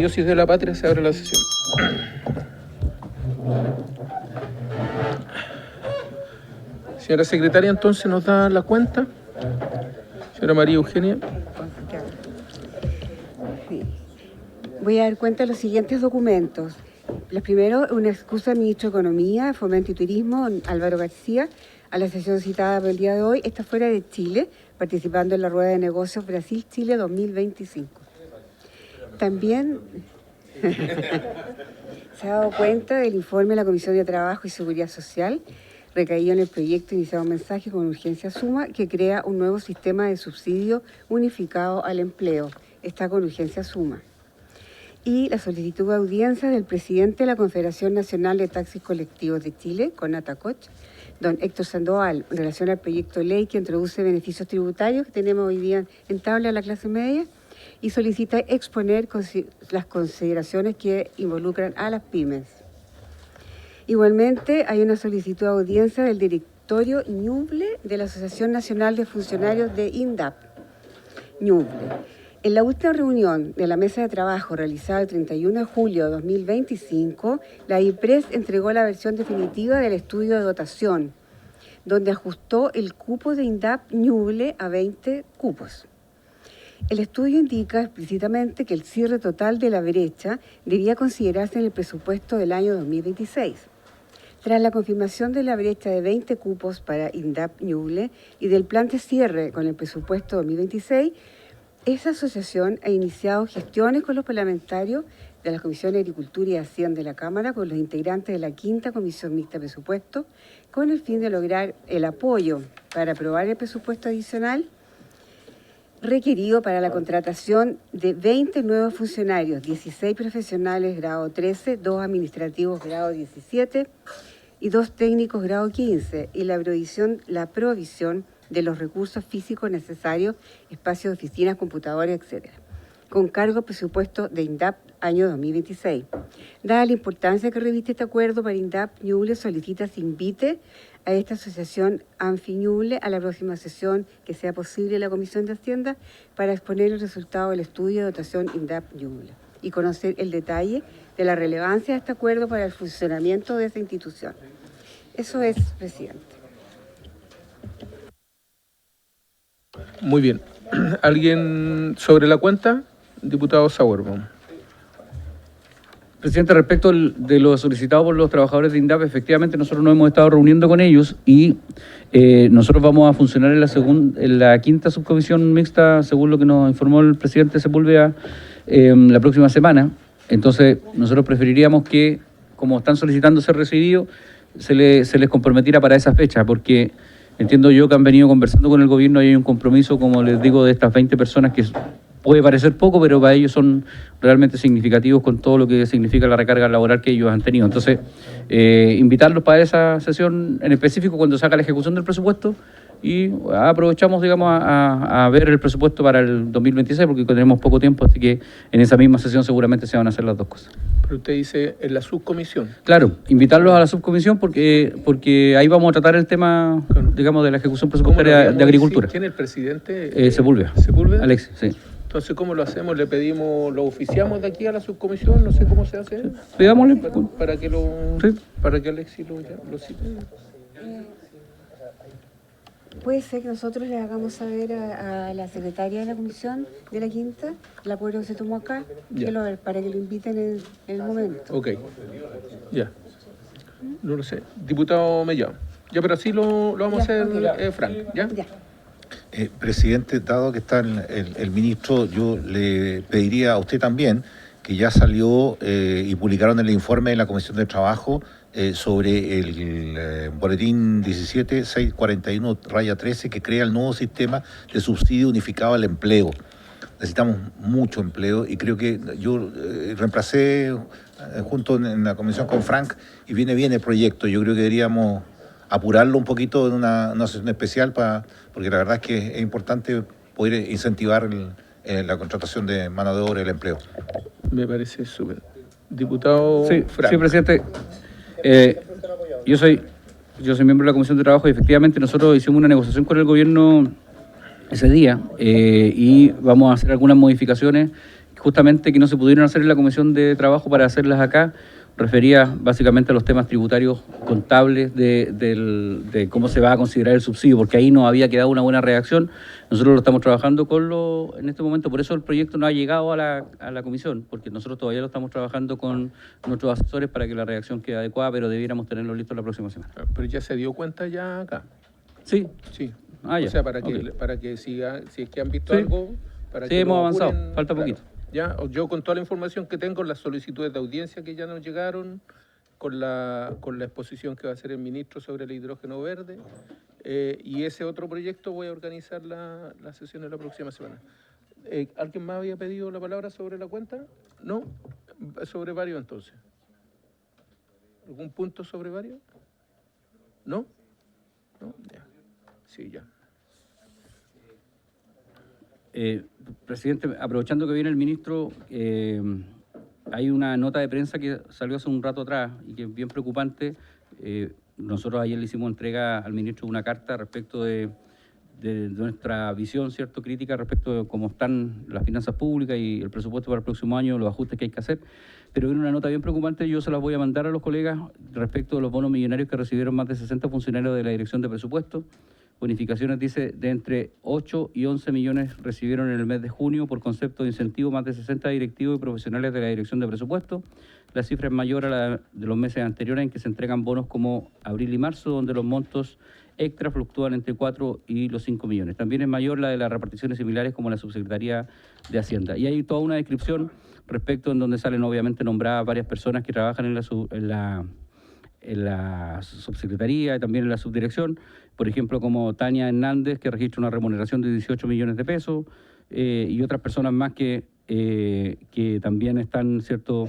Diócesis de La Patria se abre la sesión. Señora secretaria, entonces nos da la cuenta. Señora María Eugenia. Sí. Voy a dar cuenta de los siguientes documentos. Los primeros, una excusa del ministro de Economía, Fomento y Turismo, Álvaro García, a la sesión citada por el día de hoy. Está fuera de Chile, participando en la Rueda de Negocios Brasil-Chile 2025. También se ha dado cuenta del informe de la Comisión de Trabajo y Seguridad Social, recaído en el proyecto Iniciado un Mensaje con Urgencia Suma, que crea un nuevo sistema de subsidio unificado al empleo. Está con Urgencia Suma. Y la solicitud de audiencia del presidente de la Confederación Nacional de Taxis Colectivos de Chile, CONATACOCH, don Héctor Sandoval, en relación al proyecto de ley que introduce beneficios tributarios que tenemos hoy día en tabla a la clase media, y solicita exponer las consideraciones que involucran a las pymes. Igualmente, hay una solicitud de audiencia del directorio Ñuble de la Asociación Nacional de Funcionarios de INDAP, Ñuble. En la última reunión de la mesa de trabajo realizada el 31 de julio de 2025, la IPRES entregó la versión definitiva del estudio de dotación, donde ajustó el cupo de INDAP Ñuble a 20 cupos. El estudio indica explícitamente que el cierre total de la brecha debía considerarse en el presupuesto del año 2026. Tras la confirmación de la brecha de 20 cupos para INDAP Ñuble y del plan de cierre con el presupuesto 2026, esa asociación ha iniciado gestiones con los parlamentarios de la Comisión de Agricultura y Hacienda de la Cámara, con los integrantes de la Quinta Comisión Mixta de Presupuesto, con el fin de lograr el apoyo para aprobar el presupuesto adicional requerido para la contratación de 20 nuevos funcionarios, 16 profesionales grado 13, 2 administrativos grado 17 y 2 técnicos grado 15, y la provisión de los recursos físicos necesarios, espacios de oficinas, computadores, etc., con cargo al presupuesto de INDAP año 2026. Dada la importancia que reviste este acuerdo para INDAP, Ñuble solicita se invite a esta asociación Anfi Ñuble a la próxima sesión que sea posible en la Comisión de Hacienda para exponer el resultado del estudio de dotación INDAP Ñuble y conocer el detalle de la relevancia de este acuerdo para el funcionamiento de esa institución. Eso es, presidente. Muy bien. ¿Alguien sobre la cuenta? Diputado Sauerbaum. Presidente, respecto de lo solicitado por los trabajadores de INDAP, efectivamente nosotros nos hemos estado reuniendo con ellos y nosotros vamos a funcionar en la quinta subcomisión mixta, según lo que nos informó el presidente Sepúlveda, la próxima semana. Entonces, nosotros preferiríamos que, como están solicitando ser recibidos, se les comprometiera para esa fecha, porque entiendo yo que han venido conversando con el gobierno y hay un compromiso, como les digo, de estas 20 personas que puede parecer poco, pero para ellos son realmente significativos con todo lo que significa la recarga laboral que ellos han tenido. Entonces, invitarlos para esa sesión en específico cuando se haga la ejecución del presupuesto y aprovechamos, digamos, a ver el presupuesto para el 2026 porque tenemos poco tiempo, así que en esa misma sesión seguramente se van a hacer las dos cosas. Pero usted dice en la subcomisión. Claro, invitarlos a la subcomisión porque ahí vamos a tratar el tema, digamos, de la ejecución presupuestaria de agricultura. ¿Quién es el presidente? Sepúlveda. ¿Sepúlveda? Alexis, sí. Entonces, ¿cómo lo hacemos? ¿Le pedimos, lo oficiamos de aquí a la subcomisión? No sé cómo se hace. Pidámosle. Para que Sí. Para que Alexis lo cite. Puede ser que nosotros le hagamos saber a la secretaria de la comisión de la quinta el acuerdo que se tomó acá, para que lo inviten en el momento. Ok, ya. No lo sé. Diputado Mellado. Ya, pero así lo vamos a hacer, Frank, ¿ya? Ya. Presidente, dado que está el ministro, yo le pediría a usted también, que ya salió y publicaron el informe de la Comisión de Trabajo sobre el boletín 17.641-13, que crea el nuevo sistema de subsidio unificado al empleo. Necesitamos mucho empleo y creo que yo reemplacé junto en la comisión con Frank y viene bien el proyecto. Yo creo que deberíamos apurarlo un poquito en una sesión especial porque la verdad es que es importante poder incentivar la contratación de mano de obra y el empleo. Me parece súper. Diputado Frank. Sí, presidente. Yo soy miembro de la Comisión de Trabajo y efectivamente nosotros hicimos una negociación con el gobierno ese día y vamos a hacer algunas modificaciones justamente que no se pudieron hacer en la Comisión de Trabajo para hacerlas acá, refería básicamente a los temas tributarios contables de cómo se va a considerar el subsidio, porque ahí no había quedado una buena redacción. Nosotros lo estamos trabajando en este momento, por eso el proyecto no ha llegado a la comisión, porque nosotros todavía lo estamos trabajando con nuestros asesores para que la redacción quede adecuada, pero debiéramos tenerlo listo la próxima semana. Pero ya se dio cuenta ya acá. Sí. Sí. Ah, ya. O sea, para Ok. que siga, si es que han visto Sí. algo, para Sí, que hemos lo avanzado, apuren, falta claro. poquito. Ya, yo con toda la información que tengo, las solicitudes de audiencia que ya nos llegaron, con la exposición que va a hacer el ministro sobre el hidrógeno verde, y ese otro proyecto voy a organizar la sesión de la próxima semana. ¿Alguien más había pedido la palabra sobre la cuenta? ¿No? ¿Sobre varios entonces? ¿Algún punto sobre varios? ¿No? ¿No? Ya. Sí, ya. Presidente, aprovechando que viene el ministro, hay una nota de prensa que salió hace un rato atrás y que es bien preocupante. Nosotros ayer le hicimos entrega al ministro una carta respecto de nuestra visión, cierto, crítica respecto de cómo están las finanzas públicas y el presupuesto para el próximo año, los ajustes que hay que hacer. Pero viene una nota bien preocupante, yo se la voy a mandar a los colegas respecto de los bonos millonarios que recibieron más de 60 funcionarios de la Dirección de Presupuesto. Bonificaciones, dice, de entre 8 y 11 millones recibieron en el mes de junio por concepto de incentivo más de 60 directivos y profesionales de la Dirección de Presupuesto. La cifra es mayor a la de los meses anteriores en que se entregan bonos como abril y marzo, donde los montos extra fluctúan entre 4 y los 5 millones. También es mayor la de las reparticiones similares como la Subsecretaría de Hacienda. Y hay toda una descripción respecto en donde salen obviamente nombradas varias personas que trabajan en la subsecretaría y también en la subdirección, por ejemplo, como Tania Hernández, que registra una remuneración de 18 millones de pesos, y otras personas más que también están, ¿cierto?,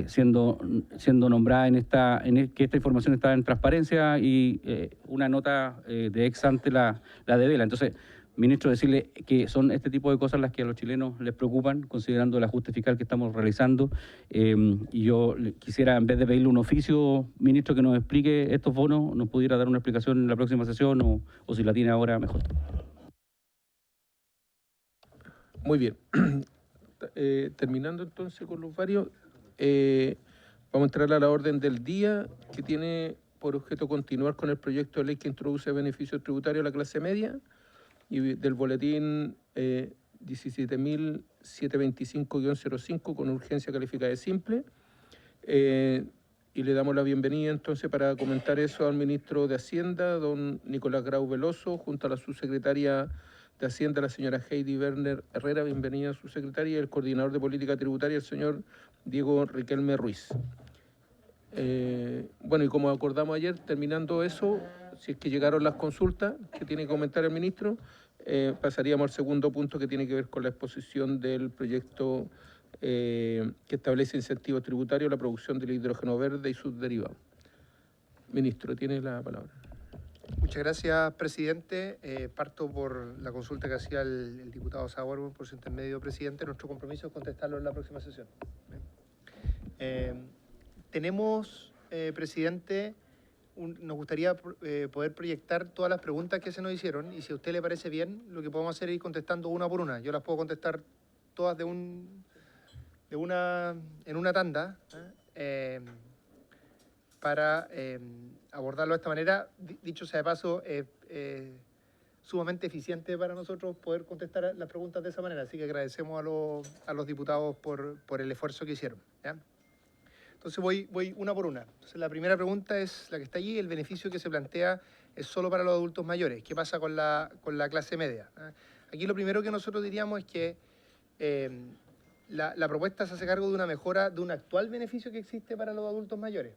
siendo nombradas que esta información está en transparencia y una nota de ex ante la devela. Entonces, ministro, decirle que son este tipo de cosas las que a los chilenos les preocupan, considerando el ajuste fiscal que estamos realizando. Y yo quisiera, en vez de pedirle un oficio, ministro, que nos explique estos bonos, nos pudiera dar una explicación en la próxima sesión o si la tiene ahora, mejor. Muy bien. Terminando entonces con los varios, vamos a entrar a la orden del día, que tiene por objeto continuar con el proyecto de ley que introduce beneficios tributarios a la clase media, y del boletín 17.725-05 con urgencia calificada de simple. Y le damos la bienvenida entonces para comentar eso al ministro de Hacienda, don Nicolás Grau Veloso, junto a la subsecretaria de Hacienda, la señora Heidi Werner Herrera, bienvenida subsecretaria, y el coordinador de política tributaria, el señor Diego Riquelme Ruiz. Bueno, y como acordamos ayer, terminando eso, si es que llegaron las consultas que tiene que comentar el ministro, pasaríamos al segundo punto, que tiene que ver con la exposición del proyecto que establece incentivos tributarios a la producción del hidrógeno verde y sus derivados. Ministro, tiene la palabra. Muchas gracias, presidente. Parto por la consulta que hacía el diputado Sauer, por su intermedio, presidente. Nuestro compromiso es contestarlo en la próxima sesión. Tenemos, presidente, nos gustaría poder proyectar todas las preguntas que se nos hicieron, y si a usted le parece bien, lo que podemos hacer es ir contestando una por una. Yo las puedo contestar todas en una tanda, para abordarlo de esta manera. Dicho sea de paso, sumamente eficiente para nosotros poder contestar las preguntas de esa manera, así que agradecemos a los diputados por el esfuerzo que hicieron, ¿ya? Entonces voy una por una. Entonces la primera pregunta es la que está allí: el beneficio que se plantea es solo para los adultos mayores. ¿Qué pasa con la clase media? Aquí lo primero que nosotros diríamos es que la propuesta se hace cargo de una mejora de un actual beneficio que existe para los adultos mayores.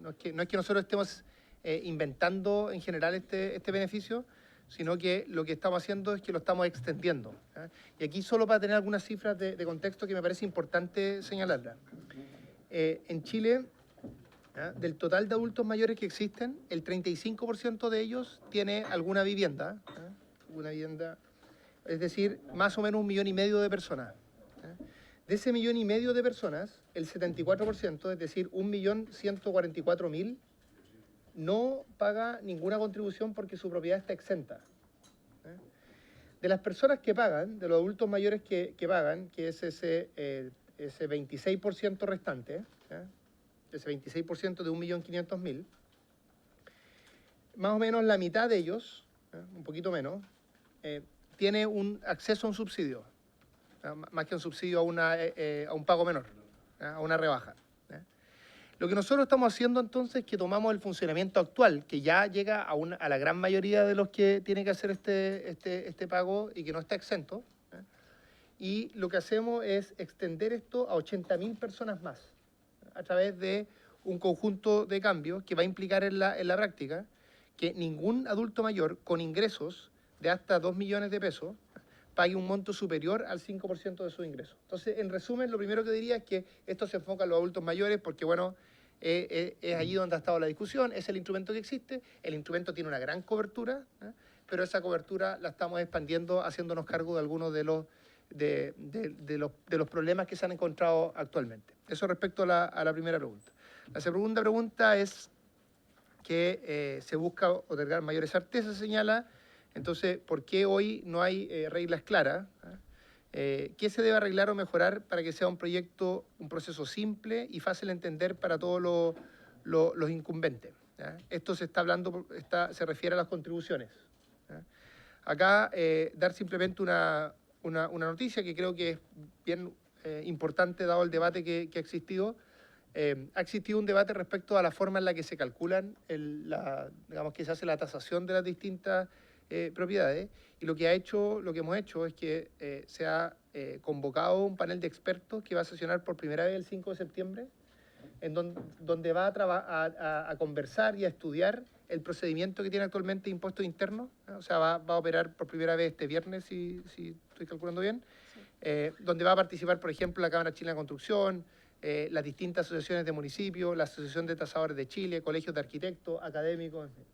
No es que nosotros estemos inventando en general este beneficio, sino que lo que estamos haciendo es que lo estamos extendiendo. Y aquí, solo para tener algunas cifras de contexto que me parece importante señalarlas. En Chile, del total de adultos mayores que existen, el 35% de ellos tiene alguna vivienda, es decir, más o menos 1,5 millones de personas. De ese 1,5 millones de personas, el 74%, es decir, 1.144.000, no paga ninguna contribución porque su propiedad está exenta. De las personas que pagan, de los adultos mayores que pagan, que es ese 26% restante, ¿ya? Ese 26% de 1.500.000, más o menos la mitad de ellos, un poquito menos, tiene un acceso a un subsidio, más que un subsidio a un pago menor, a una rebaja. Lo que nosotros estamos haciendo entonces es que tomamos el funcionamiento actual, que ya llega a la gran mayoría de los que tienen que hacer este pago y que no está exento, y lo que hacemos es extender esto a 80.000 personas más, a través de un conjunto de cambios que va a implicar en la práctica que ningún adulto mayor con ingresos de hasta 2 millones de pesos pague un monto superior al 5% de sus ingresos. Entonces, en resumen, lo primero que diría es que esto se enfoca en los adultos mayores porque, bueno, es allí donde ha estado la discusión, es el instrumento que existe, el instrumento tiene una gran cobertura, pero esa cobertura la estamos expandiendo, haciéndonos cargo de algunos de los problemas que se han encontrado actualmente. Eso respecto a la primera pregunta. La segunda pregunta es que se busca otorgar mayores certezas, señala. Entonces, ¿por qué hoy no hay reglas claras? ¿Qué se debe arreglar o mejorar para que sea un proceso simple y fácil de entender para todos los incumbentes? Esto se está hablando, se refiere a las contribuciones. Acá, dar simplemente una noticia que creo que es bien importante dado el debate que ha existido. Ha existido un debate respecto a la forma en la que se calculan, digamos que se hace la tasación de las distintas propiedades, y lo que hemos hecho es que se ha convocado un panel de expertos que va a sesionar por primera vez el 5 de septiembre, en donde va a conversar y a estudiar el procedimiento que tiene actualmente Impuestos Internos, ¿no? O sea, va a operar por primera vez este viernes, si estoy calculando bien, donde va a participar, por ejemplo, la Cámara Chilena de Construcción, las distintas asociaciones de municipios, la Asociación de Tasadores de Chile, colegios de arquitectos, académicos, en fin.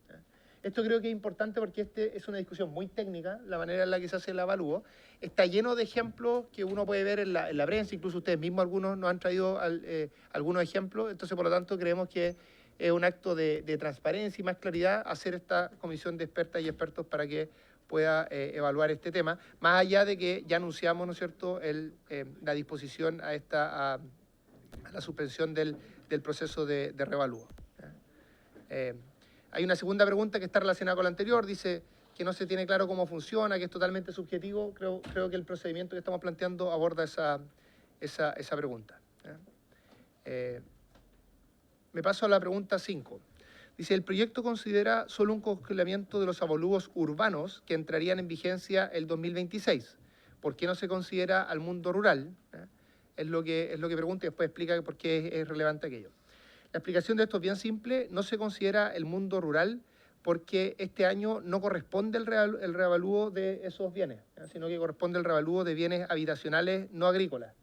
Esto creo que es importante porque es una discusión muy técnica, la manera en la que se hace el avalúo. Está lleno de ejemplos que uno puede ver en la prensa, incluso ustedes mismos algunos nos han traído algunos ejemplos, entonces por lo tanto creemos que es un acto de transparencia y más claridad hacer esta comisión de expertas y expertos para que pueda evaluar este tema, más allá de que ya anunciamos, ¿no es cierto?, la disposición a la suspensión del proceso de revalúo. Hay una segunda pregunta que está relacionada con la anterior, dice que no se tiene claro cómo funciona, que es totalmente subjetivo. Creo que el procedimiento que estamos planteando aborda esa pregunta. Me paso a la pregunta 5. Dice, el proyecto considera solo un congelamiento de los avalúos urbanos que entrarían en vigencia el 2026. ¿Por qué no se considera al mundo rural? Es lo que pregunta y después explica por qué es relevante aquello. La explicación de esto es bien simple, no se considera el mundo rural porque este año no corresponde el reavalúo de esos bienes, sino que corresponde el reavalúo de bienes habitacionales no agrícolas.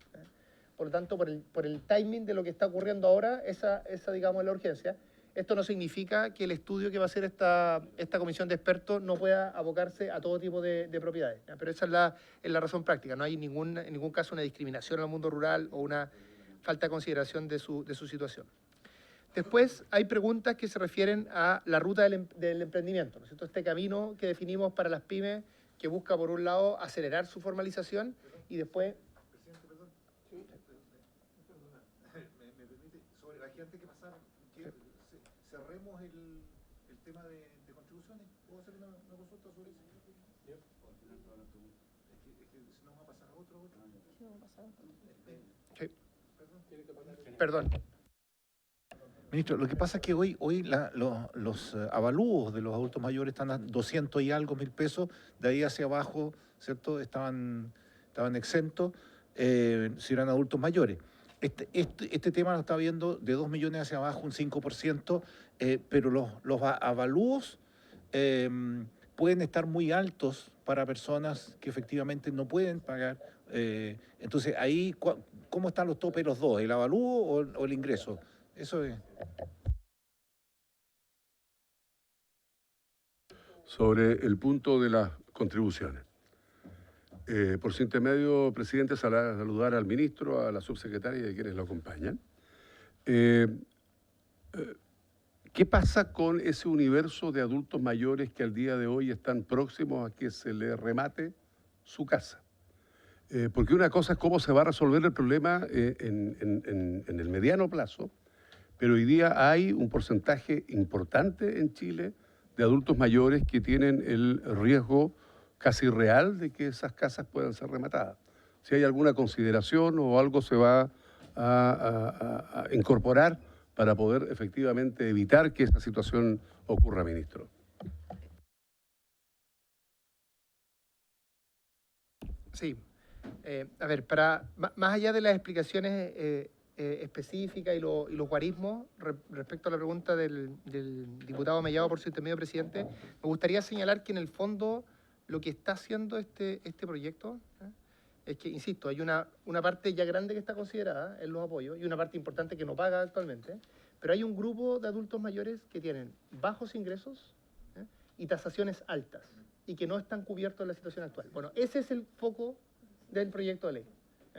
Por lo tanto, por el timing de lo que está ocurriendo ahora, esa digamos, es la urgencia. Esto no significa que el estudio que va a hacer esta comisión de expertos no pueda abocarse a todo tipo de propiedades, pero esa es la razón práctica. No hay en ningún caso una discriminación al mundo rural o una falta de consideración de su situación. Después hay preguntas que se refieren a la ruta del emprendimiento, ¿no es cierto? Este camino que definimos para las pymes que busca, por un lado, acelerar su formalización y después... Presidente, perdón. ¿Me permite, sobre la gente que pasaron, que cerremos el tema de contribuciones? ¿Puedo hacer una consulta sobre eso? Es que si no va a pasar a otro. Sí. Perdón. Ministro, lo que pasa es que hoy los avalúos de los adultos mayores están a 200 y algo mil pesos, de ahí hacia abajo, ¿cierto? Estaban exentos si eran adultos mayores. Este tema lo está viendo de 2 millones hacia abajo, un 5%, pero los avalúos pueden estar muy altos para personas que efectivamente no pueden pagar. Entonces, ahí, ¿cómo están los topes los dos? ¿El avalúo o el ingreso? Eso es. Sobre el punto de las contribuciones. Por su intermedio, presidente, saludar al ministro, a la subsecretaria y a quienes lo acompañan. ¿Qué pasa con ese universo de adultos mayores que al día de hoy están próximos a que se les remate su casa. Porque una cosa es cómo se va a resolver el problema en el mediano plazo, pero hoy día hay un porcentaje importante en Chile de adultos mayores que tienen el riesgo casi real de que esas casas puedan ser rematadas. Si hay alguna consideración o algo se va a incorporar para poder efectivamente evitar que esa situación ocurra, ministro. Sí. A ver, más allá de las explicaciones específicas y los guarismos, respecto a la pregunta del diputado Mellado por su intermedio presidente, me gustaría señalar que en el fondo lo que está haciendo este proyecto es que, insisto, hay una parte ya grande que está considerada en los apoyos y una parte importante que no paga actualmente, pero hay un grupo de adultos mayores que tienen bajos ingresos y tasaciones altas y que no están cubiertos en la situación actual. Bueno, ese es el foco del proyecto de ley.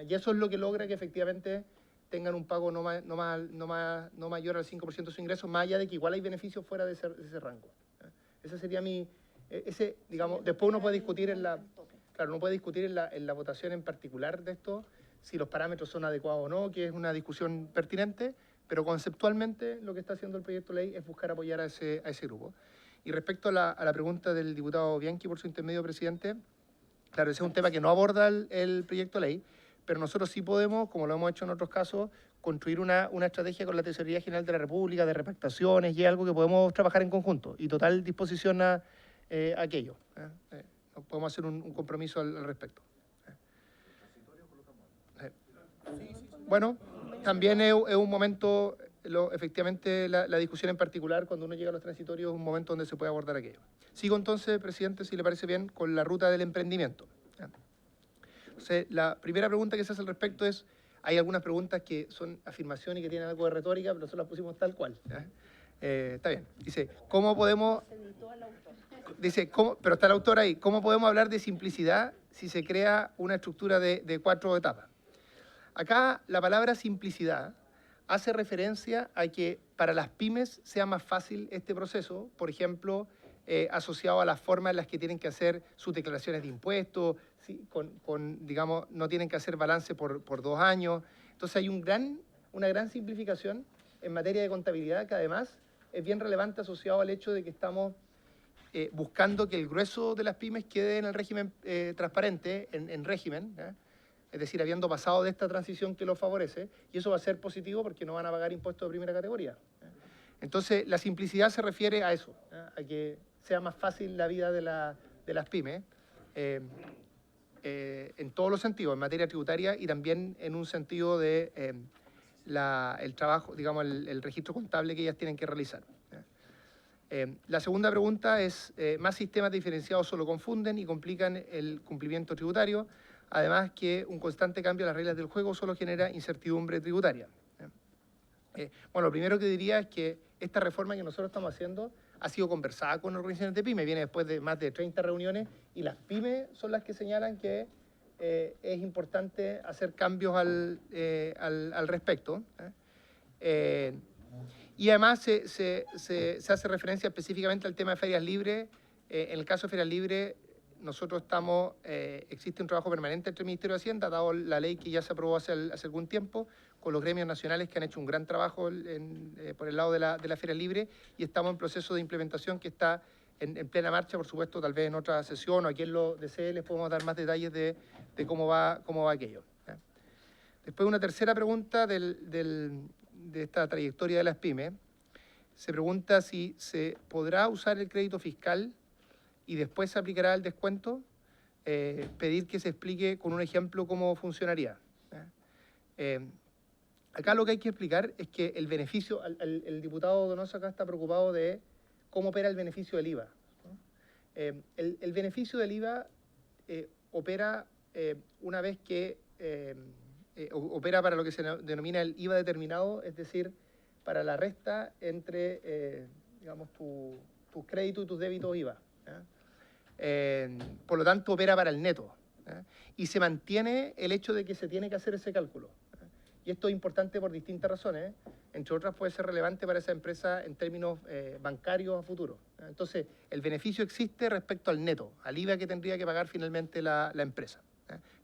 Y eso es lo que logra que efectivamente tengan un pago no mayor al 5% de su ingreso, más allá de que igual hay beneficios fuera de ese rango. Ese sería digamos, después uno puede discutir en la votación en particular de esto, si los parámetros son adecuados o no, que es una discusión pertinente, pero conceptualmente lo que está haciendo el proyecto de ley es buscar apoyar a ese grupo. Y respecto a la pregunta del diputado Bianchi por su intermedio presidente, claro, ese es un tema que no aborda el proyecto de ley, pero nosotros sí podemos, como lo hemos hecho en otros casos, construir una estrategia con la Tesorería General de la República de repactaciones y es algo que podemos trabajar en conjunto y total disposición a aquello. Podemos hacer un compromiso al respecto. Bueno, también es un momento, efectivamente, la discusión en particular, cuando uno llega a los transitorios, es un momento donde se puede abordar aquello. Sigo entonces, presidente, si le parece bien, con la ruta del emprendimiento. Entonces, la primera pregunta que se hace al respecto es, hay algunas preguntas que son afirmación y que tienen algo de retórica, pero nosotros las pusimos tal cual. Está bien. Dice, ¿cómo podemos...? Dice, pero está el autor ahí, ¿cómo podemos hablar de simplicidad si se crea una estructura de 4 etapas? Acá la palabra simplicidad hace referencia a que para las pymes sea más fácil este proceso, por ejemplo, asociado a las formas en las que tienen que hacer sus declaraciones de impuestos, ¿sí? Digamos, no tienen que hacer balance por 2 años. Entonces hay una gran simplificación en materia de contabilidad que además es bien relevante asociado al hecho de que estamos buscando que el grueso de las pymes quede en el régimen transparente, en régimen, es decir, habiendo pasado de esta transición que lo favorece, y eso va a ser positivo porque no van a pagar impuestos de primera categoría. Entonces, la simplicidad se refiere a eso, a que sea más fácil la vida de las pymes, en todos los sentidos, en materia tributaria y también en un sentido de el trabajo, digamos, el registro contable que ellas tienen que realizar. La segunda pregunta es, ¿más sistemas diferenciados solo confunden y complican el cumplimiento tributario? Además que un constante cambio de las reglas del juego solo genera incertidumbre tributaria. Bueno, lo primero que diría es que esta reforma que nosotros estamos haciendo ha sido conversada con organizaciones de pymes, viene después de más de 30 reuniones y las pymes son las que señalan que es importante hacer cambios al respecto. Y además se hace referencia específicamente al tema de ferias libres. En el caso de ferias libres, nosotros existe un trabajo permanente entre el Ministerio de Hacienda, dado la ley que ya se aprobó hace algún tiempo, con los gremios nacionales que han hecho un gran trabajo por el lado de la feria libre, y estamos en proceso de implementación que está en plena marcha, por supuesto, tal vez en otra sesión o a quien lo desee les podemos dar más detalles de cómo va aquello. Después una tercera pregunta de esta trayectoria de las pymes. Se pregunta si se podrá usar el crédito fiscal y después se aplicará el descuento, pedir que se explique con un ejemplo cómo funcionaría. Acá lo que hay que explicar es que el beneficio, el diputado Donoso acá está preocupado de cómo opera el beneficio del IVA, ¿no? El beneficio del IVA opera una vez que opera para lo que se denomina el IVA determinado, es decir, para la resta entre, digamos, tus créditos y tus débitos IVA. Por lo tanto, opera para el neto. Y se mantiene el hecho de que se tiene que hacer ese cálculo. Y esto es importante por distintas razones. Entre otras, puede ser relevante para esa empresa en términos bancarios a futuro. Entonces, el beneficio existe respecto al neto, al IVA que tendría que pagar finalmente la empresa.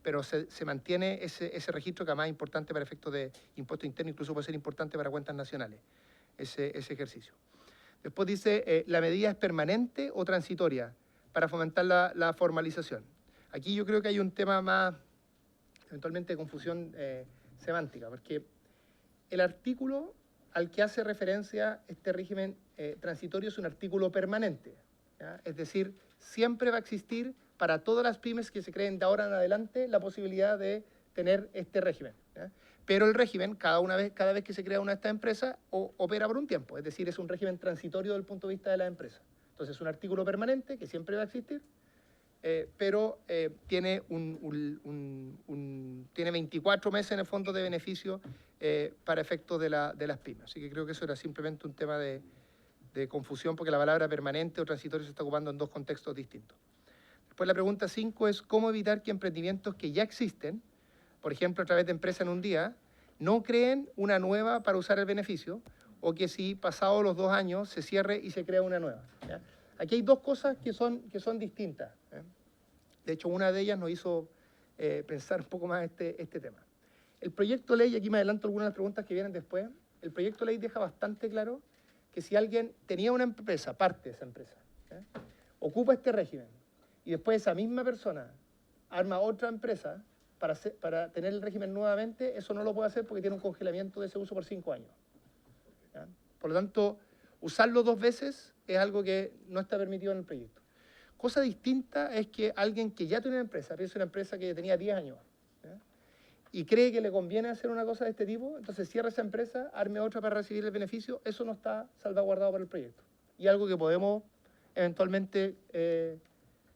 Pero se mantiene ese registro que además es importante para efectos de impuesto interno, incluso puede ser importante para cuentas nacionales, ese ejercicio. Después dice, ¿la medida es permanente o transitoria para fomentar la formalización? Aquí yo creo que hay un tema más, eventualmente, de confusión semántica, porque el artículo al que hace referencia este régimen transitorio es un artículo permanente, ¿ya? Es decir, siempre va a existir para todas las pymes que se creen de ahora en adelante la posibilidad de tener este régimen, ¿ya? Pero el régimen, cada vez que se crea una de estas empresas, opera por un tiempo, es decir, es un régimen transitorio desde el punto de vista de la empresa. Entonces es un artículo permanente que siempre va a existir, pero tiene 24 meses en el fondo de beneficio para efectos de las pymes. Así que creo que eso era simplemente un tema de confusión, porque la palabra permanente o transitorio se está ocupando en dos contextos distintos. Después la pregunta 5 es cómo evitar que emprendimientos que ya existen, por ejemplo a través de Empresa en un Día, no creen una nueva para usar el beneficio, o que si pasados los 2 años se cierre y se crea una nueva, ¿ya? Aquí hay dos cosas que son distintas, ¿eh? De hecho, una de ellas nos hizo pensar un poco más este tema. El proyecto de ley, aquí me adelanto algunas de las preguntas que vienen después, el proyecto de ley deja bastante claro que si alguien tenía una empresa, parte de esa empresa, ocupa este régimen, y después esa misma persona arma otra empresa para tener el régimen nuevamente, eso no lo puede hacer porque tiene un congelamiento de ese uso por 5 años. ¿Ya? Por lo tanto, usarlo 2 veces es algo que no está permitido en el proyecto. Cosa distinta es que alguien que ya tiene una empresa, piensa una empresa que tenía 10 años, ¿ya? Y cree que le conviene hacer una cosa de este tipo, entonces cierra esa empresa, arme otra para recibir el beneficio, eso no está salvaguardado por el proyecto. Y algo que podemos eventualmente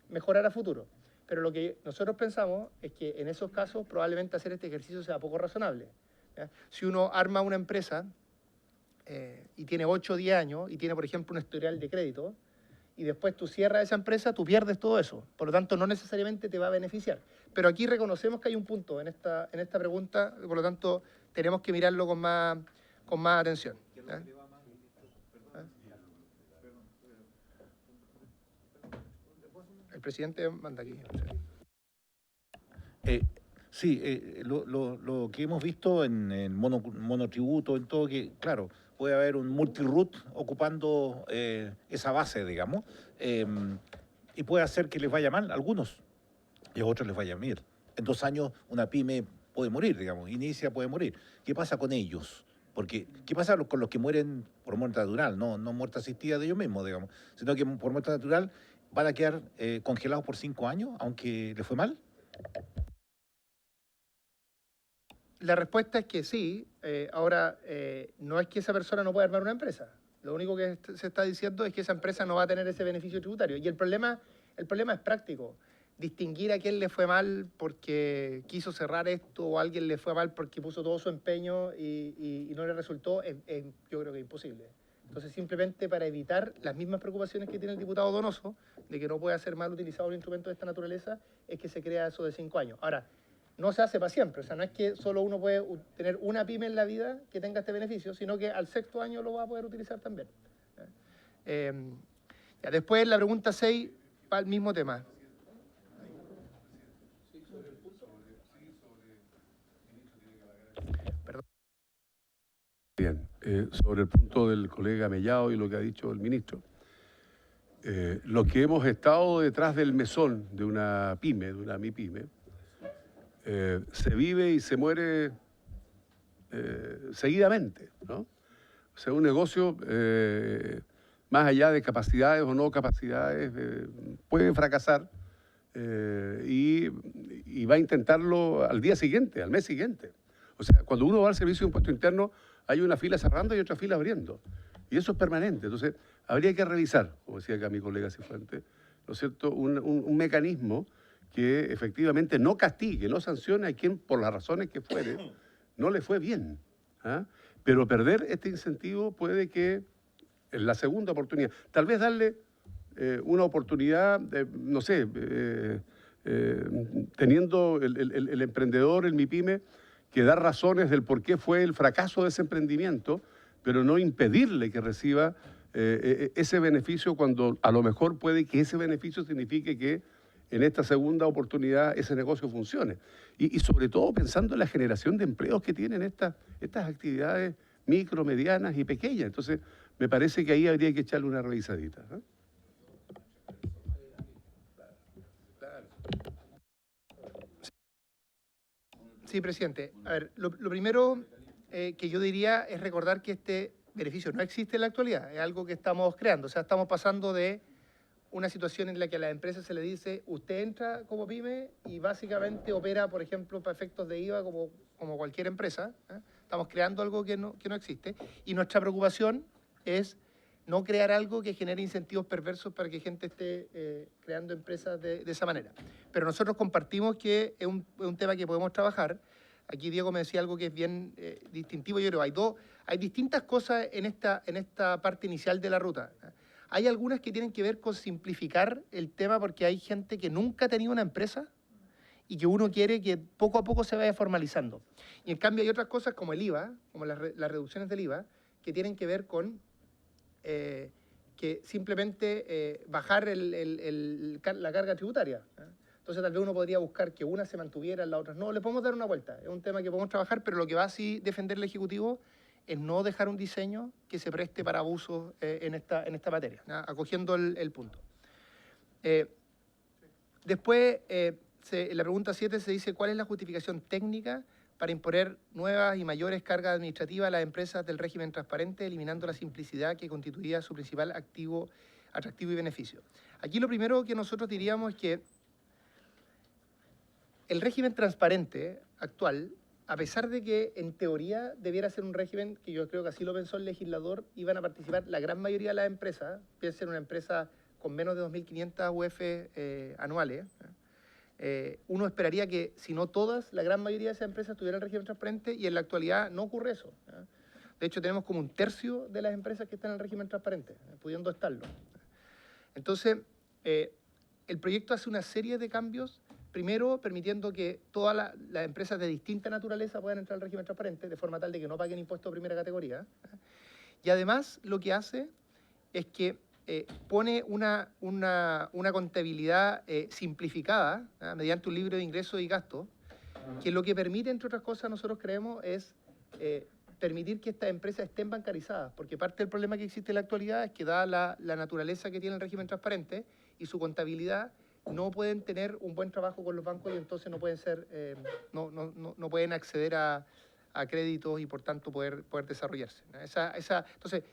mejorar a futuro. Pero lo que nosotros pensamos es que en esos casos probablemente hacer este ejercicio sea poco razonable, ¿ya? Si uno arma una empresa y tiene 8 o 10 años y tiene, por ejemplo, un historial de crédito, y después tú cierras esa empresa, tú pierdes todo eso. Por lo tanto, no necesariamente te va a beneficiar. Pero aquí reconocemos que hay un punto en esta pregunta, por lo tanto, tenemos que mirarlo con más atención, ¿eh? El presidente manda aquí. Lo que hemos visto en el monotributo, en todo, que claro, puede haber un multiroot ocupando esa base, digamos, y puede hacer que les vaya mal a algunos y a otros les vaya bien. En 2 años una pyme puede morir, digamos, inicia, puede morir. ¿Qué pasa con ellos? Porque, ¿qué pasa con los que mueren por muerte natural? No muerte asistida de ellos mismos, digamos, sino que por muerte natural van a quedar congelados por 5 años, aunque les fue mal. La respuesta es que sí. Ahora, no es que esa persona no pueda armar una empresa. Lo único que se está diciendo es que esa empresa no va a tener ese beneficio tributario. Y el problema es práctico. Distinguir a quién le fue mal porque quiso cerrar esto o a alguien le fue mal porque puso todo su empeño y no le resultó, yo creo que es imposible. Entonces, simplemente para evitar las mismas preocupaciones que tiene el diputado Donoso, de que no pueda ser mal utilizado un instrumento de esta naturaleza, es que se crea eso de 5 años. Ahora, no se hace para siempre, o sea, no es que solo uno puede tener una pyme en la vida que tenga este beneficio, sino que al 6º año lo va a poder utilizar también. Después, la pregunta 6, va al mismo tema. Bien, sobre el punto del colega Mellado y lo que ha dicho el ministro. Los que hemos estado detrás del mesón de una pyme, de una MIPYME, se vive y se muere seguidamente, ¿no? O sea, un negocio, más allá de capacidades o no capacidades, puede fracasar y va a intentarlo al día siguiente, al mes siguiente. O sea, cuando uno va al servicio de impuesto interno, hay una fila cerrando y otra fila abriendo. Y eso es permanente. Entonces, habría que revisar, como decía acá mi colega Cifuentes, ¿no es cierto?, un mecanismo que efectivamente no castigue, no sancione a quien, por las razones que fuere, no le fue bien. ¿Ah? Pero perder este incentivo puede que, en la segunda oportunidad, tal vez darle una oportunidad, no sé, teniendo el emprendedor, el MIPYME, que dar razones del por qué fue el fracaso de ese emprendimiento, pero no impedirle que reciba ese beneficio cuando a lo mejor puede que ese beneficio signifique que en esta segunda oportunidad ese negocio funcione. Y sobre todo pensando en la generación de empleos que tienen estas actividades micro, medianas y pequeñas. Entonces, me parece que ahí habría que echarle una revisadita, ¿no? Sí, presidente. A ver, lo primero que yo diría es recordar que este beneficio no existe en la actualidad, es algo que estamos creando. O sea, estamos pasando de una situación en la que a la empresa se le dice, usted entra como pyme y básicamente opera, por ejemplo, para efectos de IVA como cualquier empresa. Estamos creando algo que no existe. Y nuestra preocupación es no crear algo que genere incentivos perversos para que gente esté creando empresas de esa manera. Pero nosotros compartimos que es un tema que podemos trabajar. Aquí Diego me decía algo que es bien distintivo. Yo creo hay distintas cosas en esta parte inicial de la ruta. Hay algunas que tienen que ver con simplificar el tema porque hay gente que nunca ha tenido una empresa y que uno quiere que poco a poco se vaya formalizando. Y en cambio hay otras cosas como el IVA, como las reducciones del IVA, que tienen que ver con que simplemente bajar la carga tributaria. Entonces tal vez uno podría buscar que unas se mantuvieran, las otras no. Le podemos dar una vuelta. Es un tema que podemos trabajar, pero lo que va así defender el Ejecutivo es no dejar un diseño que se preste para abusos en esta materia, ¿no? Acogiendo el punto. Después, en la pregunta 7 se dice ¿cuál es la justificación técnica para imponer nuevas y mayores cargas administrativas a las empresas del régimen transparente, eliminando la simplicidad que constituía su principal atractivo y beneficio? Aquí lo primero que nosotros diríamos es que el régimen transparente actual, a pesar de que en teoría debiera ser un régimen, que yo creo que así lo pensó el legislador, iban a participar la gran mayoría de las empresas, piensen en una empresa con menos de 2.500 UF anuales, uno esperaría que, si no todas, la gran mayoría de esas empresas tuvieran régimen transparente y en la actualidad no ocurre eso. De hecho, tenemos como un tercio de las empresas que están en el régimen transparente, pudiendo estarlo. Entonces, el proyecto hace una serie de cambios, primero permitiendo que todas las empresas de distinta naturaleza puedan entrar al régimen transparente, de forma tal de que no paguen impuestos de primera categoría. Y además lo que hace es que pone una contabilidad simplificada mediante un libro de ingresos y gastos, que lo que permite, entre otras cosas, nosotros creemos, es permitir que estas empresas estén bancarizadas, porque parte del problema que existe en la actualidad es que dada la naturaleza que tiene el régimen transparente y su contabilidad, no pueden tener un buen trabajo con los bancos y entonces no pueden no pueden acceder a créditos y por tanto poder desarrollarse. Entonces,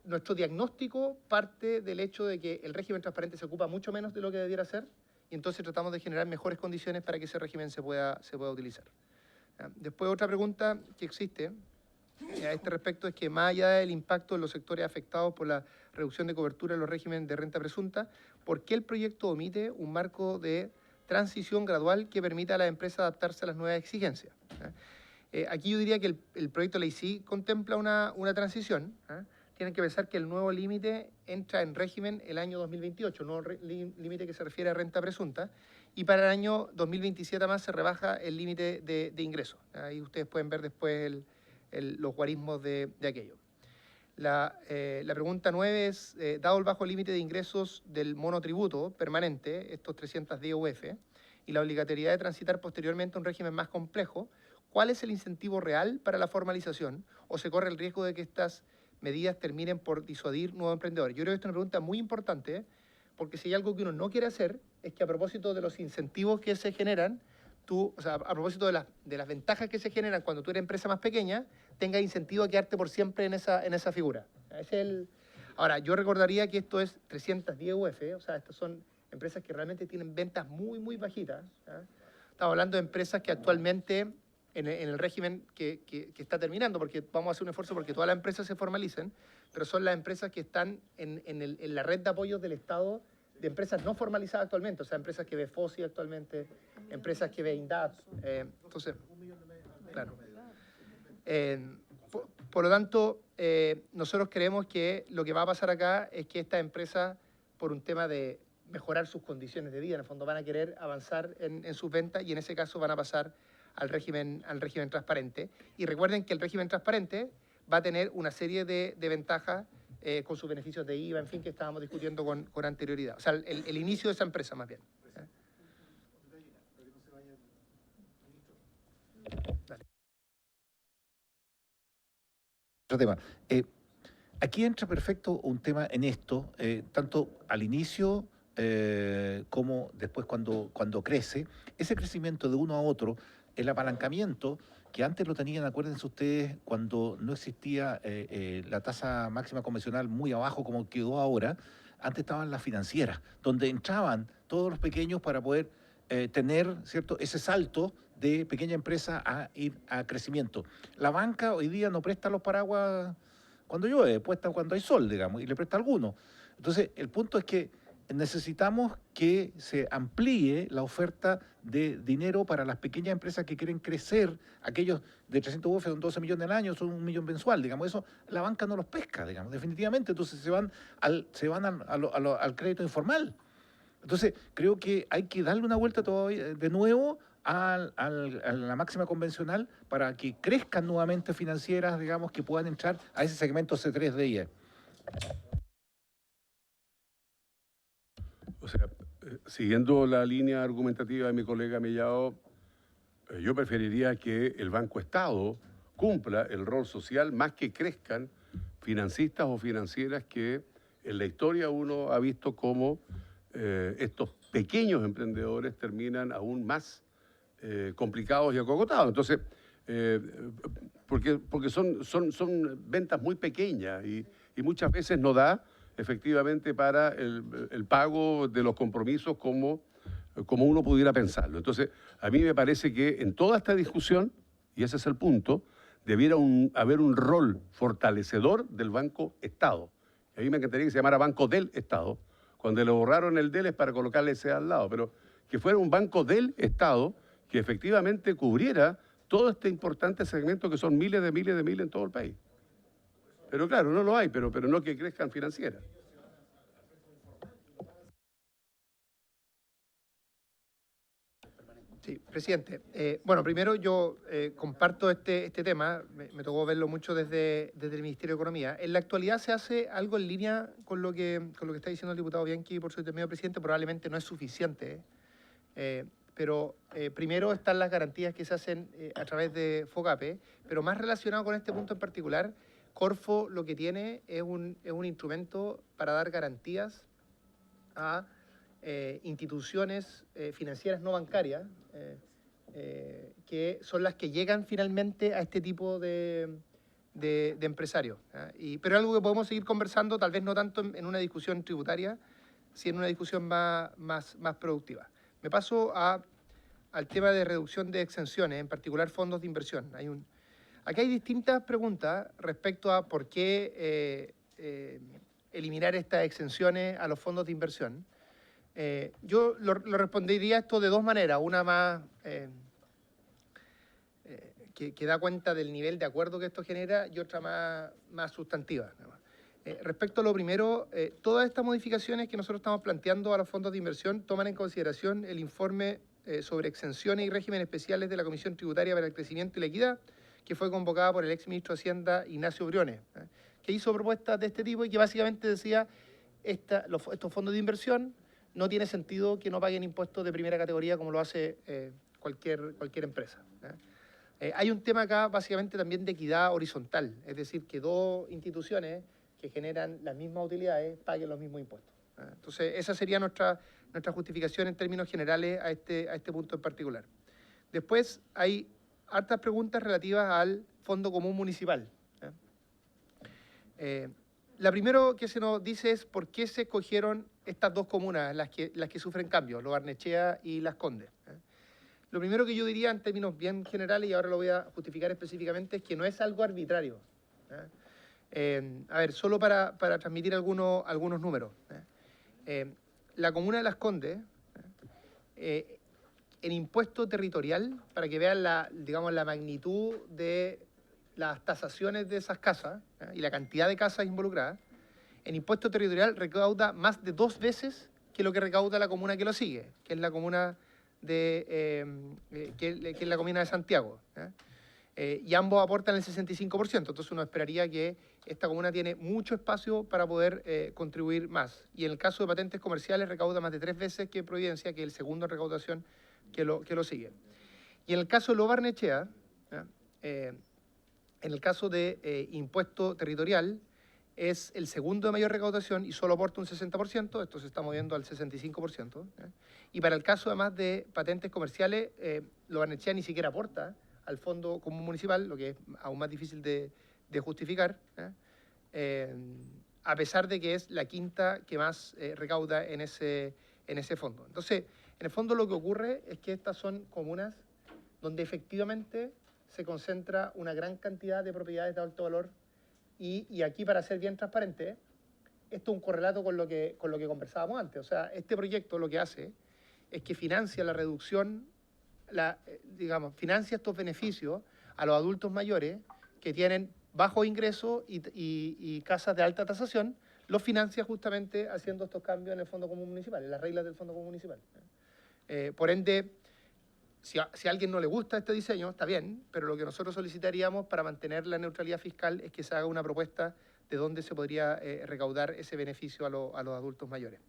nuestro diagnóstico parte del hecho de que el régimen transparente se ocupa mucho menos de lo que debiera ser y entonces tratamos de generar mejores condiciones para que ese régimen se pueda utilizar. Después otra pregunta que existe a este respecto es que más allá del impacto en los sectores afectados por la reducción de cobertura en los regímenes de renta presunta, ¿por qué el proyecto omite un marco de transición gradual que permita a las empresas adaptarse a las nuevas exigencias? Aquí yo diría que el proyecto de ley sí contempla una transición. Tienen que pensar que el nuevo límite entra en régimen el año 2028, nuevo límite que se refiere a renta presunta, y para el año 2027 más se rebaja el límite de ingresos. Ahí ustedes pueden ver después los guarismos de aquello. La pregunta 9 es, dado el bajo límite de ingresos del monotributo permanente, estos 310 UF, y la obligatoriedad de transitar posteriormente a un régimen más complejo, ¿cuál es el incentivo real para la formalización o se corre el riesgo de que estas medidas terminen por disuadir nuevos emprendedores? Yo creo que esta es una pregunta muy importante, porque si hay algo que uno no quiere hacer, es que a propósito de los incentivos que se generan, a propósito de las ventajas que se generan cuando tú eres empresa más pequeña, tengas incentivo a quedarte por siempre en esa figura. Ahora, yo recordaría que esto es 310 UF, o sea, estas son empresas que realmente tienen ventas muy, muy bajitas. Estamos hablando de empresas que actualmente, en el régimen que está terminando, porque vamos a hacer un esfuerzo porque todas las empresas se formalicen, pero son las empresas que están en la red de apoyos del Estado de empresas no formalizadas actualmente, o sea, empresas que ve FOSI actualmente, empresas que ve INDAP. Entonces, claro. Por lo tanto, nosotros creemos que lo que va a pasar acá es que estas empresas, por un tema de mejorar sus condiciones de vida, en el fondo van a querer avanzar en sus ventas y en ese caso van a pasar al régimen transparente. Y recuerden que el régimen transparente va a tener una serie de ventajas con sus beneficios de IVA, en fin, que estábamos discutiendo con anterioridad. O sea, el inicio de esa empresa, más bien. Otro tema. Aquí entra perfecto un tema en esto, tanto al inicio como después cuando crece. Ese crecimiento de uno a otro, el apalancamiento, que antes lo tenían, acuérdense ustedes, cuando no existía la tasa máxima convencional muy abajo como quedó ahora, antes estaban las financieras, donde entraban todos los pequeños para poder tener, ¿cierto?, ese salto de pequeña empresa a ir a crecimiento. La banca hoy día no presta los paraguas cuando llueve, presta cuando hay sol, digamos, y le presta alguno. Entonces, el punto es que necesitamos que se amplíe la oferta de dinero para las pequeñas empresas que quieren crecer. Aquellos de 300 UF son 12 millones al año, son 1 millón mensual, digamos. Eso la banca no los pesca, digamos, definitivamente. Entonces se van al crédito informal. Entonces, creo que hay que darle una vuelta todavía de nuevo a la máxima convencional para que crezcan nuevamente financieras, digamos, que puedan entrar a ese segmento C3 de IE. O sea, siguiendo la línea argumentativa de mi colega Mellado, yo preferiría que el Banco Estado cumpla el rol social más que crezcan financistas o financieras que en la historia uno ha visto cómo estos pequeños emprendedores terminan aún más complicados y acogotados. Entonces, porque son ventas muy pequeñas y muchas veces no da efectivamente para el pago de los compromisos como uno pudiera pensarlo. Entonces, a mí me parece que en toda esta discusión, y ese es el punto, debiera haber un rol fortalecedor del Banco Estado. A mí me encantaría que se llamara Banco del Estado. Cuando le borraron el del es para colocarle ese al lado, pero que fuera un banco del Estado que efectivamente cubriera todo este importante segmento que son miles en todo el país. Pero claro, no lo hay, pero no que crezcan financieras. Sí, presidente. Bueno, primero yo comparto este tema, me tocó verlo mucho desde el Ministerio de Economía. En la actualidad se hace algo en línea con lo que está diciendo el diputado Bianchi por su intermedio, presidente, probablemente no es suficiente, pero primero están las garantías que se hacen a través de FOGAPE, pero más relacionado con este punto en particular, Corfo lo que tiene es un instrumento para dar garantías a instituciones financieras no bancarias, que son las que llegan finalmente a este tipo de empresarios. Pero es algo que podemos seguir conversando, tal vez no tanto en una discusión tributaria, sino en una discusión más productiva. Me paso al tema de reducción de exenciones, en particular fondos de inversión. Aquí hay distintas preguntas respecto a por qué eliminar estas exenciones a los fondos de inversión. Yo lo respondería esto de dos maneras, una más que da cuenta del nivel de acuerdo que esto genera y otra más sustantiva. Respecto a lo primero, todas estas modificaciones que nosotros estamos planteando a los fondos de inversión toman en consideración el informe sobre exenciones y regímenes especiales de la Comisión Tributaria para el Crecimiento y la Equidad, que fue convocada por el exministro de Hacienda, Ignacio Briones, que hizo propuestas de este tipo y que básicamente decía estos fondos de inversión no tiene sentido que no paguen impuestos de primera categoría como lo hace cualquier empresa. Hay un tema acá básicamente también de equidad horizontal, es decir, que dos instituciones que generan las mismas utilidades paguen los mismos impuestos. Entonces, esa sería nuestra justificación en términos generales a este punto en particular. Después hay hartas preguntas relativas al Fondo Común Municipal. La primera que se nos dice es por qué se escogieron estas dos comunas, las que sufren cambios, Lo Barnechea y Las Condes. Lo primero que yo diría en términos bien generales, y ahora lo voy a justificar específicamente, es que no es algo arbitrario. A ver, solo para transmitir algunos números. La comuna de Las Condes, en impuesto territorial, para que vean la magnitud de las tasaciones de esas casas y la cantidad de casas involucradas, en impuesto territorial recauda más de 2 veces que lo que recauda la comuna que lo sigue, que es la comuna que es la comuna de Santiago. Y ambos aportan el 65%, entonces uno esperaría que esta comuna tiene mucho espacio para poder contribuir más. Y en el caso de patentes comerciales recauda más de 3 veces que Providencia, que es el segundo en recaudación que lo sigue. Y en el caso de Lo Barnechea, en el caso de impuesto territorial, es el segundo de mayor recaudación y solo aporta un 60%, esto se está moviendo al 65%. Y para el caso además de patentes comerciales, Lo Barnechea ni siquiera aporta al Fondo Común Municipal, lo que es aún más difícil de justificar, a pesar de que es la quinta que más recauda en ese fondo. Entonces, en el fondo lo que ocurre es que estas son comunas donde efectivamente se concentra una gran cantidad de propiedades de alto valor y aquí, para ser bien transparente, esto es un correlato con lo que conversábamos antes. O sea, este proyecto lo que hace es que financia la reducción, financia estos beneficios a los adultos mayores que tienen bajo ingreso y casas de alta tasación, los financia justamente haciendo estos cambios en el Fondo Común Municipal, en las reglas del Fondo Común Municipal. Por ende, si a alguien no le gusta este diseño, está bien, pero lo que nosotros solicitaríamos para mantener la neutralidad fiscal es que se haga una propuesta de dónde se podría recaudar ese beneficio a los adultos mayores.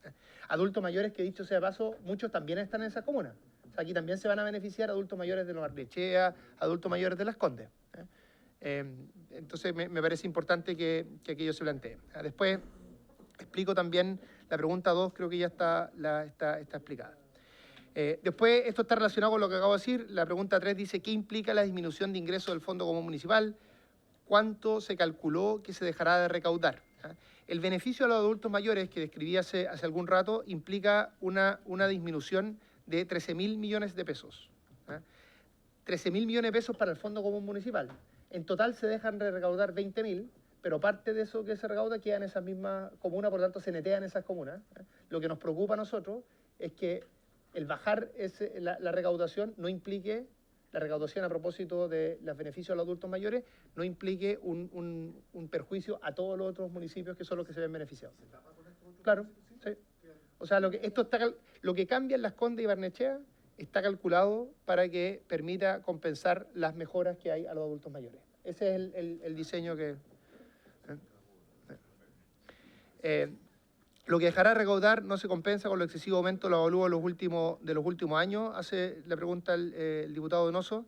Adultos mayores que, dicho sea de paso, muchos también están en esas comunas. O sea, aquí también se van a beneficiar adultos mayores de Lo Barnechea, adultos mayores de Las Condes. Entonces me parece importante que aquello se plantee. Después explico también la pregunta 2, creo que ya está explicada. Después, esto está relacionado con lo que acabo de decir. La pregunta 3 dice, ¿qué implica la disminución de ingresos del Fondo Común Municipal? ¿Cuánto se calculó que se dejará de recaudar? El beneficio a los adultos mayores que describí hace algún rato implica una disminución de 13.000 millones de pesos. 13.000 millones de pesos para el Fondo Común Municipal. En total se dejan de recaudar 20.000, pero parte de eso que se recauda queda en esas mismas comunas, por lo tanto se netea en esas comunas. Lo que nos preocupa a nosotros es que el bajar la recaudación no implique, la recaudación a propósito de los beneficios a los adultos mayores, no implique un perjuicio a todos los otros municipios que son los que se ven beneficiados. Claro, sí. O sea, lo que cambia en Las Condes y Barnechea está calculado para que permita compensar las mejoras que hay a los adultos mayores. Ese es el diseño que... Lo que dejará de recaudar no se compensa con lo excesivo aumento de los avalúos de los últimos años, hace la pregunta el diputado Donoso.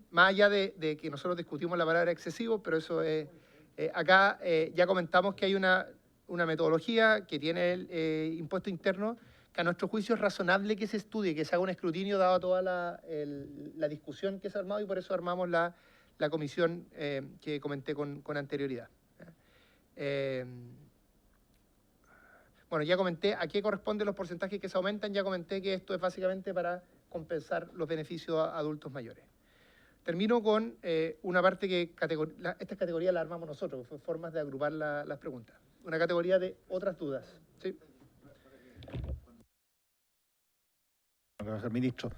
Más allá de que nosotros discutimos la palabra excesivo, pero eso es... acá ya comentamos que hay una metodología que tiene el impuesto interno, que a nuestro juicio es razonable que se estudie, que se haga un escrutinio dado toda la discusión que se ha armado, y por eso armamos la comisión que comenté con anterioridad. Bueno, ya comenté a qué corresponden los porcentajes que se aumentan, ya comenté que esto es básicamente para compensar los beneficios a adultos mayores. Termino con una parte que esta categoría la armamos nosotros, fue formas de agrupar las preguntas. Una categoría de otras dudas. ¿Sí? Ministro,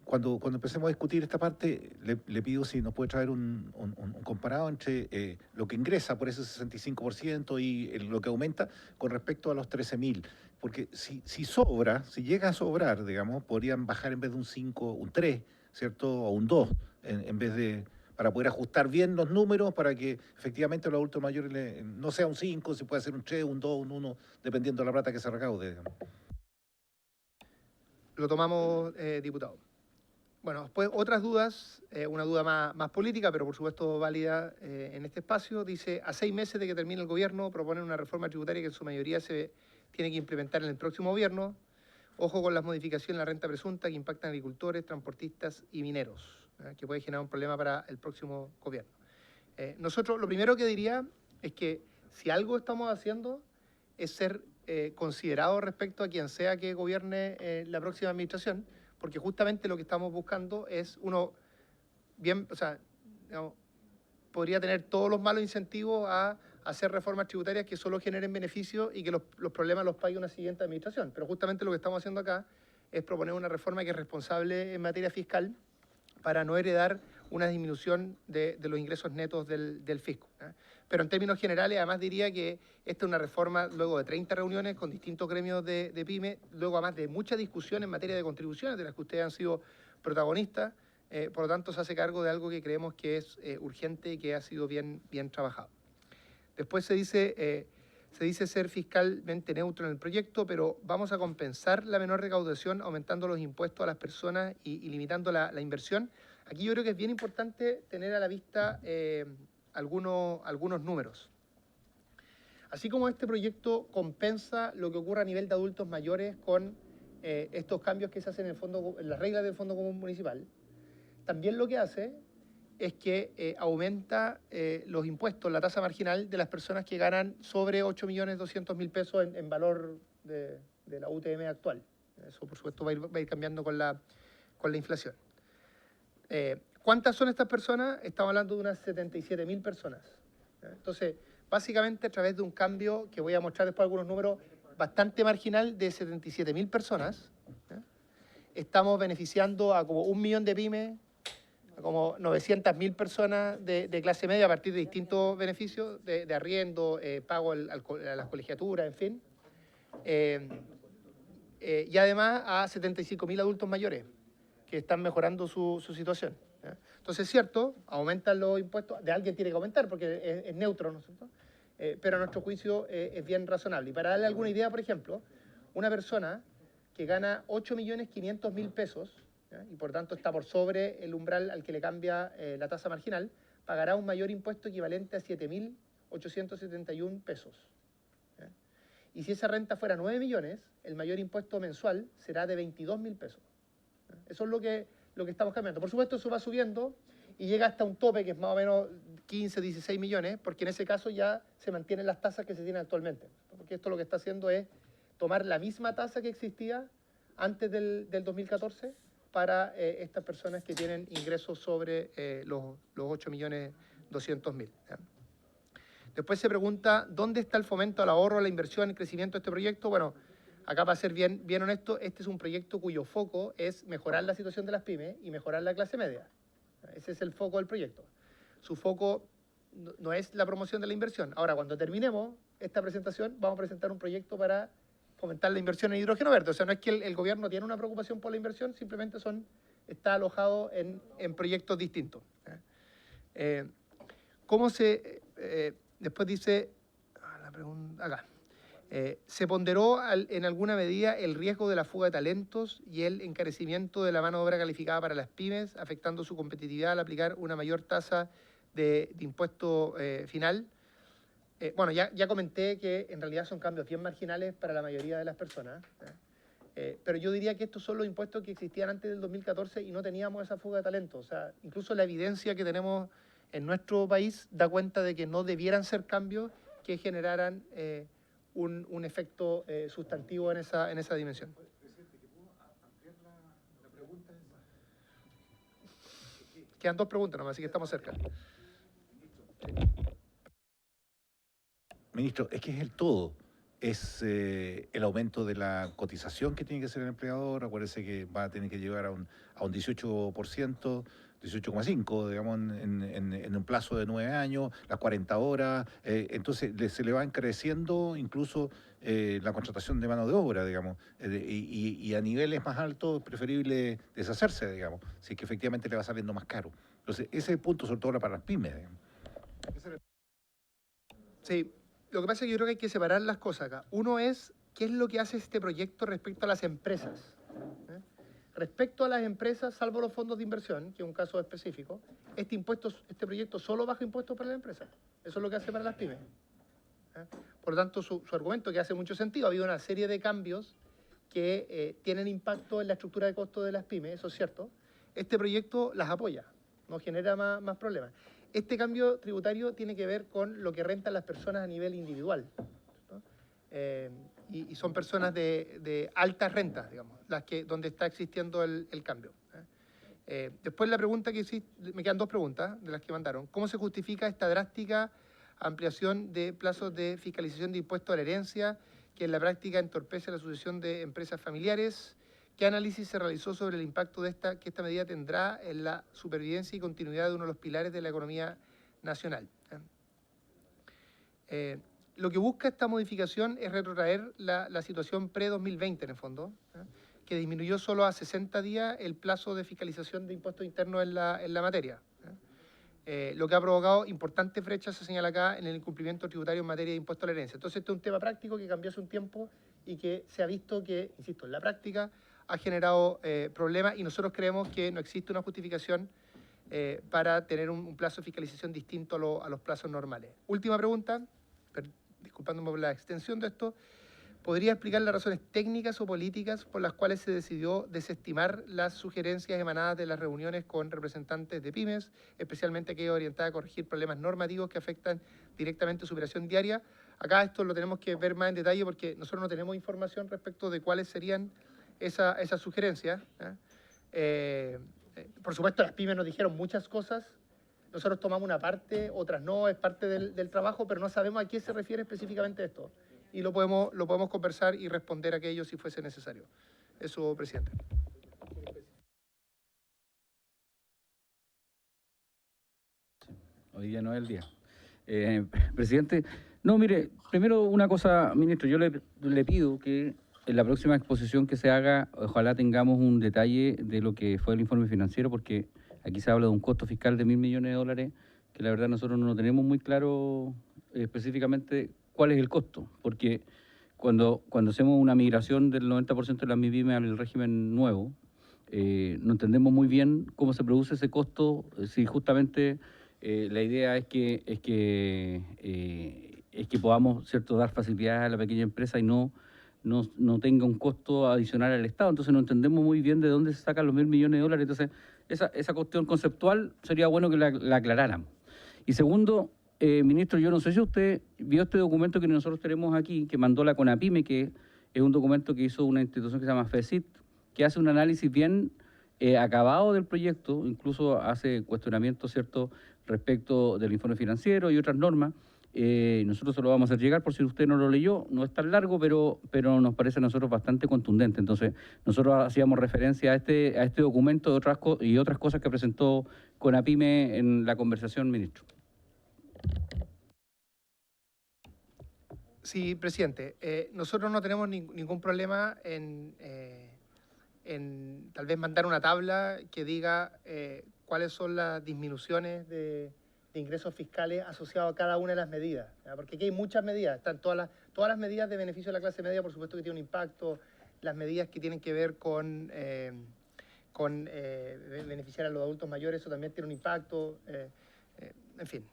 cuando empecemos a discutir esta parte, le pido si nos puede traer un comparado entre lo que ingresa por ese 65% y lo que aumenta con respecto a los 13.000. Porque si sobra, si llega a sobrar, digamos, podrían bajar en vez de un 5, un 3, ¿cierto? O un 2, en vez de... para poder ajustar bien los números, para que efectivamente a los adultos mayores no sea un 5, se puede hacer un 3, un 2, un 1, dependiendo de la plata que se recaude, digamos. Lo tomamos, diputado. Bueno, después otras dudas, una duda más política, pero por supuesto válida en este espacio. Dice, a 6 meses de que termine el gobierno, proponen una reforma tributaria que en su mayoría se tiene que implementar en el próximo gobierno. Ojo con las modificaciones en la renta presunta que impactan a agricultores, transportistas y mineros, que puede generar un problema para el próximo gobierno. Nosotros lo primero que diría es que si algo estamos haciendo es ser considerados respecto a quien sea que gobierne la próxima administración, porque justamente lo que estamos buscando es digamos, podría tener todos los malos incentivos a hacer reformas tributarias que solo generen beneficios y que los problemas los pague una siguiente administración. Pero justamente lo que estamos haciendo acá es proponer una reforma que es responsable en materia fiscal para no heredar una disminución de los ingresos netos del fisco. Pero en términos generales, además diría que esta es una reforma luego de 30 reuniones con distintos gremios de pyme, luego además de mucha discusión en materia de contribuciones, de las que ustedes han sido protagonistas, por lo tanto se hace cargo de algo que creemos que es urgente y que ha sido bien trabajado. Después se dice ser fiscalmente neutro en el proyecto, pero vamos a compensar la menor recaudación aumentando los impuestos a las personas y limitando la inversión. Aquí yo creo que es bien importante tener a la vista algunos números. Así como este proyecto compensa lo que ocurre a nivel de adultos mayores con estos cambios que se hacen en las reglas del Fondo Común Municipal, también lo que hace es que aumenta los impuestos, la tasa marginal de las personas que ganan sobre 8.200.000 pesos en valor de la UTM actual. Eso, por supuesto, va a ir cambiando con la inflación. ¿Cuántas son estas personas? Estamos hablando de unas 77.000 personas. Entonces, básicamente a través de un cambio, que voy a mostrar después algunos números, bastante marginal de 77.000 personas, estamos beneficiando a como 1 millón de pymes, a como 900.000 personas de clase media a partir de distintos beneficios, de arriendo, pago a las colegiaturas, en fin. Y además a 75.000 adultos mayores que están mejorando su situación. Entonces, es cierto, aumentan los impuestos, de alguien tiene que aumentar porque es neutro, ¿no es cierto? Pero a nuestro juicio es bien razonable. Y para darle alguna idea, por ejemplo, una persona que gana 8.500.000 pesos, y por tanto está por sobre el umbral al que le cambia la tasa marginal, pagará un mayor impuesto equivalente a 7.871 pesos. Y si esa renta fuera 9 millones, el mayor impuesto mensual será de 22.000 pesos. Eso es lo que estamos cambiando. Por supuesto, eso va subiendo y llega hasta un tope que es más o menos 15, 16 millones, porque en ese caso ya se mantienen las tasas que se tienen actualmente. Porque esto lo que está haciendo es tomar la misma tasa que existía antes del 2014 para estas personas que tienen ingresos sobre los 8.200.000. Después se pregunta, ¿dónde está el fomento al ahorro, a la inversión, el crecimiento de este proyecto? Bueno, acá para ser bien honesto, este es un proyecto cuyo foco es mejorar la situación de las pymes y mejorar la clase media. Ese es el foco del proyecto. Su foco no es la promoción de la inversión. Ahora, cuando terminemos esta presentación, vamos a presentar un proyecto para fomentar la inversión en hidrógeno verde. O sea, no es que el gobierno tiene una preocupación por la inversión, simplemente está alojado en proyectos distintos. Después dice, la pregunta, acá. ¿Se ponderó en alguna medida el riesgo de la fuga de talentos y el encarecimiento de la mano de obra calificada para las pymes, afectando su competitividad al aplicar una mayor tasa de impuesto final? Bueno, ya comenté que en realidad son cambios bien marginales para la mayoría de las personas, pero yo diría que estos son los impuestos que existían antes del 2014 y no teníamos esa fuga de talentos. O sea, incluso la evidencia que tenemos en nuestro país da cuenta de que no debieran ser cambios que generaran un efecto sustantivo en esa dimensión. Quedan 2 preguntas nomás, así que estamos cerca. Ministro, es que es el todo. Es el aumento de la cotización que tiene que hacer el empleador. Acuérdese que va a tener que llegar a un 18%, 18,5%, digamos, en un plazo de 9 años, las 40 horas. Entonces se le va encareciendo incluso la contratación de mano de obra, digamos. Y a niveles más altos, preferible deshacerse, digamos, si es que efectivamente le va saliendo más caro. Entonces, ese es el punto, sobre todo para las pymes, digamos. Sí. Lo que pasa es que yo creo que hay que separar las cosas acá. Uno es, ¿qué es lo que hace este proyecto respecto a las empresas? Respecto a las empresas, salvo los fondos de inversión, que es un caso específico, este proyecto solo baja impuestos para las empresas. Eso es lo que hace para las pymes. Por lo tanto, su argumento, que hace mucho sentido, ha habido una serie de cambios que tienen impacto en la estructura de costos de las pymes, eso es cierto. Este proyecto las apoya, no genera más problemas. Este cambio tributario tiene que ver con lo que rentan las personas a nivel individual, ¿no? Y son personas de altas rentas, digamos, donde está existiendo el cambio. Después la pregunta que hiciste, me quedan 2 preguntas de las que mandaron. ¿Cómo se justifica esta drástica ampliación de plazos de fiscalización de impuestos a la herencia que en la práctica entorpece la sucesión de empresas familiares? ¿Qué análisis se realizó sobre el impacto que esta medida tendrá en la supervivencia y continuidad de uno de los pilares de la economía nacional? Lo que busca esta modificación es retrotraer la situación pre-2020, en el fondo, que disminuyó solo a 60 días el plazo de fiscalización de impuestos internos en la materia, lo que ha provocado importantes brechas, se señala acá, en el incumplimiento tributario en materia de impuesto a la herencia. Entonces, este es un tema práctico que cambió hace un tiempo y que se ha visto que, insisto, en la práctica ha generado problemas, y nosotros creemos que no existe una justificación para tener un plazo de fiscalización distinto a los plazos normales. Última pregunta, disculpándome por la extensión de esto. ¿Podría explicar las razones técnicas o políticas por las cuales se decidió desestimar las sugerencias emanadas de las reuniones con representantes de pymes, especialmente aquellas orientadas a corregir problemas normativos que afectan directamente su operación diaria? Acá esto lo tenemos que ver más en detalle porque nosotros no tenemos información respecto de cuáles serían esas sugerencias. Por supuesto, las pymes nos dijeron muchas cosas. Nosotros tomamos una parte, otras no, es parte del trabajo, pero no sabemos a qué se refiere específicamente esto. Y lo podemos conversar y responder a aquello si fuese necesario. Eso, presidente. Hoy día no es el día. Presidente, no, mire, primero una cosa, ministro, yo le pido que en la próxima exposición que se haga, ojalá tengamos un detalle de lo que fue el informe financiero, porque aquí se habla de un costo fiscal de $1.000 millones, que la verdad nosotros no tenemos muy claro específicamente cuál es el costo, porque cuando hacemos una migración del 90% de las MIPYME al régimen nuevo, no entendemos muy bien cómo se produce ese costo, si justamente la idea es que podamos, ¿cierto?, dar facilidades a la pequeña empresa y no tenga un costo adicional al Estado. Entonces no entendemos muy bien de dónde se sacan los $1.000 millones. Entonces esa cuestión conceptual sería bueno que la aclaráramos. Y segundo, ministro, yo no sé si usted vio este documento que nosotros tenemos aquí, que mandó la CONAPYME, que es un documento que hizo una institución que se llama FECIT, que hace un análisis bien acabado del proyecto, incluso hace cuestionamientos, ¿cierto?, respecto del informe financiero y otras normas. Nosotros se lo vamos a hacer llegar por si usted no lo leyó, no es tan largo, pero nos parece a nosotros bastante contundente. Entonces, nosotros hacíamos referencia a este documento y otras cosas que presentó CONAPYME en la conversación, ministro. Sí, presidente. Nosotros no tenemos ningún problema en tal vez mandar una tabla que diga cuáles son las disminuciones de ingresos fiscales asociados a cada una de las medidas, ¿verdad? Porque aquí hay muchas medidas, están todas las medidas de beneficio de la clase media, por supuesto que tienen un impacto, las medidas que tienen que ver con beneficiar a los adultos mayores, eso también tiene un impacto, en fin.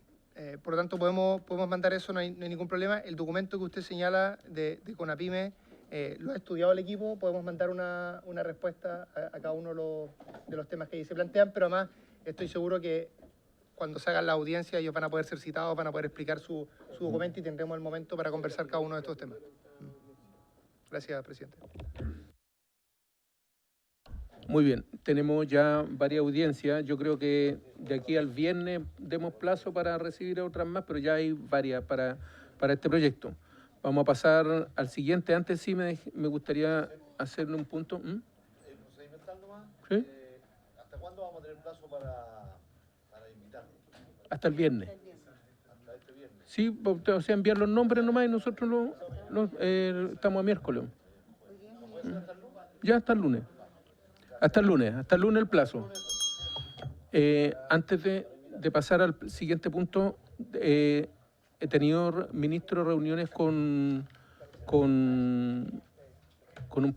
Por lo tanto, podemos mandar eso, no hay ningún problema. El documento que usted señala de CONAPYME lo ha estudiado el equipo, podemos mandar una respuesta a cada uno de los temas que ahí se plantean, pero además estoy seguro que cuando se haga la audiencia ellos van a poder ser citados, van a poder explicar su documento y tendremos el momento para conversar cada uno de estos temas. Gracias, presidente. Muy bien, tenemos ya varias audiencias. Yo creo que de aquí al viernes demos plazo para recibir otras más, pero ya hay varias para este proyecto. Vamos a pasar al siguiente. Antes sí me gustaría hacerle un punto. Procedimental nomás. ¿Sí? ¿Hasta cuándo vamos a tener plazo para invitarnos? Hasta el viernes. Hasta este viernes. Sí, o sea, enviar los nombres nomás y nosotros estamos a miércoles. Ya hasta el lunes. Hasta el lunes el plazo. Antes de pasar al siguiente punto, he tenido, ministro, reuniones con un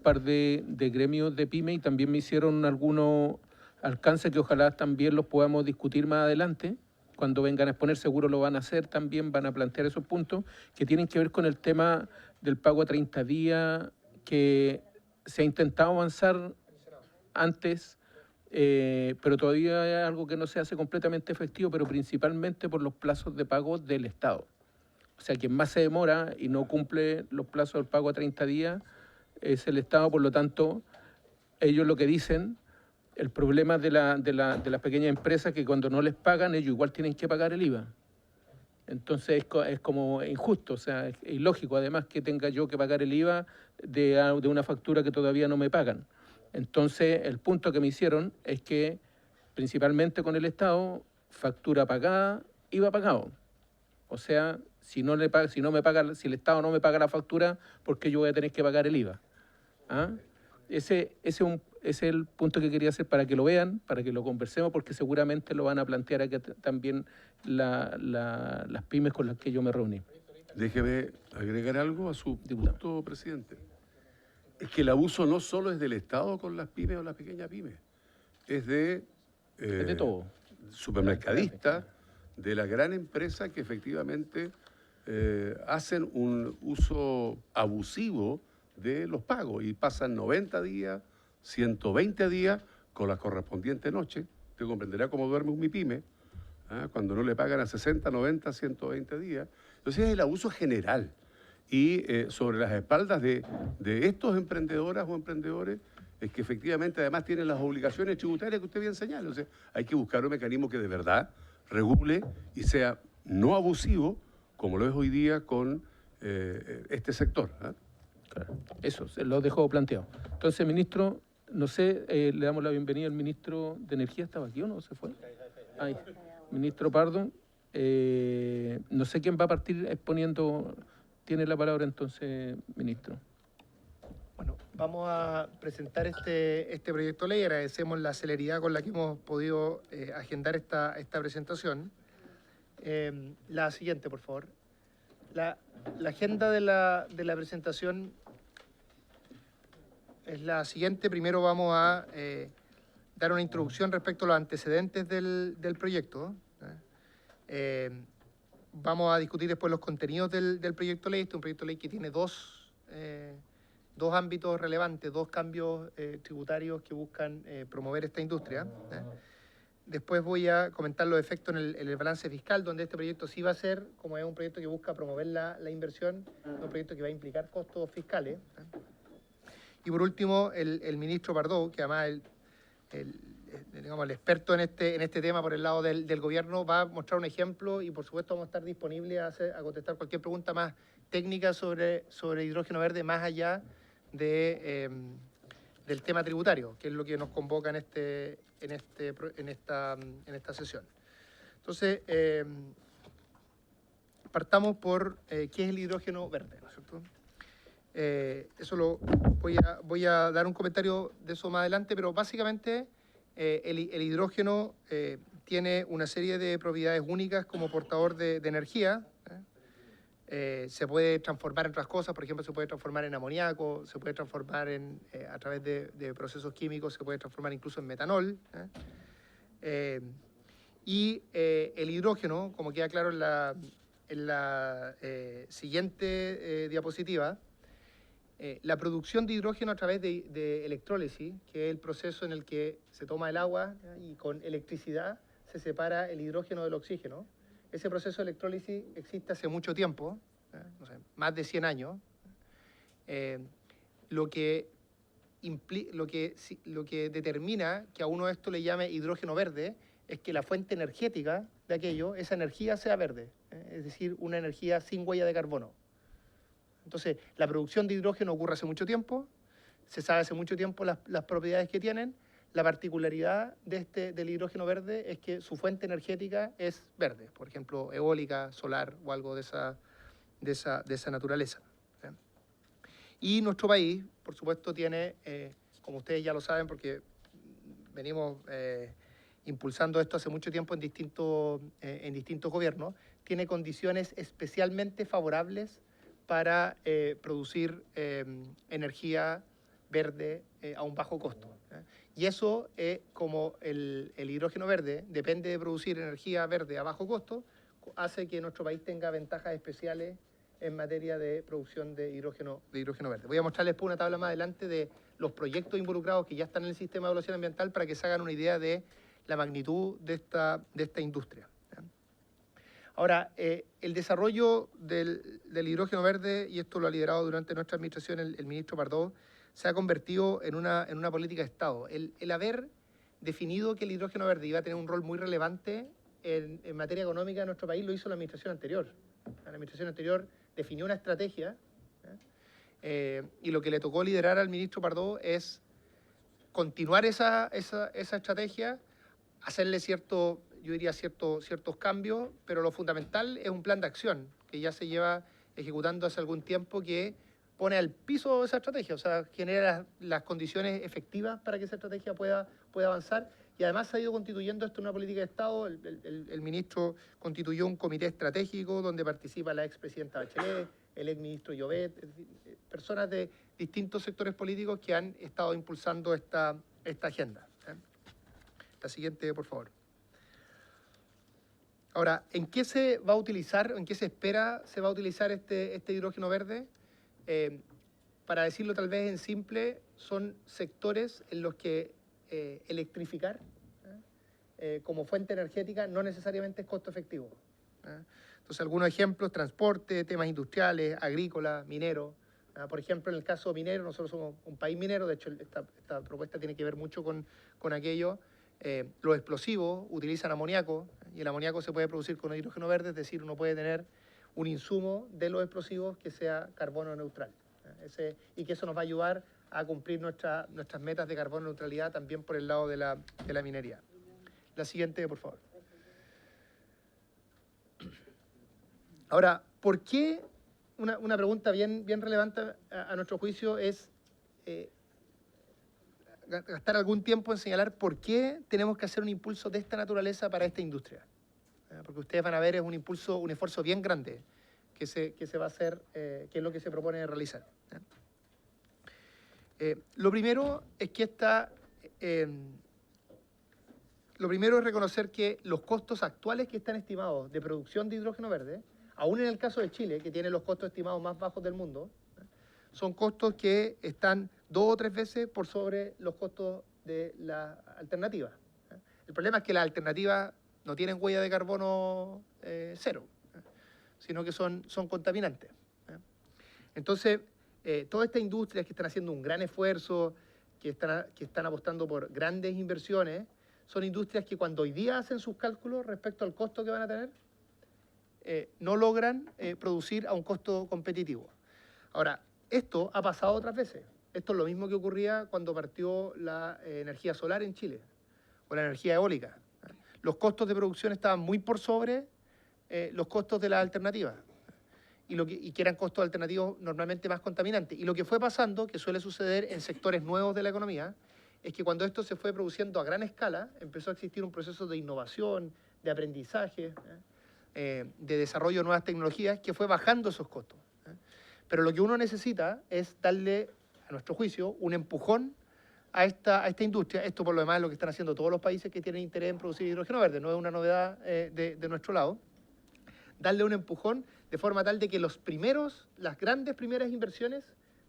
par de gremios de pyme y también me hicieron algunos alcances que ojalá también los podamos discutir más adelante. Cuando vengan a exponer, seguro lo van a hacer también, van a plantear esos puntos que tienen que ver con el tema del pago a 30 días, que se ha intentado avanzar antes, pero todavía hay algo que no se hace completamente efectivo, pero principalmente por los plazos de pago del Estado. O sea, quien más se demora y no cumple los plazos del pago a 30 días es el Estado. Por lo tanto, ellos lo que dicen, el problema de las pequeñas empresas, que cuando no les pagan, ellos igual tienen que pagar el IVA. Entonces es como injusto, o sea, es ilógico además que tenga yo que pagar el IVA de una factura que todavía no me pagan. Entonces, el punto que me hicieron es que, principalmente con el Estado, factura pagada, IVA pagado. O sea, si el Estado no me paga la factura, ¿por qué yo voy a tener que pagar el IVA? ¿Ah? Ese es el punto que quería hacer para que lo vean, para que lo conversemos, porque seguramente lo van a plantear aquí también las pymes con las que yo me reuní. Déjeme agregar algo a su Diputado. punto, presidente. Es que el abuso no solo es del Estado con las pymes o las pequeñas pymes, es de Es de todo. supermercadistas, de la gran empresa que efectivamente hacen un uso abusivo de los pagos y pasan 90 días, 120 días con la correspondiente noche. Usted comprenderá cómo duerme un MIPYME, cuando no le pagan a 60, 90, 120 días. Entonces es el abuso general. Y sobre las espaldas de estos emprendedoras o emprendedores es que efectivamente además tienen las obligaciones tributarias que usted bien señala. Entonces hay que buscar un mecanismo que de verdad regule y sea no abusivo, como lo es hoy día con este sector. Claro. Eso, se lo dejo planteado. Entonces, ministro, no sé, le damos la bienvenida al ministro de Energía. ¿Estaba aquí o no? ¿Se fue? Ahí. Ministro Pardo, no sé quién va a partir exponiendo. Tiene la palabra entonces, ministro. Bueno, vamos a presentar este proyecto de ley. Agradecemos la celeridad con la que hemos podido agendar esta presentación. La siguiente, por favor. La agenda de la presentación es la siguiente. Primero vamos a dar una introducción respecto a los antecedentes del proyecto. Vamos a discutir después los contenidos del proyecto de ley. Este es un proyecto de ley que tiene dos ámbitos relevantes, dos cambios tributarios que buscan promover esta industria. Después voy a comentar los efectos en el balance fiscal, donde este proyecto sí va a ser, como es un proyecto que busca promover la inversión, un proyecto que va a implicar costos fiscales. Y por último, el ministro Pardo, que además digamos, el experto en este tema por el lado del gobierno, va a mostrar un ejemplo y por supuesto vamos a estar disponibles a contestar cualquier pregunta más técnica sobre hidrógeno verde, más allá del tema tributario, que es lo que nos convoca en esta sesión. Entonces, partamos por qué es el hidrógeno verde, ¿no es cierto? Eso voy a dar un comentario de eso más adelante, pero básicamente el hidrógeno tiene una serie de propiedades únicas como portador de energía. Se puede transformar en otras cosas, por ejemplo, se puede transformar en amoníaco, se puede transformar a través de procesos químicos, se puede transformar incluso en metanol. Y el hidrógeno, como queda claro en la siguiente diapositiva, la producción de hidrógeno a través de electrólisis, que es el proceso en el que se toma el agua y con electricidad se separa el hidrógeno del oxígeno. Ese proceso de electrólisis existe hace mucho tiempo, no sé, más de 100 años. Lo que determina que a uno de esto le llame hidrógeno verde es que la fuente energética de aquello, esa energía sea verde, es decir, una energía sin huella de carbono. Entonces, la producción de hidrógeno ocurre hace mucho tiempo, se sabe hace mucho tiempo las propiedades que tienen. La particularidad del hidrógeno verde es que su fuente energética es verde, por ejemplo, eólica, solar o algo de esa naturaleza. Y nuestro país, por supuesto, tiene, como ustedes ya lo saben, porque venimos impulsando esto hace mucho tiempo en distintos gobiernos, tiene condiciones especialmente favorables para producir energía verde a un bajo costo. Y eso, como el hidrógeno verde depende de producir energía verde a bajo costo, hace que nuestro país tenga ventajas especiales en materia de producción de hidrógeno verde. Voy a mostrarles después una tabla más adelante de los proyectos involucrados que ya están en el sistema de evaluación ambiental para que se hagan una idea de la magnitud de esta industria. Ahora, el desarrollo del hidrógeno verde, y esto lo ha liderado durante nuestra administración el ministro Pardo, se ha convertido en una política de Estado. El haber definido que el hidrógeno verde iba a tener un rol muy relevante en materia económica de nuestro país lo hizo la administración anterior. La administración anterior definió una estrategia y lo que le tocó liderar al ministro Pardo es continuar esa estrategia, hacerle yo diría ciertos cambios, pero lo fundamental es un plan de acción que ya se lleva ejecutando hace algún tiempo, que pone al piso esa estrategia, o sea, genera las condiciones efectivas para que esa estrategia pueda avanzar, y además se ha ido constituyendo esto en una política de Estado. El ministro constituyó un comité estratégico donde participa la expresidenta Bachelet, el exministro Llobet, personas de distintos sectores políticos que han estado impulsando esta agenda. La siguiente, por favor. Ahora, ¿en qué se va a utilizar, en qué se espera se va a utilizar este hidrógeno verde? Para decirlo tal vez en simple, son sectores en los que electrificar como fuente energética no necesariamente es costo efectivo. Entonces, algunos ejemplos: transporte, temas industriales, agrícolas, mineros. Por ejemplo, en el caso minero, nosotros somos un país minero, de hecho esta propuesta tiene que ver mucho con aquello. Los explosivos utilizan amoníaco, y el amoníaco se puede producir con hidrógeno verde, es decir, uno puede tener un insumo de los explosivos que sea carbono neutral. Y que eso nos va a ayudar a cumplir nuestras metas de carbono neutralidad también por el lado de la minería. La siguiente, por favor. Ahora, ¿por qué? Una pregunta bien relevante a nuestro juicio es gastar algún tiempo en señalar por qué tenemos que hacer un impulso de esta naturaleza para esta industria. Porque ustedes van a ver, es un impulso, un esfuerzo bien grande que se va a hacer, que es lo que se propone realizar. Lo primero es lo primero es reconocer que los costos actuales que están estimados de producción de hidrógeno verde, aún en el caso de Chile, que tiene los costos estimados más bajos del mundo, son costos que están 2 o 3 veces por sobre los costos de la alternativa. El problema es que las alternativas no tienen huella de carbono cero, sino que son contaminantes. Entonces, todas estas industrias que están haciendo un gran esfuerzo, que están apostando por grandes inversiones, son industrias que cuando hoy día hacen sus cálculos respecto al costo que van a tener, no logran producir a un costo competitivo. Ahora, esto ha pasado otras veces. Esto es lo mismo que ocurría cuando partió la energía solar en Chile, o la energía eólica. Los costos de producción estaban muy por sobre los costos de las alternativas, y que eran costos alternativos normalmente más contaminantes. Y lo que fue pasando, que suele suceder en sectores nuevos de la economía, es que cuando esto se fue produciendo a gran escala, empezó a existir un proceso de innovación, de aprendizaje, de desarrollo de nuevas tecnologías, que fue bajando esos costos. Pero lo que uno necesita es darle, a nuestro juicio, un empujón a esta industria. Esto, por lo demás, es lo que están haciendo todos los países que tienen interés en producir hidrógeno verde, no es una novedad de nuestro lado. Darle un empujón de forma tal de que las grandes primeras inversiones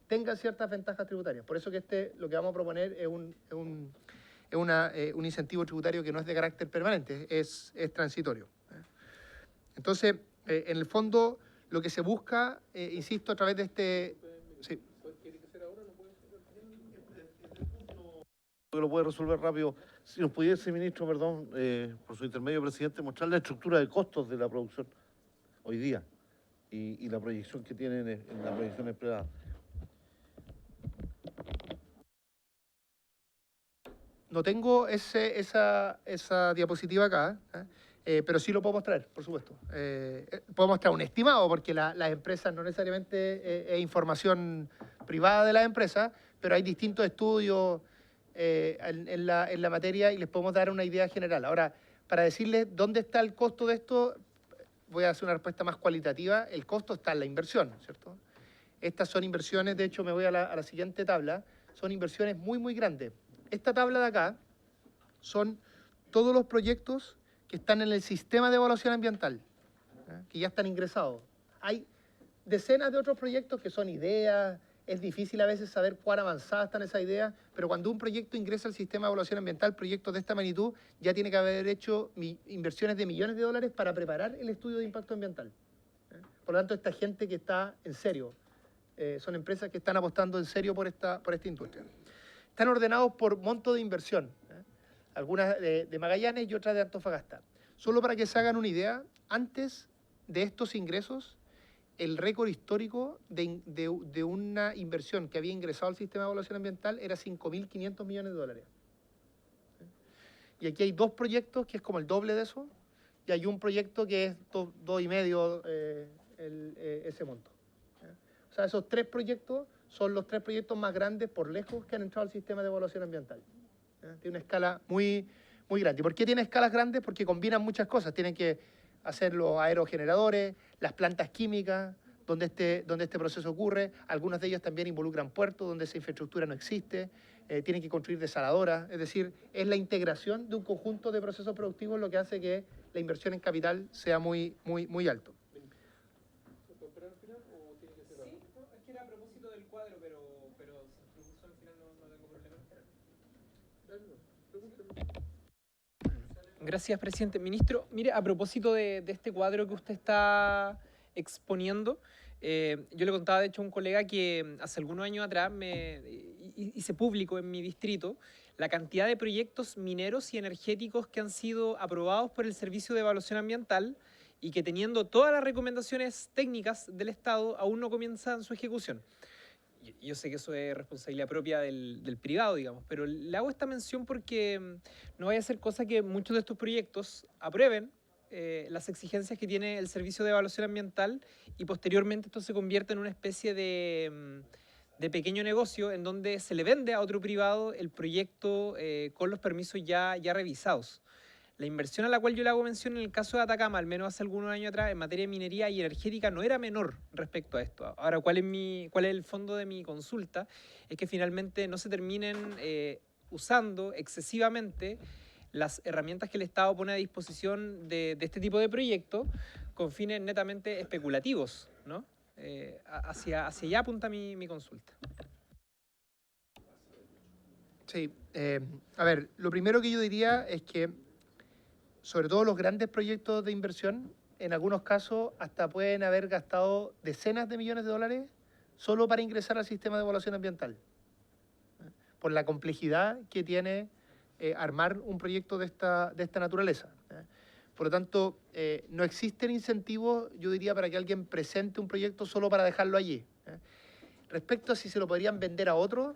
tengan ciertas ventajas tributarias. Por eso que lo que vamos a proponer es un incentivo tributario que no es de carácter permanente, es transitorio. Entonces, en el fondo, lo que se busca, insisto, a través de este... Sí. Que lo puede resolver rápido. Si nos pudiese, ministro, perdón, por su intermedio, presidente, mostrar la estructura de costos de la producción hoy día y la proyección que tienen en la proyección esperada. No tengo esa diapositiva acá, pero sí lo puedo mostrar, por supuesto. Puedo mostrar un estimado, porque las empresas no necesariamente es información privada de las empresas, pero hay distintos estudios en la materia y les podemos dar una idea general. Ahora, para decirles dónde está el costo de esto, voy a hacer una respuesta más cualitativa. El costo está en la inversión, ¿cierto? Estas son inversiones, de hecho me voy a la siguiente tabla, son inversiones muy, muy grandes. Esta tabla de acá son todos los proyectos que están en el sistema de evaluación ambiental, que ya están ingresados. Hay decenas de otros proyectos que son ideas, es difícil a veces saber cuán avanzadas están esas ideas, pero cuando un proyecto ingresa al sistema de evaluación ambiental, proyectos de esta magnitud, ya tiene que haber hecho inversiones de millones de dólares para preparar el estudio de impacto ambiental. Por lo tanto, esta gente que está en serio, son empresas que están apostando en serio por esta industria. Están ordenados por monto de inversión, algunas de Magallanes y otras de Antofagasta. Solo para que se hagan una idea, antes de estos ingresos, el récord histórico de una inversión que había ingresado al sistema de evaluación ambiental era 5.500 millones de dólares. Y aquí hay dos proyectos que es como el doble de eso, y hay un proyecto que es 2,5 ese monto. O sea, esos tres proyectos son los tres proyectos más grandes por lejos que han entrado al sistema de evaluación ambiental. Tiene una escala muy grande. ¿Y por qué tiene escalas grandes? Porque combinan muchas cosas. Tienen que hacer los aerogeneradores, las plantas químicas, donde este proceso ocurre. Algunas de ellas también involucran puertos, donde esa infraestructura no existe. Tienen que construir desaladoras. Es decir, es la integración de un conjunto de procesos productivos lo que hace que la inversión en capital sea muy alto. Gracias, presidente. Ministro, mire, a propósito de este cuadro que usted está exponiendo, yo le contaba, de hecho, a un colega que hace algunos años atrás hice público en mi distrito la cantidad de proyectos mineros y energéticos que han sido aprobados por el Servicio de Evaluación Ambiental y que, teniendo todas las recomendaciones técnicas del Estado, aún no comienzan su ejecución. Yo sé que eso es responsabilidad propia del privado, digamos, pero le hago esta mención porque no vaya a ser cosa que muchos de estos proyectos aprueben las exigencias que tiene el Servicio de Evaluación Ambiental y posteriormente esto se convierta en una especie de pequeño negocio en donde se le vende a otro privado el proyecto con los permisos ya revisados. La inversión a la cual yo le hago mención en el caso de Atacama, al menos hace algunos años atrás, en materia de minería y energética, no era menor respecto a esto. Ahora, ¿cuál es el fondo de mi consulta? Es que finalmente no se terminen usando excesivamente las herramientas que el Estado pone a disposición de este tipo de proyectos con fines netamente especulativos, ¿no? Hacia allá apunta mi consulta. Sí, a ver, lo primero que yo diría es que sobre todo los grandes proyectos de inversión, en algunos casos hasta pueden haber gastado decenas de millones de dólares solo para ingresar al sistema de evaluación ambiental, por la complejidad que tiene armar un proyecto de esta naturaleza. Por lo tanto, no existen incentivos, yo diría, para que alguien presente un proyecto solo para dejarlo allí. Respecto a si se lo podrían vender a otros,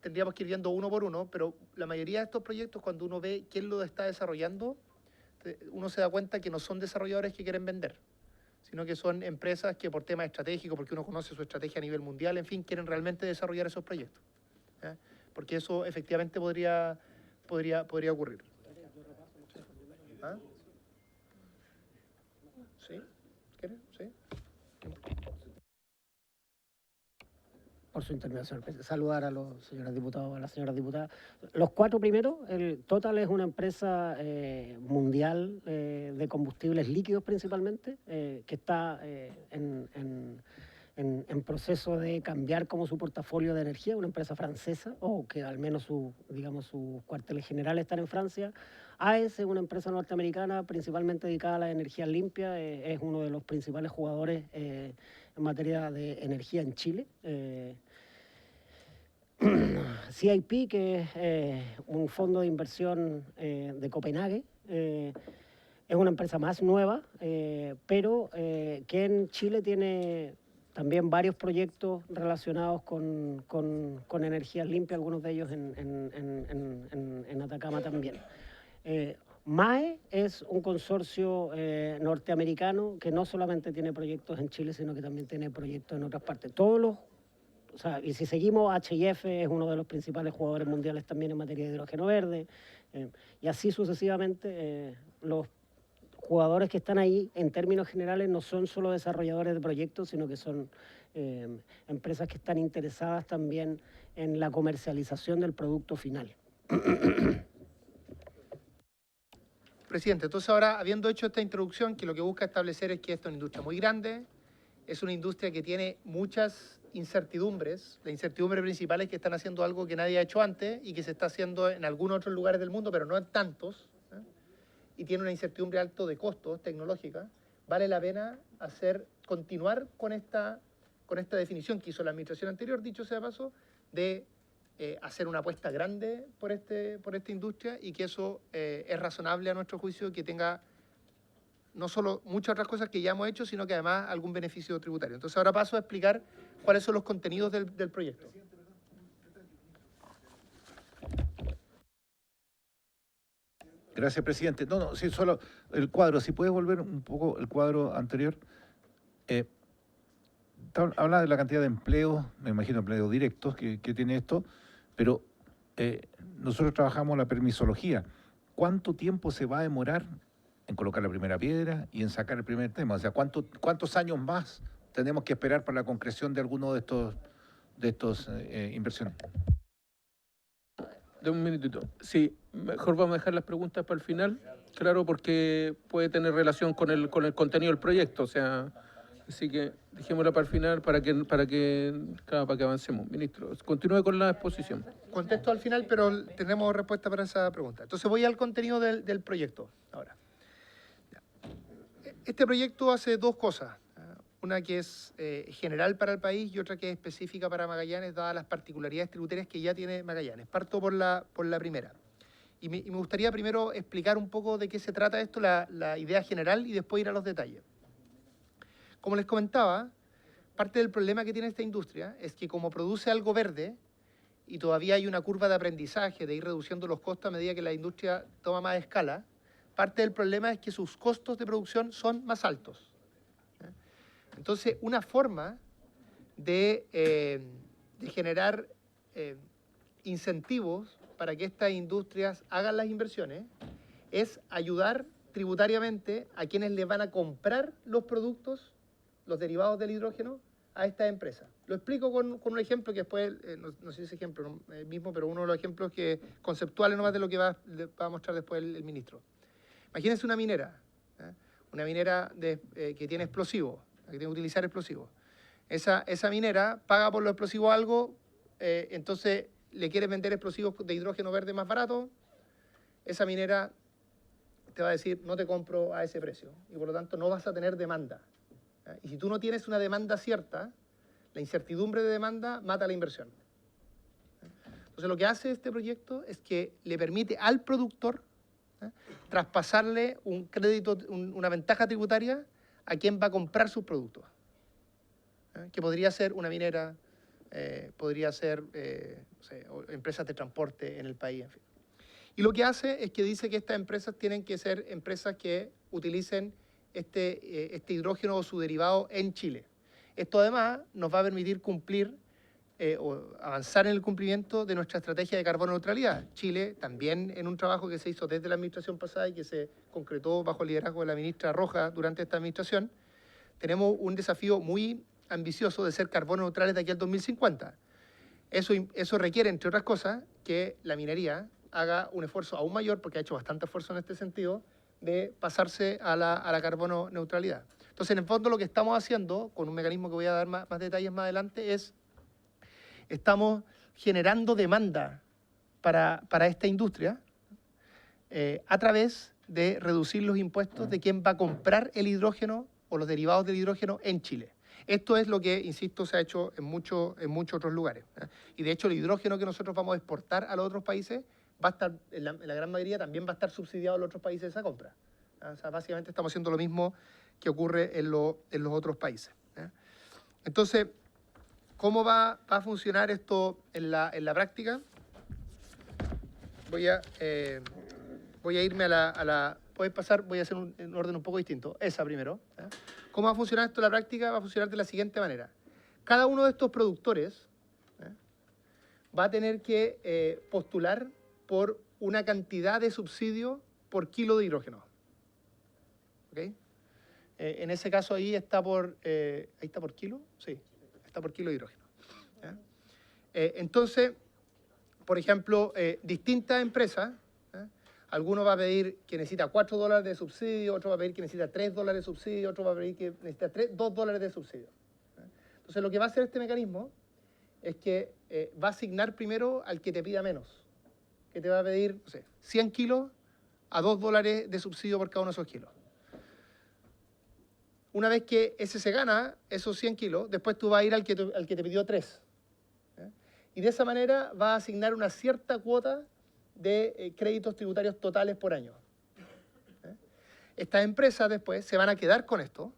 tendríamos que ir viendo uno por uno, pero la mayoría de estos proyectos, cuando uno ve quién lo está desarrollando, uno se da cuenta que no son desarrolladores que quieren vender, sino que son empresas que por temas estratégicos, porque uno conoce su estrategia a nivel mundial, en fin, quieren realmente desarrollar esos proyectos. Porque eso efectivamente podría ocurrir. ¿Ah? ¿Sí? ¿Quieres? ¿Sí? Por su intervención. Saludar a los señores diputados, a las señoras diputadas. Los cuatro primeros, el Total es una empresa mundial de combustibles líquidos principalmente, que está en proceso de cambiar como su portafolio de energía, una empresa francesa, o que al menos sus cuarteles generales están en Francia. AES es una empresa norteamericana principalmente dedicada a la energía limpia, es uno de los principales jugadores en materia de energía en Chile. CIP, que es un fondo de inversión de Copenhague, es una empresa más nueva, pero que en Chile tiene también varios proyectos relacionados con energía limpia, algunos de ellos en Atacama también. MAE es un consorcio norteamericano que no solamente tiene proyectos en Chile, sino que también tiene proyectos en otras partes. Y si seguimos, HIF es uno de los principales jugadores mundiales también en materia de hidrógeno verde, y así sucesivamente. Los jugadores que están ahí, en términos generales, no son solo desarrolladores de proyectos, sino que son empresas que están interesadas también en la comercialización del producto final. Presidente, entonces ahora, habiendo hecho esta introducción, que lo que busca establecer es que esta es una industria muy grande, es una industria que tiene muchas incertidumbres. La incertidumbre principal es que están haciendo algo que nadie ha hecho antes y que se está haciendo en algunos otros lugares del mundo, pero no en tantos, y tiene una incertidumbre alto de costos tecnológica. Vale la pena continuar con esta definición que hizo la administración anterior, dicho sea de paso, de hacer una apuesta grande por esta industria, y que eso es razonable a nuestro juicio que tenga no solo muchas otras cosas que ya hemos hecho, sino que además algún beneficio tributario. Entonces ahora paso a explicar cuáles son los contenidos del proyecto. Gracias, presidente. No, sí, solo el cuadro. Si puedes volver un poco el cuadro anterior. Habla de la cantidad de empleos, me imagino empleos directos que tiene esto, pero nosotros trabajamos la permisología. ¿Cuánto tiempo se va a demorar en colocar la primera piedra y en sacar el primer tema? O sea, ¿cuántos años más tenemos que esperar para la concreción de alguno de estos inversiones? De un minutito. Sí, mejor vamos a dejar las preguntas para el final, claro, porque puede tener relación con el contenido del proyecto, o sea, así que dejémosla para el final para que avancemos. Ministro, continúe con la exposición. Contesto al final, pero tenemos respuesta para esa pregunta. Entonces voy al contenido del proyecto ahora. Este proyecto hace dos cosas. Una que es general para el país y otra que es específica para Magallanes, dadas las particularidades tributarias que ya tiene Magallanes. Parto por la primera. Y me gustaría primero explicar un poco de qué se trata esto, la idea general, y después ir a los detalles. Como les comentaba, parte del problema que tiene esta industria es que como produce algo verde, y todavía hay una curva de aprendizaje de ir reduciendo los costos a medida que la industria toma más escala, parte del problema es que sus costos de producción son más altos. Entonces, una forma de generar incentivos para que estas industrias hagan las inversiones es ayudar tributariamente a quienes les van a comprar los productos, los derivados del hidrógeno, a estas empresas. Lo explico con un ejemplo que después, no sé si ese ejemplo mismo, pero uno de los ejemplos conceptuales nomás de lo que va a mostrar después el ministro. Imagínense una minera, una minera que tiene explosivos, que tiene que utilizar explosivos. Esa minera paga por los explosivos algo, entonces le quiere vender explosivos de hidrógeno verde más barato, esa minera te va a decir, no te compro a ese precio, y por lo tanto no vas a tener demanda. Y si tú no tienes una demanda cierta, la incertidumbre de demanda mata la inversión. Entonces lo que hace este proyecto es que le permite al productor traspasarle un crédito, una ventaja tributaria a quien va a comprar sus productos. Que podría ser una minera, podría ser no sé, empresas de transporte en el país, en fin. Y lo que hace es que dice que estas empresas tienen que ser empresas que utilicen este hidrógeno o su derivado en Chile. Esto además nos va a permitir cumplir o avanzar en el cumplimiento de nuestra estrategia de carbono neutralidad. Chile, también en un trabajo que se hizo desde la administración pasada y que se concretó bajo el liderazgo de la ministra Roja durante esta administración, tenemos un desafío muy ambicioso de ser carbono neutrales de aquí al 2050. Eso requiere, entre otras cosas, que la minería haga un esfuerzo aún mayor, porque ha hecho bastante esfuerzo en este sentido, de pasarse a la carbono neutralidad. Entonces, en el fondo, lo que estamos haciendo, con un mecanismo que voy a dar más detalles más adelante, es estamos generando demanda para esta industria a través de reducir los impuestos de quien va a comprar el hidrógeno o los derivados del hidrógeno en Chile. Esto es lo que, insisto, se ha hecho en muchos otros lugares. Y de hecho, el hidrógeno que nosotros vamos a exportar a los otros países va a estar, en la gran mayoría, también va a estar subsidiado en los otros países esa compra. O sea, básicamente estamos haciendo lo mismo que ocurre en los otros países. Entonces, ¿cómo va a funcionar esto en la práctica? Voy a irme a la... Puedes pasar, voy a hacer un orden un poco distinto. Esa primero. ¿Cómo va a funcionar esto en la práctica? Va a funcionar de la siguiente manera. Cada uno de estos productores va a tener que postular por una cantidad de subsidio por kilo de hidrógeno. ¿Okay? En ese caso ahí está por kilo, sí, está por kilo de hidrógeno. Entonces, por ejemplo, distintas empresas, alguno va a pedir que necesita $4 de subsidio, otro va a pedir que necesita $3 de subsidio, otro va a pedir que necesita $2 de subsidio. Entonces, lo que va a hacer este mecanismo es que va a asignar primero al que te pida menos, que te va a pedir, no sé, 100 kilos a $2 de subsidio por cada uno de esos kilos. Una vez que ese se gana, esos 100 kilos, después tú vas a ir al que te pidió 3. Y de esa manera vas a asignar una cierta cuota de créditos tributarios totales por año. Estas empresas después se van a quedar con esto,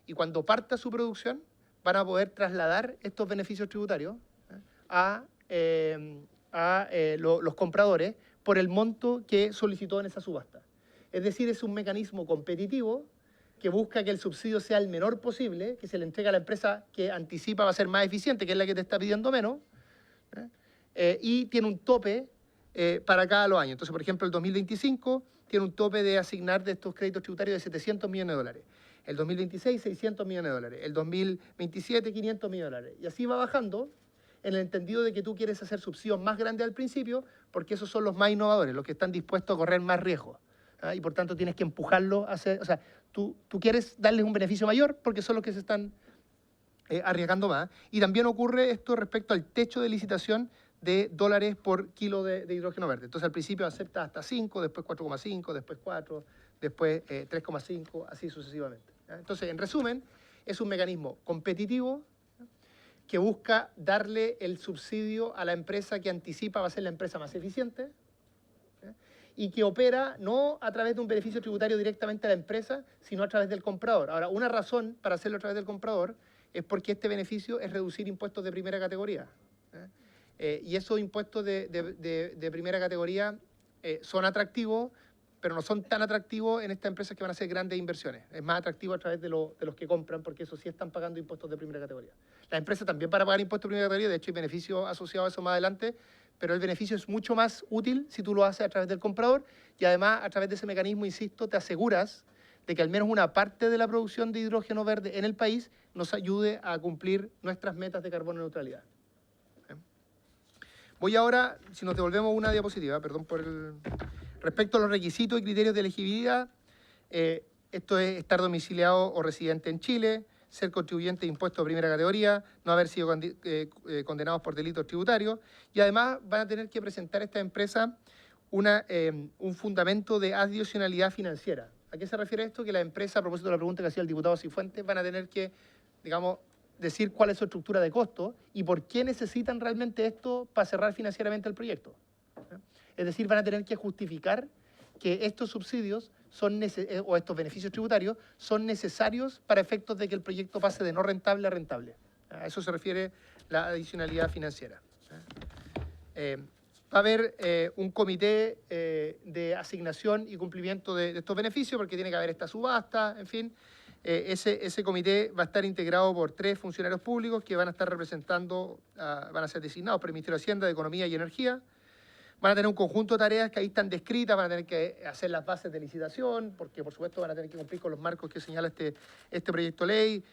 y cuando parta su producción van a poder trasladar estos beneficios tributarios a los compradores por el monto que solicitó en esa subasta. Es decir, es un mecanismo competitivo que busca que el subsidio sea el menor posible, que se le entrega a la empresa que anticipa va a ser más eficiente, que es la que te está pidiendo menos, y tiene un tope para cada los años. Entonces, por ejemplo, el 2025 tiene un tope de asignar de estos créditos tributarios de 700 millones de dólares. El 2026, 600 millones de dólares. El 2027, 500 millones de dólares. Y así va bajando en el entendido de que tú quieres hacer subsidios más grandes al principio, porque esos son los más innovadores, los que están dispuestos a correr más riesgos. Y por tanto tienes que empujarlos a hacer, o sea, tú quieres darles un beneficio mayor porque son los que se están arriesgando más. Y también ocurre esto respecto al techo de licitación de dólares por kilo de hidrógeno verde. Entonces al principio acepta hasta 5, después 4,5, después 4, después 3,5, así sucesivamente. Entonces, en resumen, es un mecanismo competitivo que busca darle el subsidio a la empresa que anticipa va a ser la empresa más eficiente, y que opera no a través de un beneficio tributario directamente a la empresa, sino a través del comprador. Ahora, una razón para hacerlo a través del comprador es porque este beneficio es reducir impuestos de primera categoría. Y esos impuestos de primera categoría son atractivos, pero no son tan atractivos en estas empresas que van a hacer grandes inversiones. Es más atractivo a través de los que compran, porque eso sí están pagando impuestos de primera categoría. Las empresas también van a pagar impuestos de primera categoría, de hecho hay beneficios asociados a eso más adelante, pero el beneficio es mucho más útil si tú lo haces a través del comprador, y además a través de ese mecanismo, insisto, te aseguras de que al menos una parte de la producción de hidrógeno verde en el país nos ayude a cumplir nuestras metas de carbono neutralidad. Voy ahora, si nos devolvemos una diapositiva, perdón por el... Respecto a los requisitos y criterios de elegibilidad, esto es estar domiciliado o residente en Chile, ser contribuyente de impuestos de primera categoría, no haber sido condenados por delitos tributarios, y además van a tener que presentar a esta empresa un fundamento de adicionalidad financiera. ¿A qué se refiere esto? Que la empresa, a propósito de la pregunta que hacía el diputado Cifuentes, van a tener que, digamos, decir cuál es su estructura de costo y por qué necesitan realmente esto para cerrar financieramente el proyecto. Es decir, van a tener que justificar que estos subsidios o estos beneficios tributarios son necesarios para efectos de que el proyecto pase de no rentable a rentable. A eso se refiere la adicionalidad financiera. Va a haber un comité de asignación y cumplimiento de estos beneficios, porque tiene que haber esta subasta, en fin. Ese comité va a estar integrado por 3 funcionarios públicos que van a estar representando, van a ser designados por el Ministerio de Hacienda, de Economía y Energía. Van a tener un conjunto de tareas que ahí están descritas, van a tener que hacer las bases de licitación, porque por supuesto van a tener que cumplir con los marcos que señala este proyecto de ley,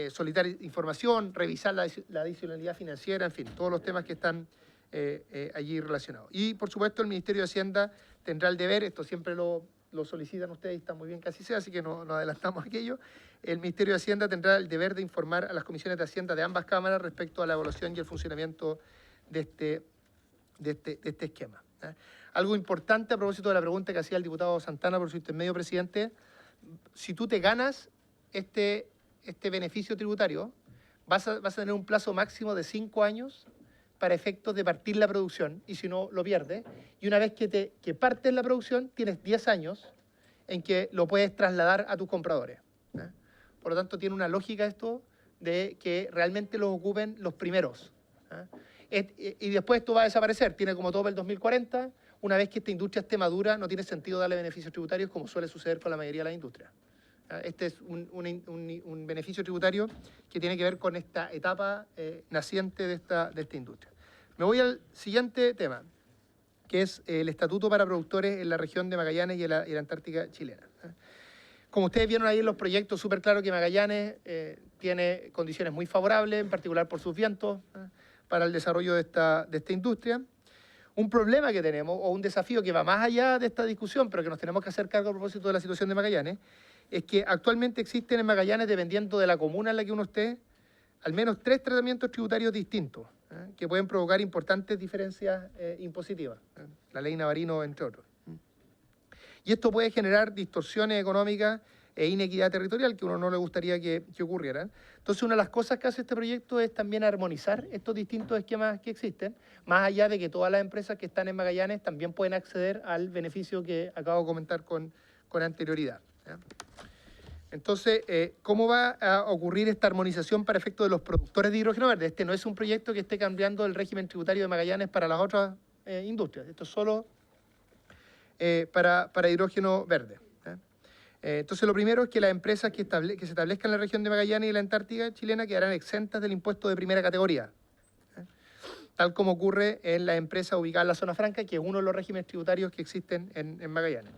solicitar información, revisar la adicionalidad financiera, en fin, todos los temas que están allí relacionados. Y por supuesto el Ministerio de Hacienda tendrá el deber, esto siempre lo solicitan ustedes y está muy bien que así sea, así que no adelantamos aquello. El Ministerio de Hacienda tendrá el deber de informar a las comisiones de Hacienda de ambas cámaras respecto a la evaluación y el funcionamiento de este esquema. Algo importante a propósito de la pregunta que hacía el diputado Santana por su intermedio, presidente: si tú te ganas este beneficio tributario, vas a tener un plazo máximo de 5 años para efectos de partir la producción, y si no, lo pierdes. Y una vez que partes la producción, tienes 10 años en que lo puedes trasladar a tus compradores. Por lo tanto, tiene una lógica esto de que realmente los ocupen los primeros. Y después esto va a desaparecer, tiene como tope el 2040. Una vez que esta industria esté madura, no tiene sentido darle beneficios tributarios como suele suceder con la mayoría de las industrias. Este es un beneficio tributario que tiene que ver con esta etapa naciente de esta industria. Me voy al siguiente tema, que es el estatuto para productores en la región de Magallanes y la Antártica chilena. Como ustedes vieron ahí en los proyectos, súper claro que Magallanes tiene condiciones muy favorables, en particular por sus vientos, para el desarrollo de esta industria. Un problema que tenemos, o un desafío que va más allá de esta discusión, pero que nos tenemos que hacer cargo a propósito de la situación de Magallanes, es que actualmente existen en Magallanes, dependiendo de la comuna en la que uno esté, al menos 3 tratamientos tributarios distintos, que pueden provocar importantes diferencias impositivas, la ley Navarino, entre otros. Y esto puede generar distorsiones económicas e inequidad territorial que a uno no le gustaría que ocurrieran. Entonces, una de las cosas que hace este proyecto es también armonizar estos distintos esquemas que existen, más allá de que todas las empresas que están en Magallanes también pueden acceder al beneficio que acabo de comentar con anterioridad. ¿ya? Entonces, ¿cómo va a ocurrir esta armonización para efectos de los productores de hidrógeno verde? Este no es un proyecto que esté cambiando el régimen tributario de Magallanes para las otras industrias. Esto es solo para hidrógeno verde. ¿Ya? Entonces, lo primero es que las empresas que se establezcan en la región de Magallanes y la Antártica chilena quedarán exentas del impuesto de primera categoría, tal como ocurre en las empresas ubicadas en la zona franca, que es uno de los regímenes tributarios que existen en Magallanes.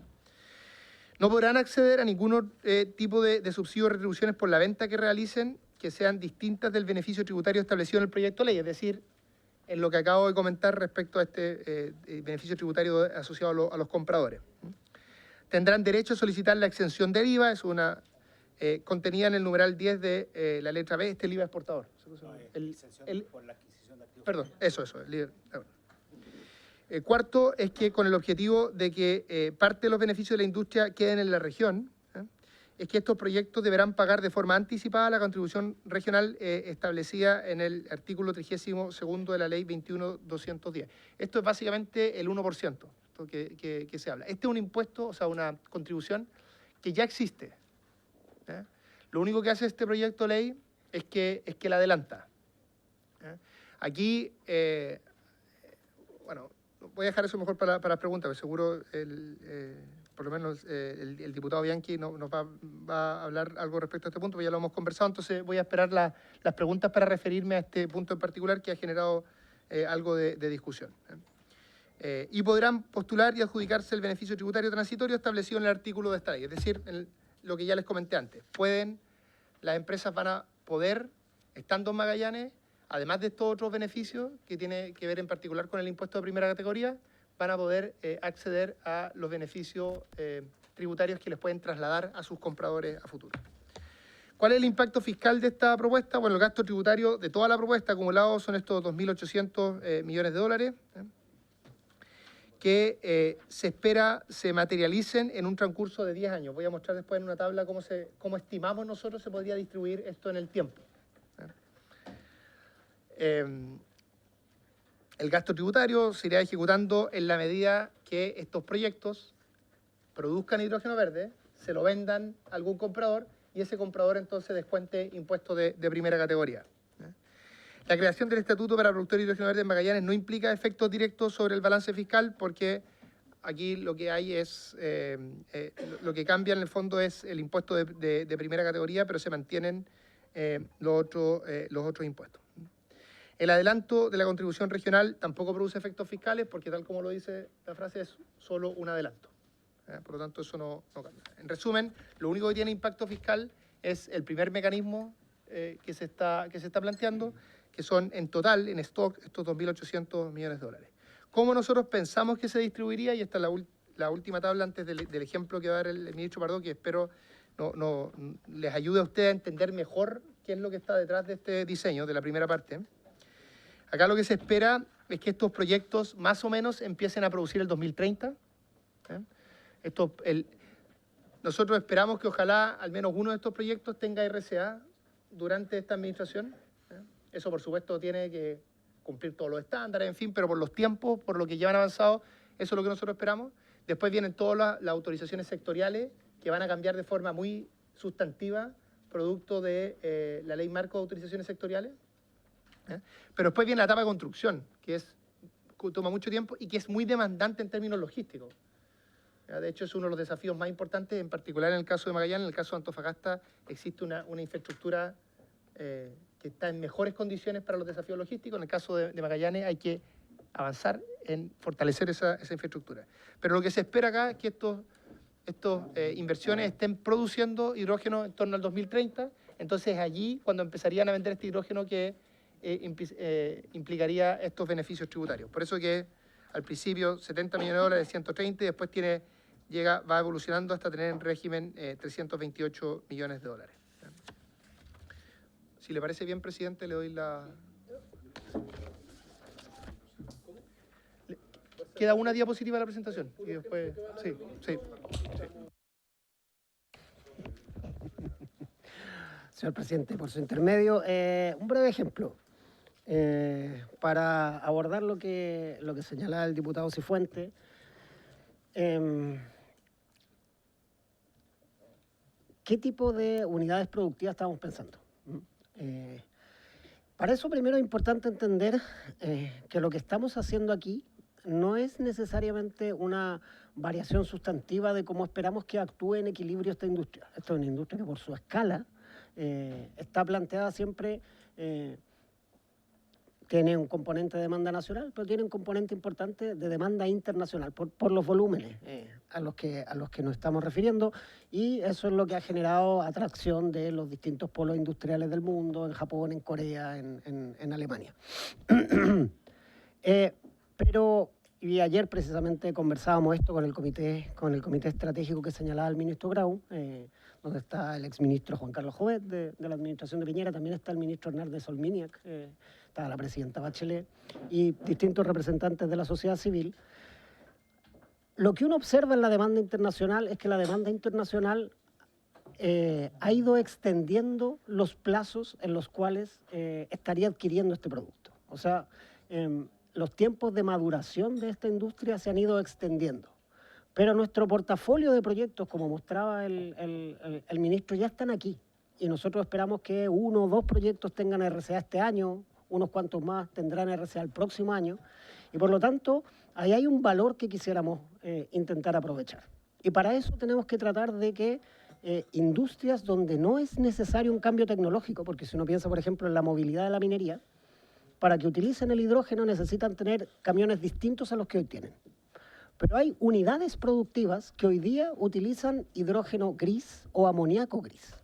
No podrán acceder a ningún tipo de subsidio o retribuciones por la venta que realicen que sean distintas del beneficio tributario establecido en el proyecto de ley, es decir, en lo que acabo de comentar respecto a este beneficio tributario asociado a los compradores. Tendrán derecho a solicitar la exención del IVA, es una contenida en el numeral 10 de la letra B, este es el IVA exportador. Por la adquisición de activos. Perdón, eso, el IVA. Cuarto es que con el objetivo de que parte de los beneficios de la industria queden en la región, es que estos proyectos deberán pagar de forma anticipada la contribución regional establecida en el artículo 32º de la ley 21.210. Esto es básicamente el 1% que se habla. Este es un impuesto, o sea, una contribución que ya existe. Lo único que hace este proyecto de ley es que la adelanta. Aquí, bueno, voy a dejar eso mejor para las preguntas, porque seguro por lo menos el diputado Bianchi nos va a hablar algo respecto a este punto, porque ya lo hemos conversado, entonces voy a esperar las preguntas para referirme a este punto en particular que ha generado algo de discusión. Y podrán postular y adjudicarse el beneficio tributario transitorio establecido en el artículo de esta ley, es decir, lo que ya les comenté antes. Las empresas van a poder, estando en Magallanes, además de estos otros beneficios que tiene que ver en particular con el impuesto de primera categoría, van a poder acceder a los beneficios tributarios que les pueden trasladar a sus compradores a futuro. ¿Cuál es el impacto fiscal de esta propuesta? Bueno, el gasto tributario de toda la propuesta acumulado son estos 2.800 millones de dólares, que se espera se materialicen en un transcurso de 10 años. Voy a mostrar después en una tabla cómo estimamos nosotros se podría distribuir esto en el tiempo. El gasto tributario se irá ejecutando en la medida que estos proyectos produzcan hidrógeno verde, se lo vendan a algún comprador y ese comprador entonces descuente impuestos de primera categoría. La creación del Estatuto para Productores de Hidrógeno Verde en Magallanes no implica efectos directos sobre el balance fiscal porque aquí lo que hay es, lo que cambia en el fondo es el impuesto de primera categoría, pero se mantienen los otros impuestos. El adelanto de la contribución regional tampoco produce efectos fiscales porque tal como lo dice la frase es solo un adelanto. Por lo tanto eso no cambia. En resumen, lo único que tiene impacto fiscal es el primer mecanismo que se está planteando, que son en total, en stock, estos 2.800 millones de dólares. ¿Cómo nosotros pensamos que se distribuiría? Y esta es la última tabla antes del ejemplo que va a dar el ministro Pardo, que espero les ayude a ustedes a entender mejor qué es lo que está detrás de este diseño, de la primera parte. Acá lo que se espera es que estos proyectos más o menos empiecen a producir el 2030. Nosotros esperamos que ojalá al menos uno de estos proyectos tenga RCA durante esta administración. Eso, por supuesto, tiene que cumplir todos los estándares, en fin, pero por los tiempos, por lo que llevan avanzado, eso es lo que nosotros esperamos. Después vienen todas las autorizaciones sectoriales que van a cambiar de forma muy sustantiva, producto de la Ley Marco de Autorizaciones Sectoriales. Pero después viene la etapa de construcción, que toma mucho tiempo y que es muy demandante en términos logísticos. De hecho, es uno de los desafíos más importantes, en particular en el caso de Magallanes. En el caso de Antofagasta existe una infraestructura que está en mejores condiciones para los desafíos logísticos. En el caso de Magallanes hay que avanzar en fortalecer esa infraestructura. Pero lo que se espera acá es que estas inversiones estén produciendo hidrógeno en torno al 2030. Entonces allí, cuando empezarían a vender este hidrógeno que implicaría estos beneficios tributarios. Por eso que al principio 70 millones de dólares, 130, y después va evolucionando hasta tener en régimen 328 millones de dólares. Si le parece bien, presidente, le doy la... Queda una diapositiva de la presentación. Y después... Sí. Señor presidente, por su intermedio, un breve ejemplo para abordar lo que señalaba el diputado Cifuentes. ¿qué tipo de unidades productivas estamos pensando? Para eso primero es importante entender que lo que estamos haciendo aquí no es necesariamente una variación sustantiva de cómo esperamos que actúe en equilibrio esta industria. Esto es una industria que por su escala está planteada siempre, tiene un componente de demanda nacional, pero tiene un componente importante de demanda internacional por los volúmenes a los que nos estamos refiriendo, y eso es lo que ha generado atracción de los distintos polos industriales del mundo, en Japón, en Corea, en Alemania. Y ayer precisamente conversábamos esto con el comité estratégico que señalaba el ministro Grau, donde está el exministro Juan Carlos Jovet de la administración de Piñera, también está el ministro Hernández Solminiak, está la presidenta Bachelet y distintos representantes de la sociedad civil. Lo que uno observa en la demanda internacional es que la demanda internacional ha ido extendiendo los plazos en los cuales estaría adquiriendo este producto. O sea, los tiempos de maduración de esta industria se han ido extendiendo. Pero nuestro portafolio de proyectos, como mostraba el ministro, ya están aquí. Y nosotros esperamos que 1 o 2 proyectos tengan RCA este año, unos cuantos más tendrán RCA el próximo año. Y por lo tanto, ahí hay un valor que quisiéramos intentar aprovechar. Y para eso tenemos que tratar de que industrias donde no es necesario un cambio tecnológico, porque si uno piensa, por ejemplo, en la movilidad de la minería, para que utilicen el hidrógeno necesitan tener camiones distintos a los que hoy tienen. Pero hay unidades productivas que hoy día utilizan hidrógeno gris o amoníaco gris.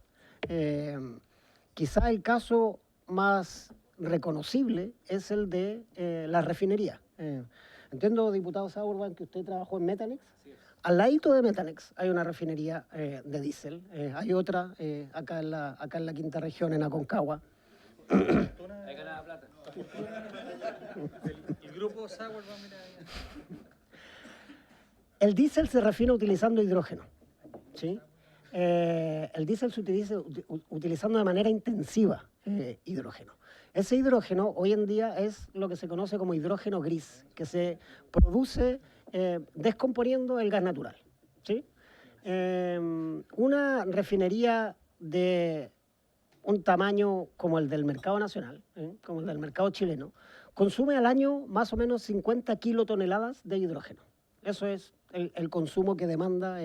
Quizá el caso más reconocible es el de la refinería. Entiendo, diputado Sauerwein, que usted trabajó en Methanex. Al ladito de Methanex hay una refinería de diésel. Hay otra acá en la quinta región, en Aconcagua. Hay ganada plata. El grupo Sauerwein, mira. El diésel se refina utilizando hidrógeno, ¿sí? El diésel se utiliza utilizando de manera intensiva hidrógeno. Ese hidrógeno hoy en día es lo que se conoce como hidrógeno gris, que se produce descomponiendo el gas natural, ¿sí? Una refinería de un tamaño como el del mercado nacional, como el del mercado chileno, consume al año más o menos 50 kilotoneladas de hidrógeno. Eso es el consumo que demanda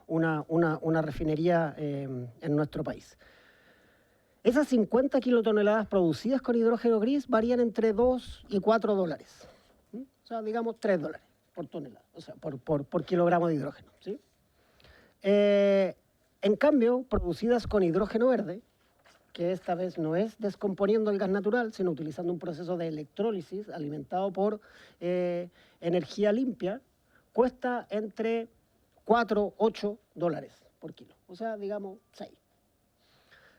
una refinería en nuestro país. Esas 50 kilotoneladas producidas con hidrógeno gris varían entre 2 y 4 dólares. O sea, digamos 3 dólares por tonelada, o sea, por kilogramo de hidrógeno, ¿sí? En cambio, producidas con hidrógeno verde, que esta vez no es descomponiendo el gas natural, sino utilizando un proceso de electrólisis alimentado por energía limpia, cuesta entre 4 y 8 dólares por kilo. O sea, digamos 6.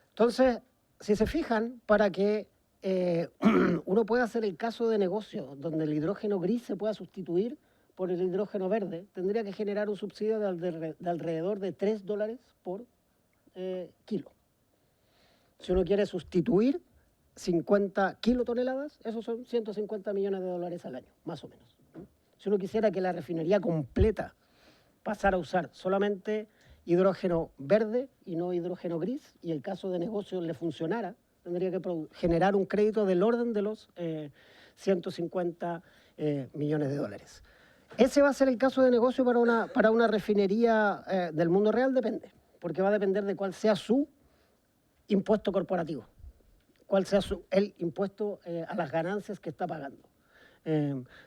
Entonces, si se fijan, para que uno pueda hacer el caso de negocio donde el hidrógeno gris se pueda sustituir por el hidrógeno verde, tendría que generar un subsidio de alrededor de 3 dólares por kilo. Si uno quiere sustituir 50 kilotoneladas, esos son 150 millones de dólares al año, más o menos. Si uno quisiera que la refinería completa pasara a usar solamente hidrógeno verde y no hidrógeno gris, y el caso de negocio le funcionara, tendría que generar un crédito del orden de los 150 millones de dólares. ¿Ese va a ser el caso de negocio para una refinería del mundo real? Depende, porque va a depender de cuál sea su impuesto corporativo, cuál sea el impuesto a las ganancias que está pagando.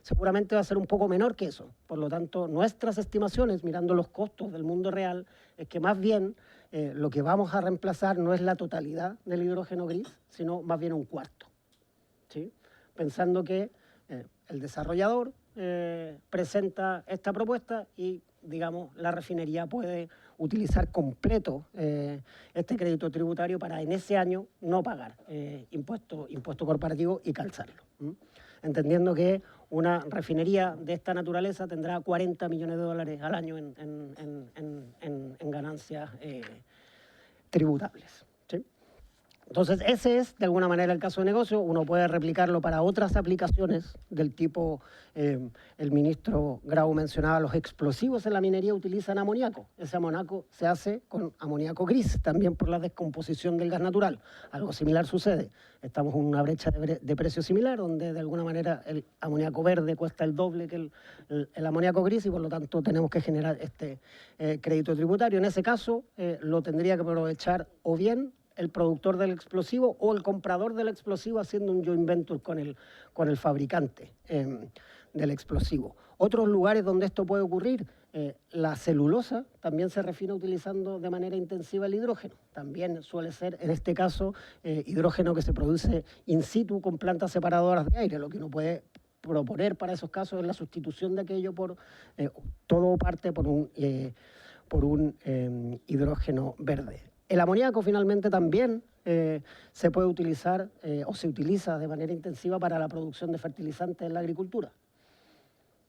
Seguramente va a ser un poco menor que eso. Por lo tanto, nuestras estimaciones, mirando los costos del mundo real, es que más bien lo que vamos a reemplazar no es la totalidad del hidrógeno gris, sino más bien un cuarto, ¿sí? Pensando que el desarrollador presenta esta propuesta y, digamos, la refinería puede utilizar completo este crédito tributario para en ese año no pagar impuesto corporativo y calzarlo. Entendiendo que una refinería de esta naturaleza tendrá 40 millones de dólares al año en ganancias tributables, ¿sí? Entonces, ese es, de alguna manera, el caso de negocio. Uno puede replicarlo para otras aplicaciones del tipo, el ministro Grau mencionaba, los explosivos en la minería utilizan amoníaco. Ese amoníaco se hace con amoníaco gris, también por la descomposición del gas natural. Algo similar sucede. Estamos en una brecha de precio similar, donde de alguna manera el amoníaco verde cuesta el doble que el amoníaco gris y por lo tanto tenemos que generar este crédito tributario. En ese caso, lo tendría que aprovechar o bien el productor del explosivo o el comprador del explosivo haciendo un joint venture con el fabricante del explosivo. Otros lugares donde esto puede ocurrir, la celulosa también se refina utilizando de manera intensiva el hidrógeno. También suele ser, en este caso, hidrógeno que se produce in situ con plantas separadoras de aire, lo que uno puede proponer para esos casos es la sustitución de aquello por todo o parte por un hidrógeno verde. El amoníaco finalmente también se puede utilizar o se utiliza de manera intensiva para la producción de fertilizantes en la agricultura.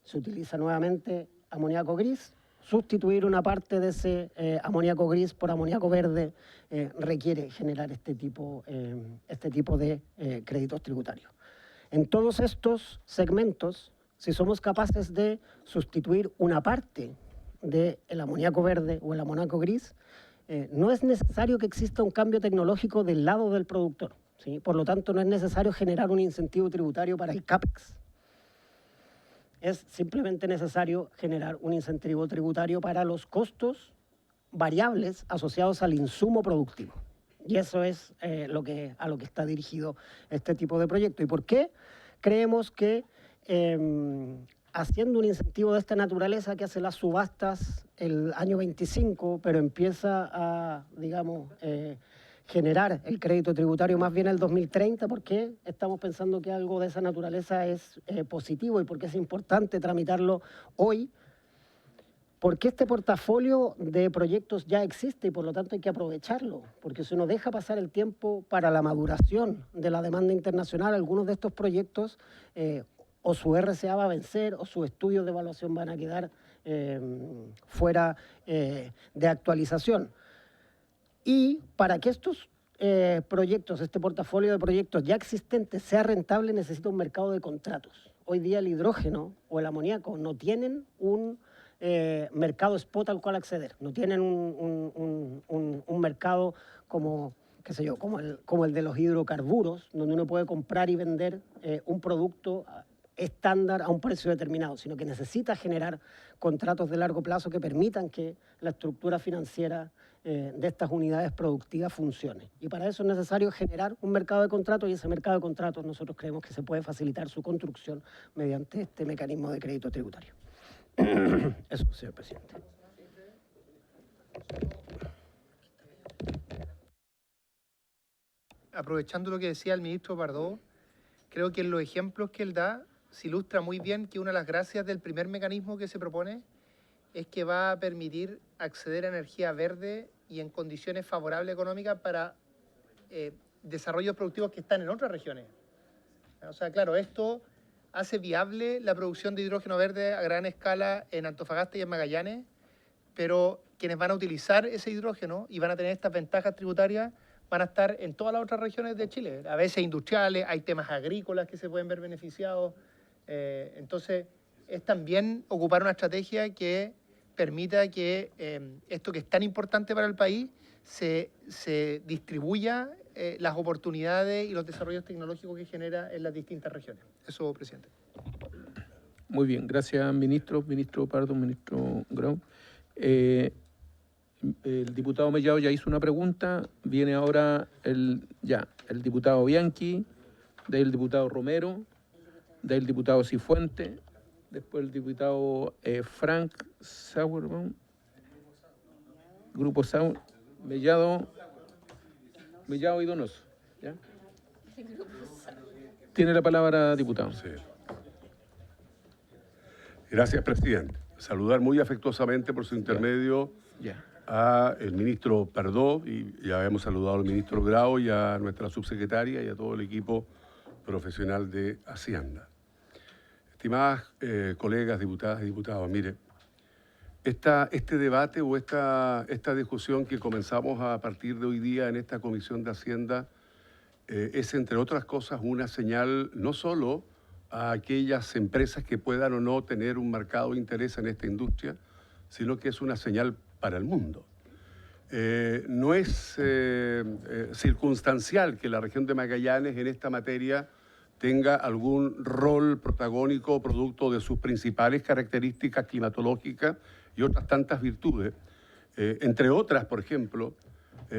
Se utiliza nuevamente amoníaco gris. Sustituir una parte de ese amoníaco gris por amoníaco verde requiere generar este tipo de créditos tributarios. En todos estos segmentos, si somos capaces de sustituir una parte del amoníaco verde o el amoníaco gris, no es necesario que exista un cambio tecnológico del lado del productor, ¿sí? Por lo tanto, no es necesario generar un incentivo tributario para el CAPEX. Es simplemente necesario generar un incentivo tributario para los costos variables asociados al insumo productivo. Y eso es a lo que está dirigido este tipo de proyecto. ¿Y por qué creemos que haciendo un incentivo de esta naturaleza que hace las subastas el año 25, pero empieza a, digamos, generar el crédito tributario más bien el 2030? ¿Por qué estamos pensando que algo de esa naturaleza es positivo y por qué es importante tramitarlo hoy? Porque este portafolio de proyectos ya existe y por lo tanto hay que aprovecharlo, porque si uno deja pasar el tiempo para la maduración de la demanda internacional, algunos de estos proyectos o su RCA va a vencer o sus estudios de evaluación van a quedar fuera de actualización. Y para que estos proyectos, este portafolio de proyectos ya existentes sea rentable, necesita un mercado de contratos. Hoy día el hidrógeno o el amoníaco no tienen un mercado spot al cual acceder, no tienen un mercado como, qué sé yo, como el de los hidrocarburos, donde uno puede comprar y vender un producto estándar a un precio determinado, sino que necesita generar contratos de largo plazo que permitan que la estructura financiera de estas unidades productivas funcione. Y para eso es necesario generar un mercado de contratos y ese mercado de contratos nosotros creemos que se puede facilitar su construcción mediante este mecanismo de crédito tributario. Eso, señor presidente. Aprovechando lo que decía el ministro Pardo, creo que en los ejemplos que él da se ilustra muy bien que una de las gracias del primer mecanismo que se propone es que va a permitir acceder a energía verde y en condiciones favorables económicas para desarrollos productivos que están en otras regiones. O sea, claro, esto hace viable la producción de hidrógeno verde a gran escala en Antofagasta y en Magallanes, pero quienes van a utilizar ese hidrógeno y van a tener estas ventajas tributarias van a estar en todas las otras regiones de Chile, a veces industriales, hay temas agrícolas que se pueden ver beneficiados. Entonces, es también ocupar una estrategia que permita que esto que es tan importante para el país se distribuya las oportunidades y los desarrollos tecnológicos que genera en las distintas regiones. Eso, presidente. Muy bien, gracias ministro Pardo, ministro Grau. El diputado Mellado ya hizo una pregunta, viene ahora el diputado Bianchi, del diputado Romero, del diputado Cifuente, después el diputado Frank Sauerbaum, Grupo Sauer, Mellado y Donoso. ¿Ya? Tiene la palabra, diputado. Sí. Gracias, presidente. Saludar muy afectuosamente por su intermedio a el ministro Pardo, y ya hemos saludado al ministro Grau y a nuestra subsecretaria y a todo el equipo profesional de Hacienda. Estimadas colegas, diputadas y diputados, mire, este debate o esta discusión que comenzamos a partir de hoy día en esta Comisión de Hacienda es, entre otras cosas, una señal no solo a aquellas empresas que puedan o no tener un marcado interés en esta industria, sino que es una señal para el mundo. No es circunstancial que la región de Magallanes en esta materia tenga algún rol protagónico producto de sus principales características climatológicas y otras tantas virtudes. Entre otras, por ejemplo,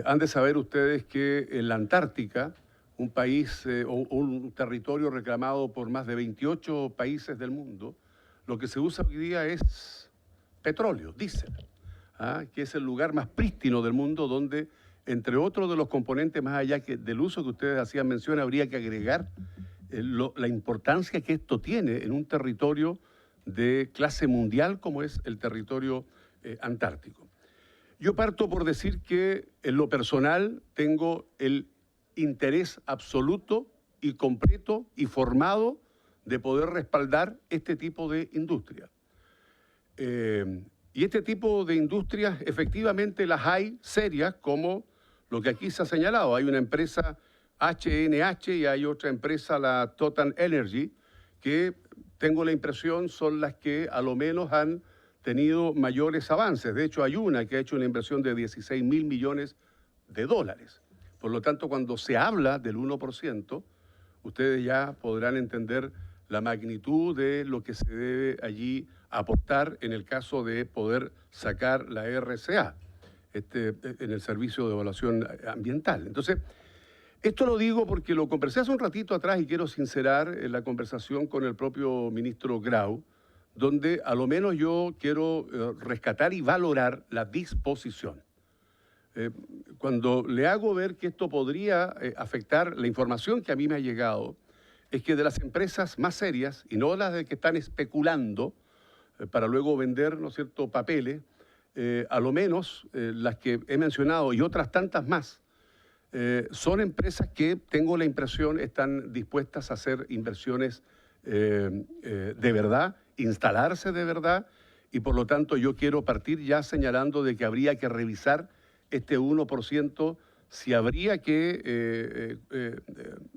han de saber ustedes que en la Antártica, un país o un territorio reclamado por más de 28 países del mundo, lo que se usa hoy día es petróleo, diésel, que es el lugar más prístino del mundo donde, entre otros de los componentes, más allá del uso que ustedes hacían mención, habría que agregar la importancia que esto tiene en un territorio de clase mundial como es el territorio antártico. Yo parto por decir que en lo personal tengo el interés absoluto y completo y formado de poder respaldar este tipo de industria. Y este tipo de industrias efectivamente las hay serias, como lo que aquí se ha señalado. Hay una empresa HNH y hay otra empresa, la Total Energy, que tengo la impresión son las que a lo menos han tenido mayores avances. De hecho, hay una que ha hecho una inversión de 16.000 millones de dólares. Por lo tanto, cuando se habla del 1%, ustedes ya podrán entender la magnitud de lo que se debe allí aportar en el caso de poder sacar la RCA, en el Servicio de Evaluación Ambiental. Entonces, esto lo digo porque lo conversé hace un ratito atrás y quiero sincerar en la conversación con el propio ministro Grau, donde a lo menos yo quiero rescatar y valorar la disposición. Cuando le hago ver que esto podría afectar, la información que a mí me ha llegado es que de las empresas más serias, y no las de que están especulando para luego vender, ¿no es cierto?, papeles, a lo menos las que he mencionado y otras tantas más, son empresas que, tengo la impresión, están dispuestas a hacer inversiones de verdad, instalarse de verdad, y por lo tanto yo quiero partir ya señalando de que habría que revisar este 1%, si habría que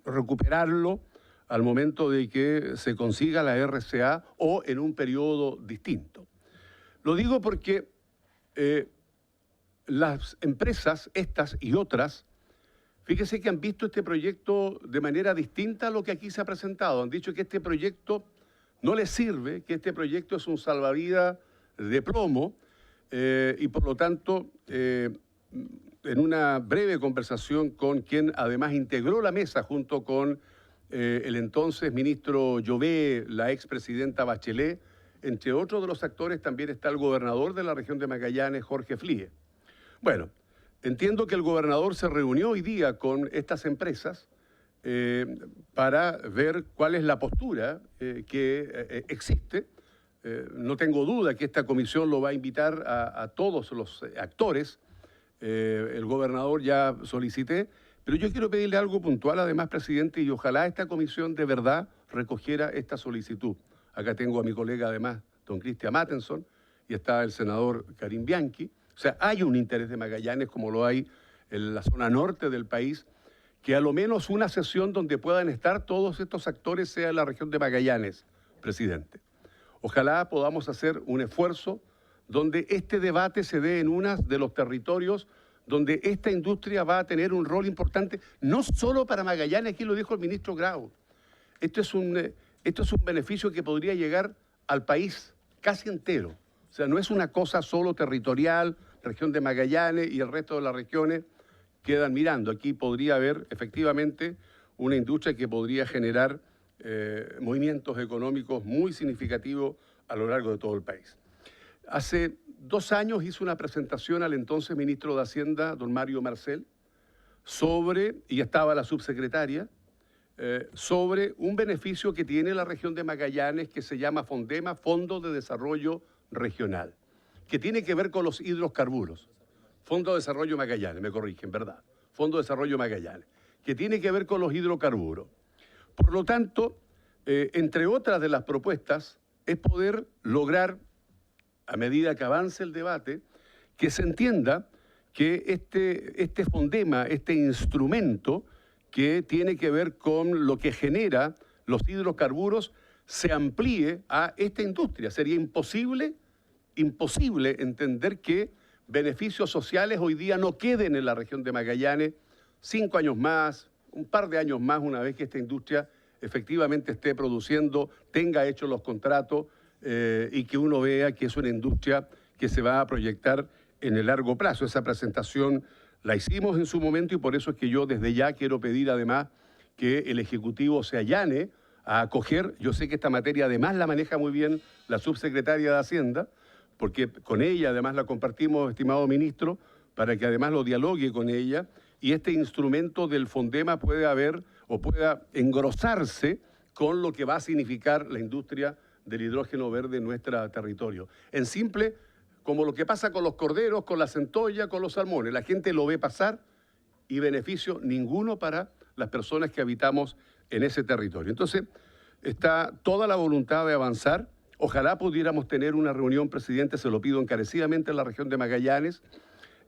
recuperarlo al momento de que se consiga la RCA o en un periodo distinto. Lo digo porque las empresas, estas y otras, fíjese que han visto este proyecto de manera distinta a lo que aquí se ha presentado. Han dicho que este proyecto no les sirve, que este proyecto es un salvavidas de plomo y por lo tanto, en una breve conversación con quien además integró la mesa junto con el entonces ministro Llové, la expresidenta Bachelet, entre otros de los actores también está el gobernador de la región de Magallanes, Jorge Flie. Bueno, entiendo que el gobernador se reunió hoy día con estas empresas para ver cuál es la postura que existe. No tengo duda que esta comisión lo va a invitar a todos los actores. El gobernador ya solicité, pero yo quiero pedirle algo puntual, además, presidente, y ojalá esta comisión de verdad recogiera esta solicitud. Acá tengo a mi colega, además, don Cristian Mattenson, y está el senador Karim Bianchi. O sea, hay un interés de Magallanes, como lo hay en la zona norte del país, que a lo menos una sesión donde puedan estar todos estos actores sea en la región de Magallanes, presidente. Ojalá podamos hacer un esfuerzo donde este debate se dé en uno de los territorios donde esta industria va a tener un rol importante, no solo para Magallanes, aquí lo dijo el ministro Grau. Esto es un beneficio que podría llegar al país casi entero. O sea, no es una cosa solo territorial, región de Magallanes y el resto de las regiones quedan mirando. Aquí podría haber efectivamente una industria que podría generar movimientos económicos muy significativos a lo largo de todo el país. Hace 2 años hice una presentación al entonces ministro de Hacienda, don Mario Marcel, y estaba la subsecretaria, sobre un beneficio que tiene la región de Magallanes que se llama FONDEMA, Fondo de Desarrollo Regional, que tiene que ver con los hidrocarburos. Fondo de Desarrollo Magallanes, me corrigen, ¿verdad? Fondo de Desarrollo Magallanes, que tiene que ver con los hidrocarburos. Por lo tanto, entre otras de las propuestas, es poder lograr, a medida que avance el debate, que se entienda que este FONDEMA, este instrumento que tiene que ver con lo que genera los hidrocarburos se amplíe a esta industria. Sería imposible entender que beneficios sociales hoy día no queden en la región de Magallanes 5 años más, un par de años más, una vez que esta industria efectivamente esté produciendo, tenga hechos los contratos y que uno vea que es una industria que se va a proyectar en el largo plazo. Esa presentación la hicimos en su momento y por eso es que yo desde ya quiero pedir además que el Ejecutivo se allane a acoger. Yo sé que esta materia además la maneja muy bien la subsecretaria de Hacienda, porque con ella además la compartimos, estimado ministro, para que además lo dialogue con ella y este instrumento del Fondema pueda engrosarse con lo que va a significar la industria del hidrógeno verde en nuestro territorio. En simple, como lo que pasa con los corderos, con la centolla, con los salmones. La gente lo ve pasar y beneficio ninguno para las personas que habitamos en ese territorio. Entonces, está toda la voluntad de avanzar. Ojalá pudiéramos tener una reunión, presidente, se lo pido encarecidamente, en la región de Magallanes.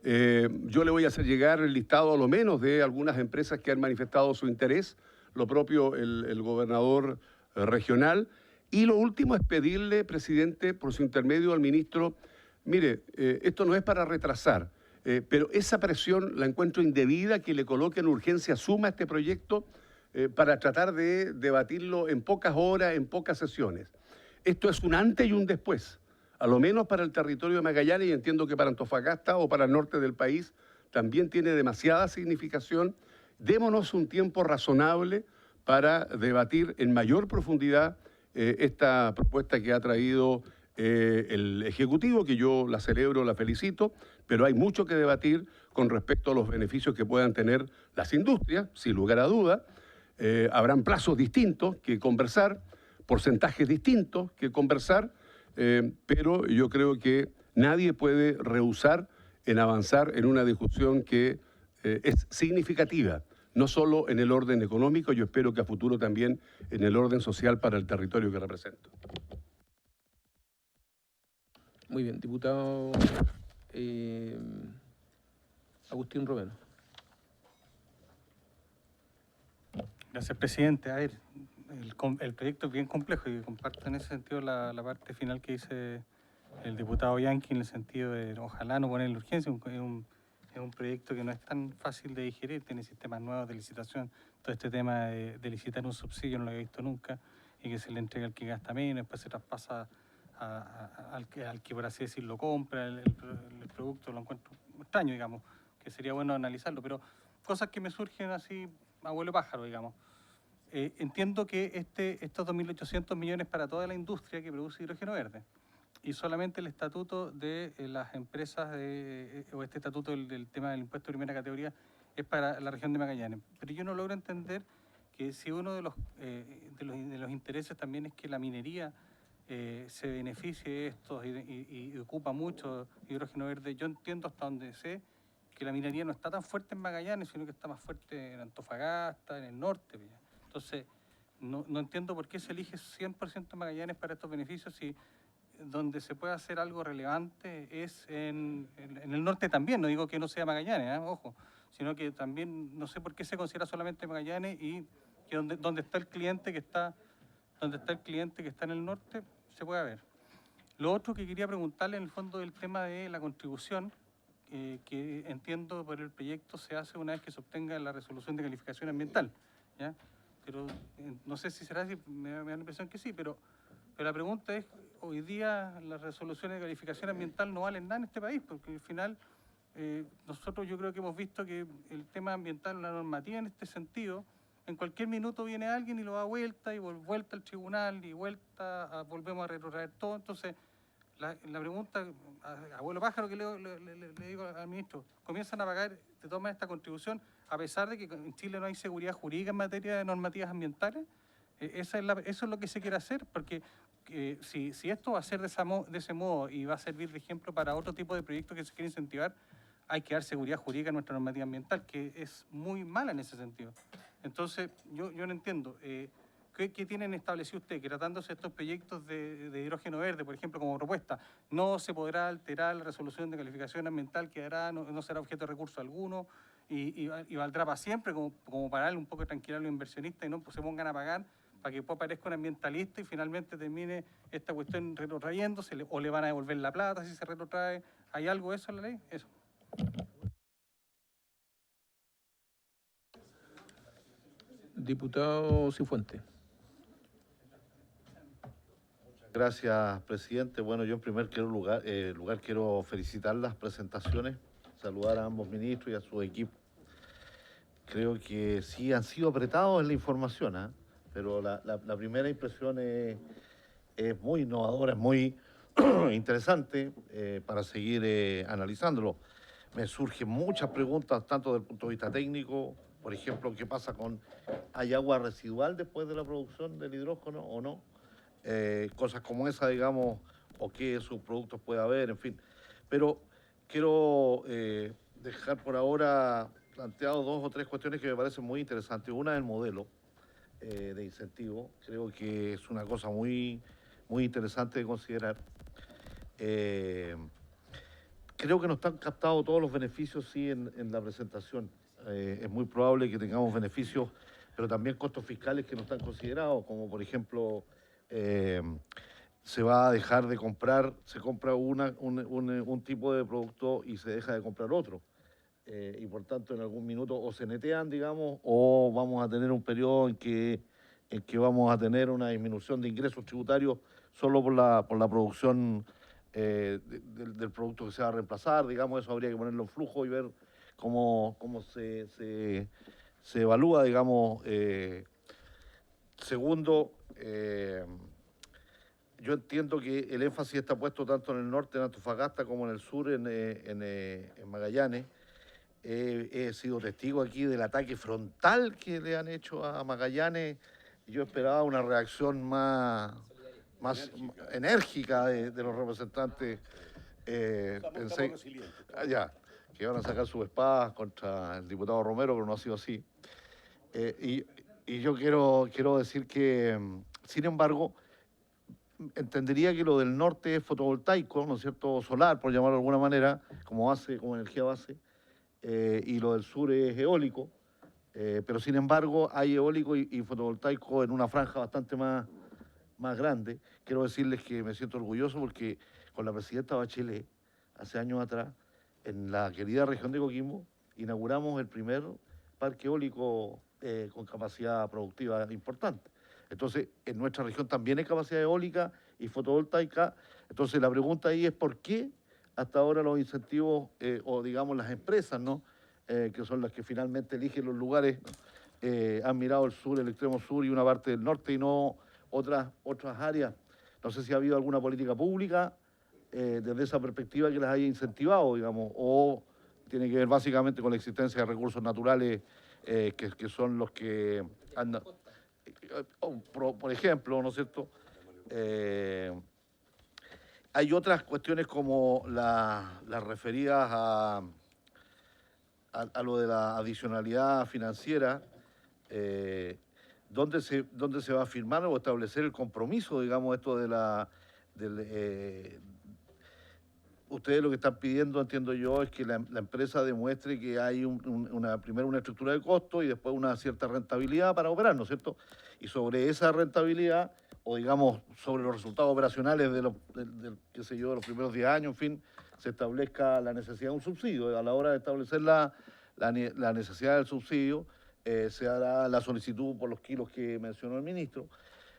Yo le voy a hacer llegar el listado a lo menos de algunas empresas que han manifestado su interés, lo propio el gobernador regional. Y lo último es pedirle, presidente, por su intermedio al ministro, mire, esto no es para retrasar, pero esa presión la encuentro indebida, que le coloque en urgencia suma este proyecto para tratar de debatirlo en pocas horas, en pocas sesiones. Esto es un antes y un después, a lo menos para el territorio de Magallanes, y entiendo que para Antofagasta o para el norte del país también tiene demasiada significación. Démonos un tiempo razonable para debatir en mayor profundidad esta propuesta que ha traído el Ejecutivo, que yo la celebro, la felicito, pero hay mucho que debatir con respecto a los beneficios que puedan tener las industrias, sin lugar a duda. Habrán plazos distintos que conversar, porcentajes distintos que conversar, pero yo creo que nadie puede rehusar en avanzar en una discusión que es significativa, no solo en el orden económico, yo espero que a futuro también en el orden social para el territorio que represento. Muy bien, diputado Agustín Romero. Gracias, presidente. A ver, el proyecto es bien complejo y comparto en ese sentido la parte final que dice el diputado Yanqui, en el sentido de ojalá no ponerle urgencia. Es un proyecto que no es tan fácil de digerir, tiene sistemas nuevos de licitación. Todo este tema de licitar un subsidio no lo había visto nunca, y que se le entrega al que gasta menos, después se traspasa al que por así decirlo compra el producto. Lo encuentro extraño, digamos, que sería bueno analizarlo, pero cosas que me surgen así, abuelo pájaro, digamos. Entiendo que estos 2.800 millones para toda la industria que produce hidrógeno verde, y solamente el estatuto de las empresas, o este estatuto del tema del impuesto de primera categoría, es para la región de Magallanes. Pero yo no logro entender que si uno de los intereses también es que la minería se beneficie de estos y ocupa mucho hidrógeno verde, yo entiendo hasta donde sé que la minería no está tan fuerte en Magallanes, sino que está más fuerte en Antofagasta, en el norte. Entonces, no entiendo por qué se elige 100% Magallanes para estos beneficios, si donde se puede hacer algo relevante es en el norte también. No digo que no sea Magallanes, ojo, sino que también no sé por qué se considera solamente Magallanes, y que donde está el cliente que está en el norte se puede ver. Lo otro que quería preguntarle en el fondo del tema de la contribución, que entiendo por el proyecto se hace una vez que se obtenga la resolución de calificación ambiental, ¿ya? Pero no sé si será así, me da la impresión que sí, pero la pregunta es, hoy día las resoluciones de calificación ambiental no valen nada en este país, porque al final nosotros yo creo que hemos visto que el tema ambiental, la normativa en este sentido, en cualquier minuto viene alguien y lo da vuelta, y vuelta al tribunal, y volvemos a retrotraer todo. Entonces, la pregunta, abuelo pájaro, que le digo al ministro, comienzan a pagar de todas maneras esta contribución, a pesar de que en Chile no hay seguridad jurídica en materia de normativas ambientales. Eso es lo que se quiere hacer, porque si esto va a ser de ese modo y va a servir de ejemplo para otro tipo de proyectos que se quiere incentivar, hay que dar seguridad jurídica a nuestra normativa ambiental, que es muy mala en ese sentido. Entonces, yo no entiendo. ¿Qué tienen establecido ustedes? Que tratándose de estos proyectos de hidrógeno verde, por ejemplo, como propuesta, no se podrá alterar la resolución de calificación ambiental, no será objeto de recurso alguno. y valdrá para siempre, como para darle un poco de tranquilidad a los inversionistas y no pues, se pongan a pagar para que después aparezca un ambientalista y finalmente termine esta cuestión retrotrayéndose, o le van a devolver la plata si se retrotrae. ¿Hay algo de eso en la ley? Eso. Diputado Cifuentes. Gracias, presidente. Bueno, yo en primer lugar quiero felicitar las presentaciones, saludar a ambos ministros y a su equipo. Creo que sí han sido apretados en la información, ¿eh? Pero la primera impresión es muy innovadora, es muy interesante para seguir analizándolo. Me surgen muchas preguntas, tanto desde el punto de vista técnico, por ejemplo, ¿qué pasa con, hay agua residual después de la producción del hidrógeno o no? Cosas como esa, digamos, o qué subproductos puede haber, en fin. Pero quiero dejar por ahora planteado 2 o 3 cuestiones que me parecen muy interesantes. Una es el modelo de incentivo. Creo que es una cosa muy interesante de considerar. Creo que no están captados todos los beneficios, sí, en la presentación. Es muy probable que tengamos beneficios, pero también costos fiscales que no están considerados, como por ejemplo, se va a dejar de comprar, se compra un tipo de producto y se deja de comprar otro. Y por tanto en algún minuto o se netean, digamos, o vamos a tener un periodo en que vamos a tener una disminución de ingresos tributarios solo por la producción del producto que se va a reemplazar, digamos. Eso habría que ponerlo en flujo y ver cómo se evalúa, digamos. Segundo, yo entiendo que el énfasis está puesto tanto en el norte, en Antofagasta, como en el sur, en Magallanes. He sido testigo aquí del ataque frontal que le han hecho a Magallanes. Yo esperaba una reacción más enérgica de los representantes. Pensé que iban a sacar sus espadas contra el diputado Romero, pero no ha sido así. Y yo quiero decir que, sin embargo, entendería que lo del norte es fotovoltaico, ¿no es cierto?, solar, por llamarlo de alguna manera, como energía base, y lo del sur es eólico, pero sin embargo hay eólico y fotovoltaico en una franja bastante más grande. Quiero decirles que me siento orgulloso porque con la presidenta Bachelet, hace años atrás, en la querida región de Coquimbo, inauguramos el primer parque eólico con capacidad productiva importante. Entonces, en nuestra región también hay capacidad eólica y fotovoltaica. Entonces, la pregunta ahí es ¿por qué hasta ahora los incentivos, o digamos las empresas, ¿no?, que son las que finalmente eligen los lugares, han mirado el sur, el extremo sur y una parte del norte y no otras áreas? No sé si ha habido alguna política pública desde esa perspectiva que las haya incentivado, digamos, o tiene que ver básicamente con la existencia de recursos naturales que son los que andan. Por ejemplo, ¿no es cierto? Hay otras cuestiones como las referidas a lo de la adicionalidad financiera, ¿dónde se va a firmar o establecer el compromiso, digamos, esto ustedes lo que están pidiendo, entiendo yo, es que la empresa demuestre que hay primero una estructura de costo y después una cierta rentabilidad para operar, ¿no es cierto? Y sobre esa rentabilidad, o digamos, sobre los resultados operacionales de los primeros 10 años, en fin, se establezca la necesidad de un subsidio. A la hora de establecer la necesidad del subsidio, se hará la solicitud por los kilos que mencionó el ministro.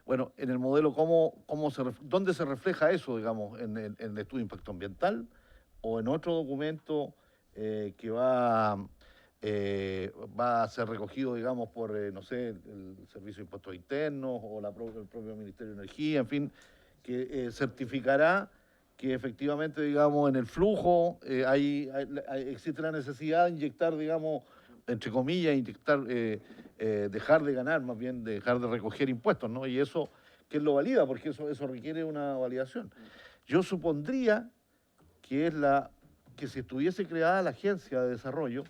Bueno, en el modelo, ¿dónde se refleja eso, digamos, en el estudio de impacto ambiental o en otro documento que va a ser recogido, digamos, por, no sé, el Servicio de Impuestos Internos o el propio Ministerio de Energía, en fin, que certificará que efectivamente, digamos, en el flujo existe la necesidad de inyectar, digamos, entre comillas, inyectar, dejar de ganar, más bien dejar de recoger impuestos, ¿no? Y eso, ¿quién lo valida? Porque eso requiere una validación. Yo supondría que si estuviese creada la agencia de desarrollo,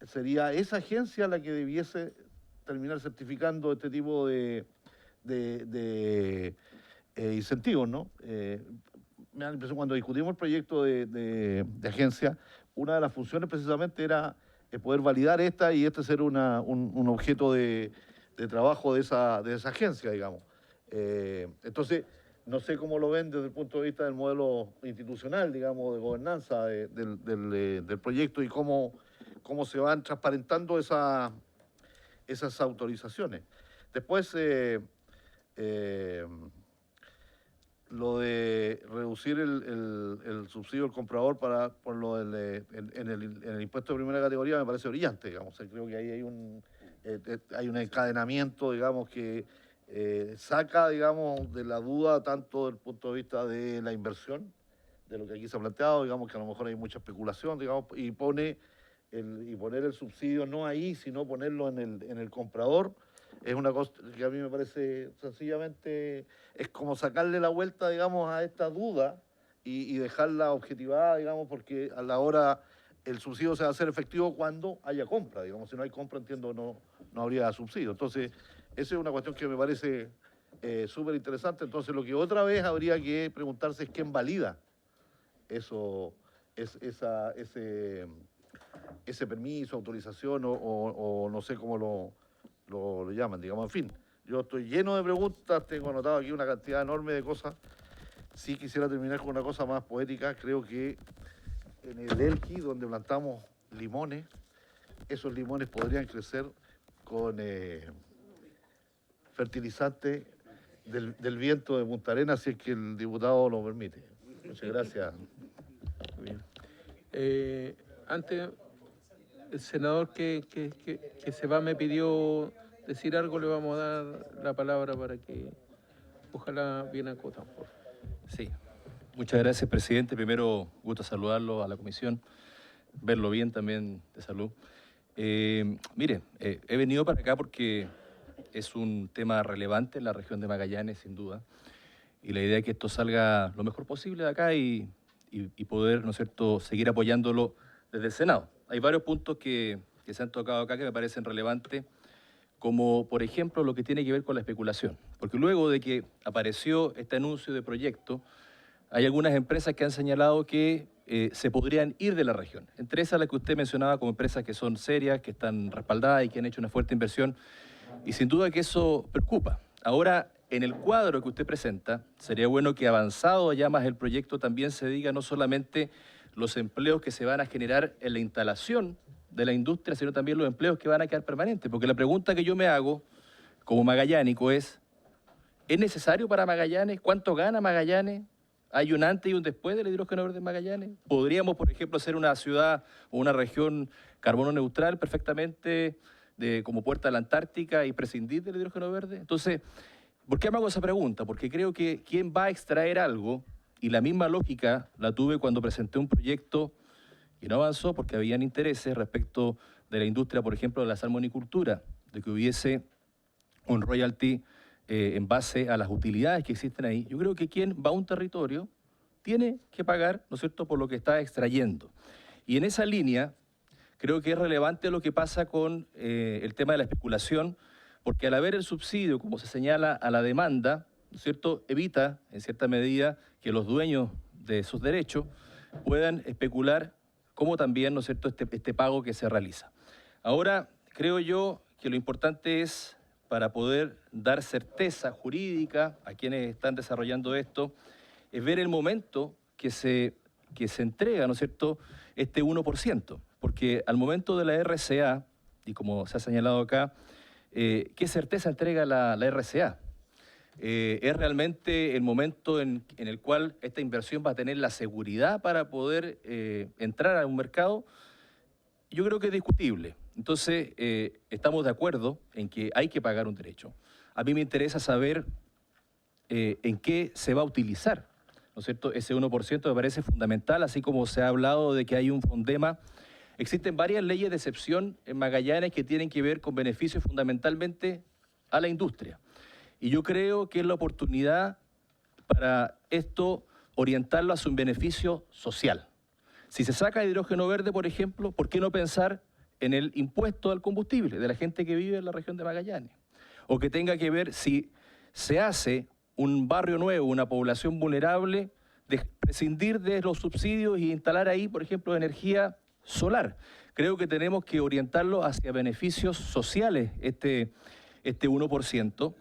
sería esa agencia la que debiese terminar certificando este tipo de incentivos, ¿no? Me da la impresión, cuando discutimos el proyecto de agencia, una de las funciones precisamente era poder validar esta y este ser un objeto de trabajo de esa agencia, digamos. Entonces, no sé cómo lo ven desde el punto de vista del modelo institucional, digamos, de gobernanza del proyecto y cómo se van transparentando esas autorizaciones. Después, lo de reducir el subsidio al comprador por lo en el impuesto de primera categoría me parece brillante, digamos. Creo que ahí hay un encadenamiento, digamos, que saca, digamos, de la duda tanto desde el punto de vista de la inversión, de lo que aquí se ha planteado, digamos que a lo mejor hay mucha especulación, digamos, y poner el subsidio no ahí, sino ponerlo en el comprador, es una cosa que a mí me parece sencillamente, es como sacarle la vuelta, digamos, a esta duda y dejarla objetivada, digamos, porque a la hora el subsidio se va a hacer efectivo cuando haya compra, digamos, si no hay compra, entiendo, no habría subsidio. Entonces, esa es una cuestión que me parece súper interesante. Entonces, lo que otra vez habría que preguntarse es quién valida eso, ese permiso, autorización o no sé cómo lo llaman, digamos. En fin, yo estoy lleno de preguntas, tengo anotado aquí una cantidad enorme de cosas. Sí quisiera terminar con una cosa más poética. Creo que en el Elqui, donde plantamos limones, esos limones podrían crecer con fertilizante del viento de Punta Arenas, si es que el diputado lo permite. Muchas gracias. Bien. Antes, el senador que se va me pidió decir algo, le vamos a dar la palabra para que ojalá bien acotan. Por favor. Sí, muchas gracias, presidente. Primero, gusto saludarlo a la comisión, verlo bien también de salud. Mire, he venido para acá porque es un tema relevante en la región de Magallanes, sin duda, y la idea es que esto salga lo mejor posible de acá y poder, ¿no es cierto?, seguir apoyándolo desde el Senado. Hay varios puntos que se han tocado acá que me parecen relevantes, como por ejemplo lo que tiene que ver con la especulación. Porque luego de que apareció este anuncio de proyecto, hay algunas empresas que han señalado que se podrían ir de la región. Entre esas las que usted mencionaba como empresas que son serias, que están respaldadas y que han hecho una fuerte inversión. Y sin duda que eso preocupa. Ahora, en el cuadro que usted presenta, sería bueno que avanzado ya más el proyecto también se diga no solamente los empleos que se van a generar en la instalación de la industria, sino también los empleos que van a quedar permanentes. Porque la pregunta que yo me hago como magallánico ¿es necesario para Magallanes? ¿Cuánto gana Magallanes? ¿Hay un antes y un después del hidrógeno verde en Magallanes? ¿Podríamos, por ejemplo, ser una ciudad o una región carbono neutral perfectamente como puerta a la Antártica y prescindir del hidrógeno verde? Entonces, ¿por qué me hago esa pregunta? Porque creo que quien va a extraer algo, y la misma lógica la tuve cuando presenté un proyecto y no avanzó porque habían intereses respecto de la industria, por ejemplo, de la salmonicultura, de que hubiese un royalty en base a las utilidades que existen ahí. Yo creo que quien va a un territorio tiene que pagar, ¿no es cierto?, por lo que está extrayendo. Y en esa línea, creo que es relevante lo que pasa con el tema de la especulación, porque al haber el subsidio, como se señala, a la demanda, ¿no es cierto?, evita, en cierta medida, que los dueños de esos derechos puedan especular como también, ¿no es cierto?, este pago que se realiza. Ahora, creo yo que lo importante es, para poder dar certeza jurídica a quienes están desarrollando esto, es ver el momento que se entrega, ¿no es cierto?, este 1%. Porque al momento de la RCA, y como se ha señalado acá, ¿qué certeza entrega la RCA? ¿Es realmente el momento en el cual esta inversión va a tener la seguridad para poder entrar a un mercado? Yo creo que es discutible. Entonces, estamos de acuerdo en que hay que pagar un derecho. A mí me interesa saber en qué se va a utilizar, ¿no es cierto? Ese 1% me parece fundamental, así como se ha hablado de que hay un Fondema. Existen varias leyes de excepción en Magallanes que tienen que ver con beneficios fundamentalmente a la industria. Y yo creo que es la oportunidad para esto orientarlo a su beneficio social. Si se saca hidrógeno verde, por ejemplo, ¿por qué no pensar en el impuesto al combustible de la gente que vive en la región de Magallanes? O que tenga que ver si se hace un barrio nuevo, una población vulnerable, de prescindir de los subsidios y instalar ahí, por ejemplo, energía solar. Creo que tenemos que orientarlo hacia beneficios sociales, este 1%,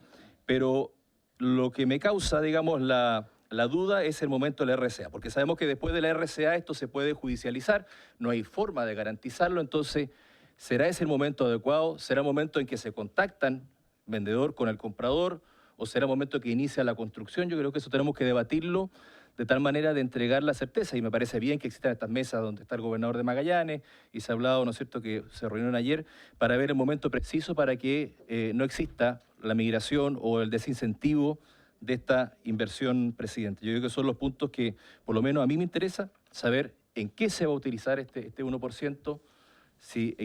pero lo que me causa, digamos, la duda es el momento de la RCA, porque sabemos que después de la RCA esto se puede judicializar, no hay forma de garantizarlo, entonces, ¿será ese el momento adecuado? ¿Será el momento en que se contactan vendedor con el comprador? ¿O será el momento que inicia la construcción? Yo creo que eso tenemos que debatirlo de tal manera de entregar la certeza, y me parece bien que existan estas mesas donde está el gobernador de Magallanes, y se ha hablado, ¿no es cierto?, que se reunieron ayer, para ver el momento preciso para que no exista la migración o el desincentivo de esta inversión, presidente. Yo creo que son los puntos que, por lo menos a mí me interesa saber en qué se va a utilizar este 1%,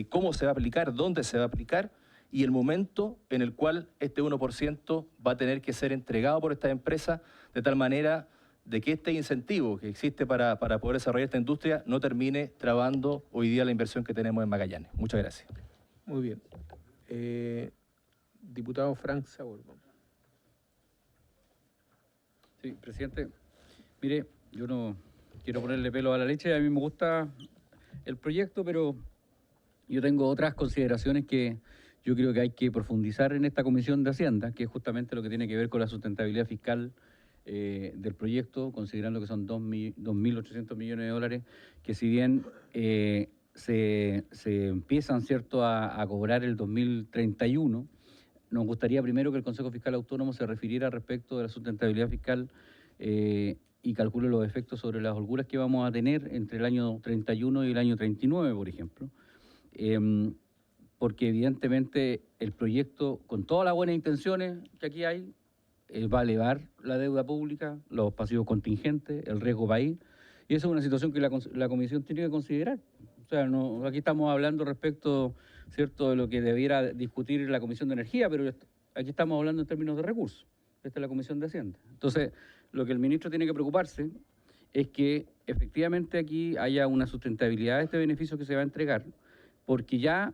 cómo se va a aplicar, dónde se va a aplicar, y el momento en el cual este 1% va a tener que ser entregado por esta empresa, de tal manera de que este incentivo que existe para poder desarrollar esta industria no termine trabando hoy día la inversión que tenemos en Magallanes. Muchas gracias. Muy bien. Diputado Frank Sauer. Sí, presidente. Mire, yo no quiero ponerle pelo a la leche, a mí me gusta el proyecto, pero yo tengo otras consideraciones que yo creo que hay que profundizar en esta Comisión de Hacienda, que es justamente lo que tiene que ver con la sustentabilidad fiscal del proyecto, considerando que son 2.800 millones de dólares, que si bien se empiezan, ¿cierto?, a cobrar el 2031, nos gustaría primero que el Consejo Fiscal Autónomo se refiriera respecto de la sustentabilidad fiscal y calcule los efectos sobre las holguras que vamos a tener entre el año 31 y el año 39, por ejemplo. Porque evidentemente el proyecto, con todas las buenas intenciones que aquí hay, va a elevar la deuda pública, los pasivos contingentes, el riesgo país, y esa es una situación que la Comisión tiene que considerar. O sea, aquí estamos hablando respecto, ¿cierto?, de lo que debiera discutir la Comisión de Energía, pero aquí estamos hablando en términos de recursos. Esta es la Comisión de Hacienda. Entonces, lo que el ministro tiene que preocuparse es que efectivamente aquí haya una sustentabilidad de este beneficio que se va a entregar, porque ya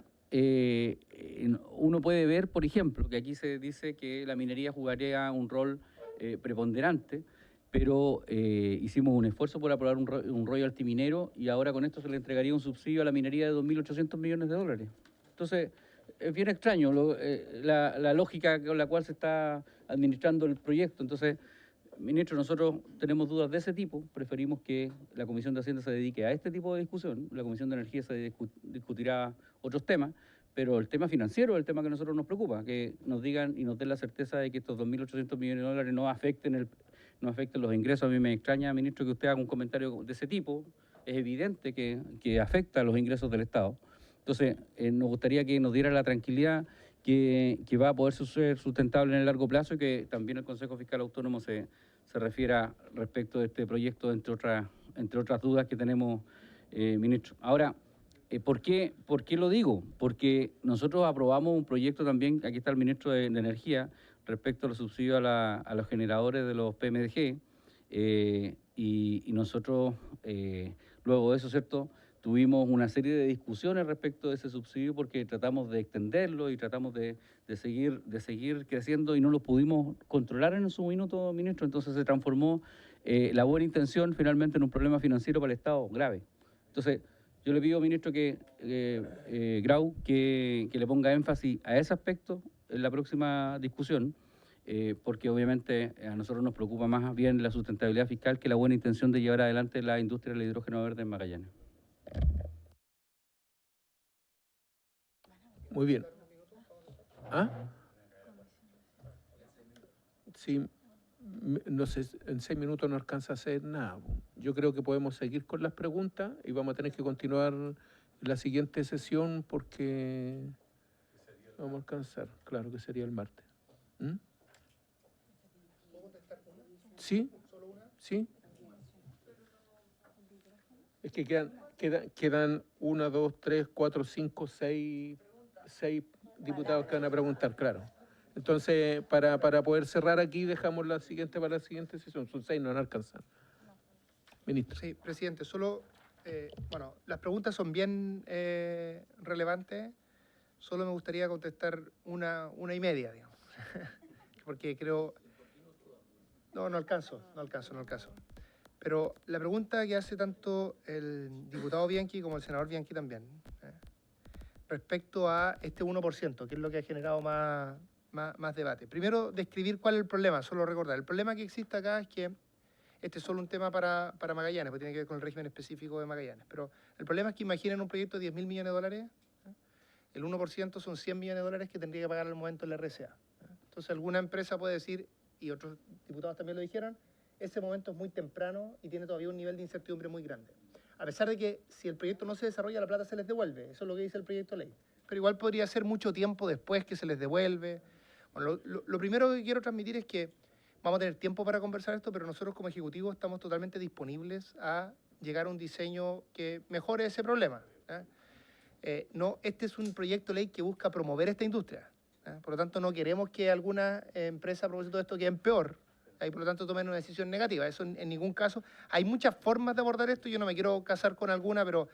uno puede ver, por ejemplo, que aquí se dice que la minería jugaría un rol preponderante, pero hicimos un esfuerzo por aprobar un royalty minero y ahora con esto se le entregaría un subsidio a la minería de 2.800 millones de dólares. Entonces, es bien extraño la lógica con la cual se está administrando el proyecto. Entonces, ministro, nosotros tenemos dudas de ese tipo, preferimos que la Comisión de Hacienda se dedique a este tipo de discusión, la Comisión de Energía se discutirá otros temas, pero el tema financiero es el tema que a nosotros nos preocupa, que nos digan y nos den la certeza de que estos 2.800 millones de dólares no afecten los ingresos. A mí me extraña, ministro, que usted haga un comentario de ese tipo, es evidente que afecta a los ingresos del Estado. Entonces, nos gustaría que nos diera la tranquilidad que va a poder ser sustentable en el largo plazo y que también el Consejo Fiscal Autónomo se refiera respecto de este proyecto, entre otras dudas que tenemos, ministro. Ahora, ¿por qué lo digo? Porque nosotros aprobamos un proyecto también, aquí está el ministro de Energía, respecto a los subsidios a los generadores de los PMDG, y nosotros, luego de eso, ¿cierto?, tuvimos una serie de discusiones respecto de ese subsidio porque tratamos de extenderlo y tratamos de seguir creciendo y no lo pudimos controlar en su minuto, ministro. Entonces se transformó la buena intención finalmente en un problema financiero para el Estado grave. Entonces, yo le pido, ministro, Grau, que le ponga énfasis a ese aspecto en la próxima discusión, porque obviamente a nosotros nos preocupa más bien la sustentabilidad fiscal que la buena intención de llevar adelante la industria del hidrógeno verde en Magallanes. Muy bien. ¿Ah? Sí, no sé, en 6 minutos no alcanza a hacer nada. Yo creo que podemos seguir con las preguntas y vamos a tener que continuar la siguiente sesión porque no vamos a alcanzar. Claro que sería el martes. ¿Mm? ¿Sí? ¿Sí? Es que quedan 1, 2, 3, 4, 5, 6 diputados que van a preguntar, claro. Entonces, para poder cerrar aquí, dejamos la siguiente para la siguiente sesión. Son 6, no van a alcanzar. Ministro. Sí, presidente, solo, las preguntas son bien relevantes. Solo me gustaría contestar una y media, digamos. Porque creo... No alcanzo. Pero la pregunta que hace tanto el diputado Bianchi como el senador Bianchi también, respecto a este 1%, que es lo que ha generado más debate. Primero, describir cuál es el problema, solo recordar. El problema que existe acá es que este es solo un tema para Magallanes, porque tiene que ver con el régimen específico de Magallanes. Pero el problema es que imaginen un proyecto de 10.000 millones de dólares, el 1% son 100 millones de dólares que tendría que pagar al momento el RCA. Entonces alguna empresa puede decir, y otros diputados también lo dijeron, ese momento es muy temprano y tiene todavía un nivel de incertidumbre muy grande. A pesar de que si el proyecto no se desarrolla, la plata se les devuelve. Eso es lo que dice el proyecto de ley. Pero igual podría ser mucho tiempo después que se les devuelve. Bueno, lo primero que quiero transmitir es que vamos a tener tiempo para conversar esto, pero nosotros como Ejecutivo estamos totalmente disponibles a llegar a un diseño que mejore ese problema. No, este es un proyecto de ley que busca promover esta industria. Por lo tanto, no queremos que alguna empresa a propósito de esto quede peor. Y por lo tanto tomen una decisión negativa. Eso en ningún caso. Hay muchas formas de abordar esto. Yo no me quiero casar con alguna, pero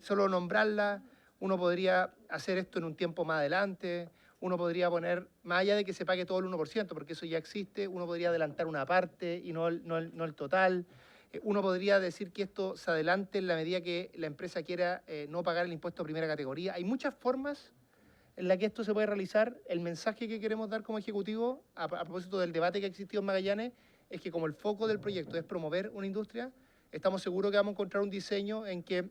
solo nombrarla. Uno podría hacer esto en un tiempo más adelante. Uno podría poner, más allá de que se pague todo el 1%, porque eso ya existe, uno podría adelantar una parte y no el total. Uno podría decir que esto se adelante en la medida que la empresa quiera no pagar el impuesto de primera categoría. Hay muchas formas en las que esto se puede realizar. El mensaje que queremos dar como Ejecutivo, a propósito del debate que ha existido en Magallanes, es que como el foco del proyecto es promover una industria, estamos seguros que vamos a encontrar un diseño en que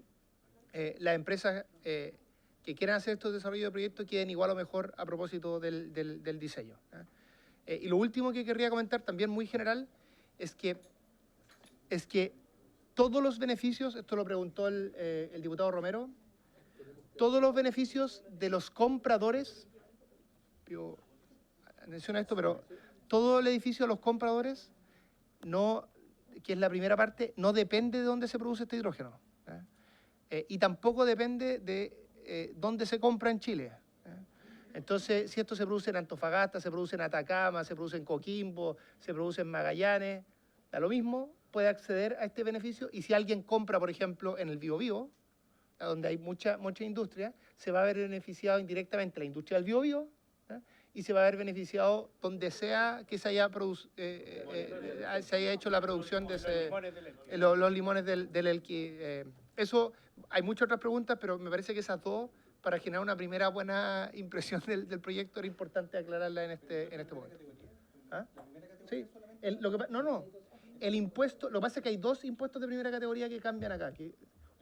las empresas que quieran hacer estos desarrollos de proyectos queden igual o mejor a propósito del diseño. Y lo último que querría comentar, también muy general, es que todos los beneficios, esto lo preguntó el diputado Romero, todos los beneficios de los compradores, yo menciono esto, pero todo el edificio de los compradores, no, que es la primera parte, no depende de dónde se produce este hidrógeno. Y tampoco depende de dónde se compra en Chile. Entonces, si esto se produce en Antofagasta, se produce en Atacama, se produce en Coquimbo, se produce en Magallanes, da lo mismo, puede acceder a este beneficio. Y si alguien compra, por ejemplo, en el Biobío, donde hay mucha industria, se va a ver beneficiado indirectamente la industria del Biobío, y se va a ver beneficiado donde sea que se haya hecho la producción de los limones del Elqui. Eso, hay muchas otras preguntas, pero me parece que esas dos, para generar una primera buena impresión del proyecto, era importante aclararla en este momento. Sí, el impuesto, lo que pasa es que hay dos impuestos de primera categoría que cambian acá.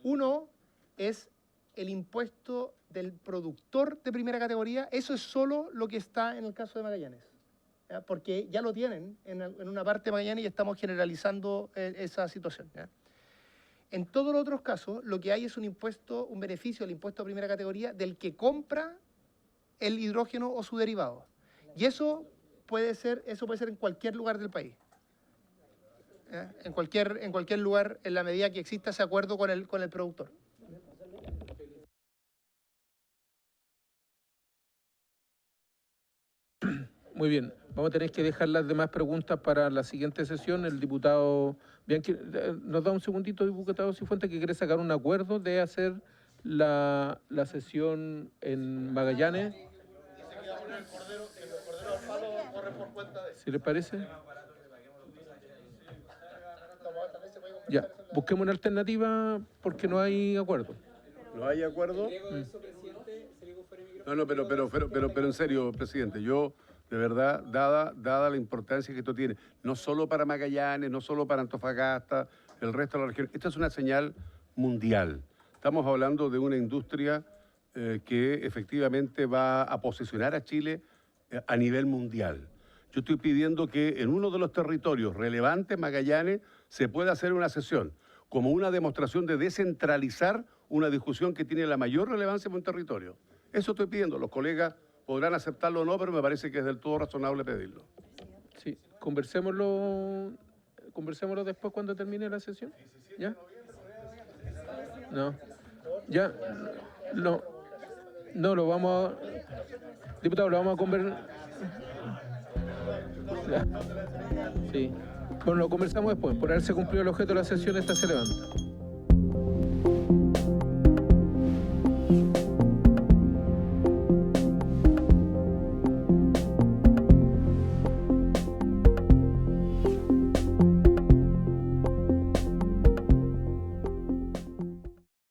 Uno es el impuesto del productor de primera categoría. Eso es solo lo que está en el caso de Magallanes, porque ya lo tienen en una parte de Magallanes y estamos generalizando esa situación. En todos los otros casos, lo que hay es un impuesto, un beneficio, el impuesto de primera categoría del que compra el hidrógeno o su derivado. Y eso puede ser en cualquier lugar del país. En cualquier lugar, en la medida que exista ese acuerdo con el productor. Muy bien, vamos a tener que dejar las demás preguntas para la siguiente sesión. El diputado Bianchi, nos da un segundito, diputado Cifuentes, que quiere sacar un acuerdo de hacer la sesión en Magallanes. ¿Si les parece? Ya, busquemos una alternativa porque no hay acuerdo. ¿No hay acuerdo? No, pero en serio, presidente, yo, de verdad, dada la importancia que esto tiene, no solo para Magallanes, no solo para Antofagasta, el resto de la región, esta es una señal mundial. Estamos hablando de una industria que efectivamente va a posicionar a Chile a nivel mundial. Yo estoy pidiendo que en uno de los territorios relevantes, Magallanes, se pueda hacer una sesión como una demostración de descentralizar una discusión que tiene la mayor relevancia en un territorio. Eso estoy pidiendo. Los colegas podrán aceptarlo o no, pero me parece que es del todo razonable pedirlo. Sí, conversémoslo después cuando termine la sesión. ¿Ya? No. Ya. No, lo vamos a... Diputado, lo vamos a conversar. Sí. Bueno, lo conversamos después. Por haberse cumplido el objeto de la sesión, esta se levanta.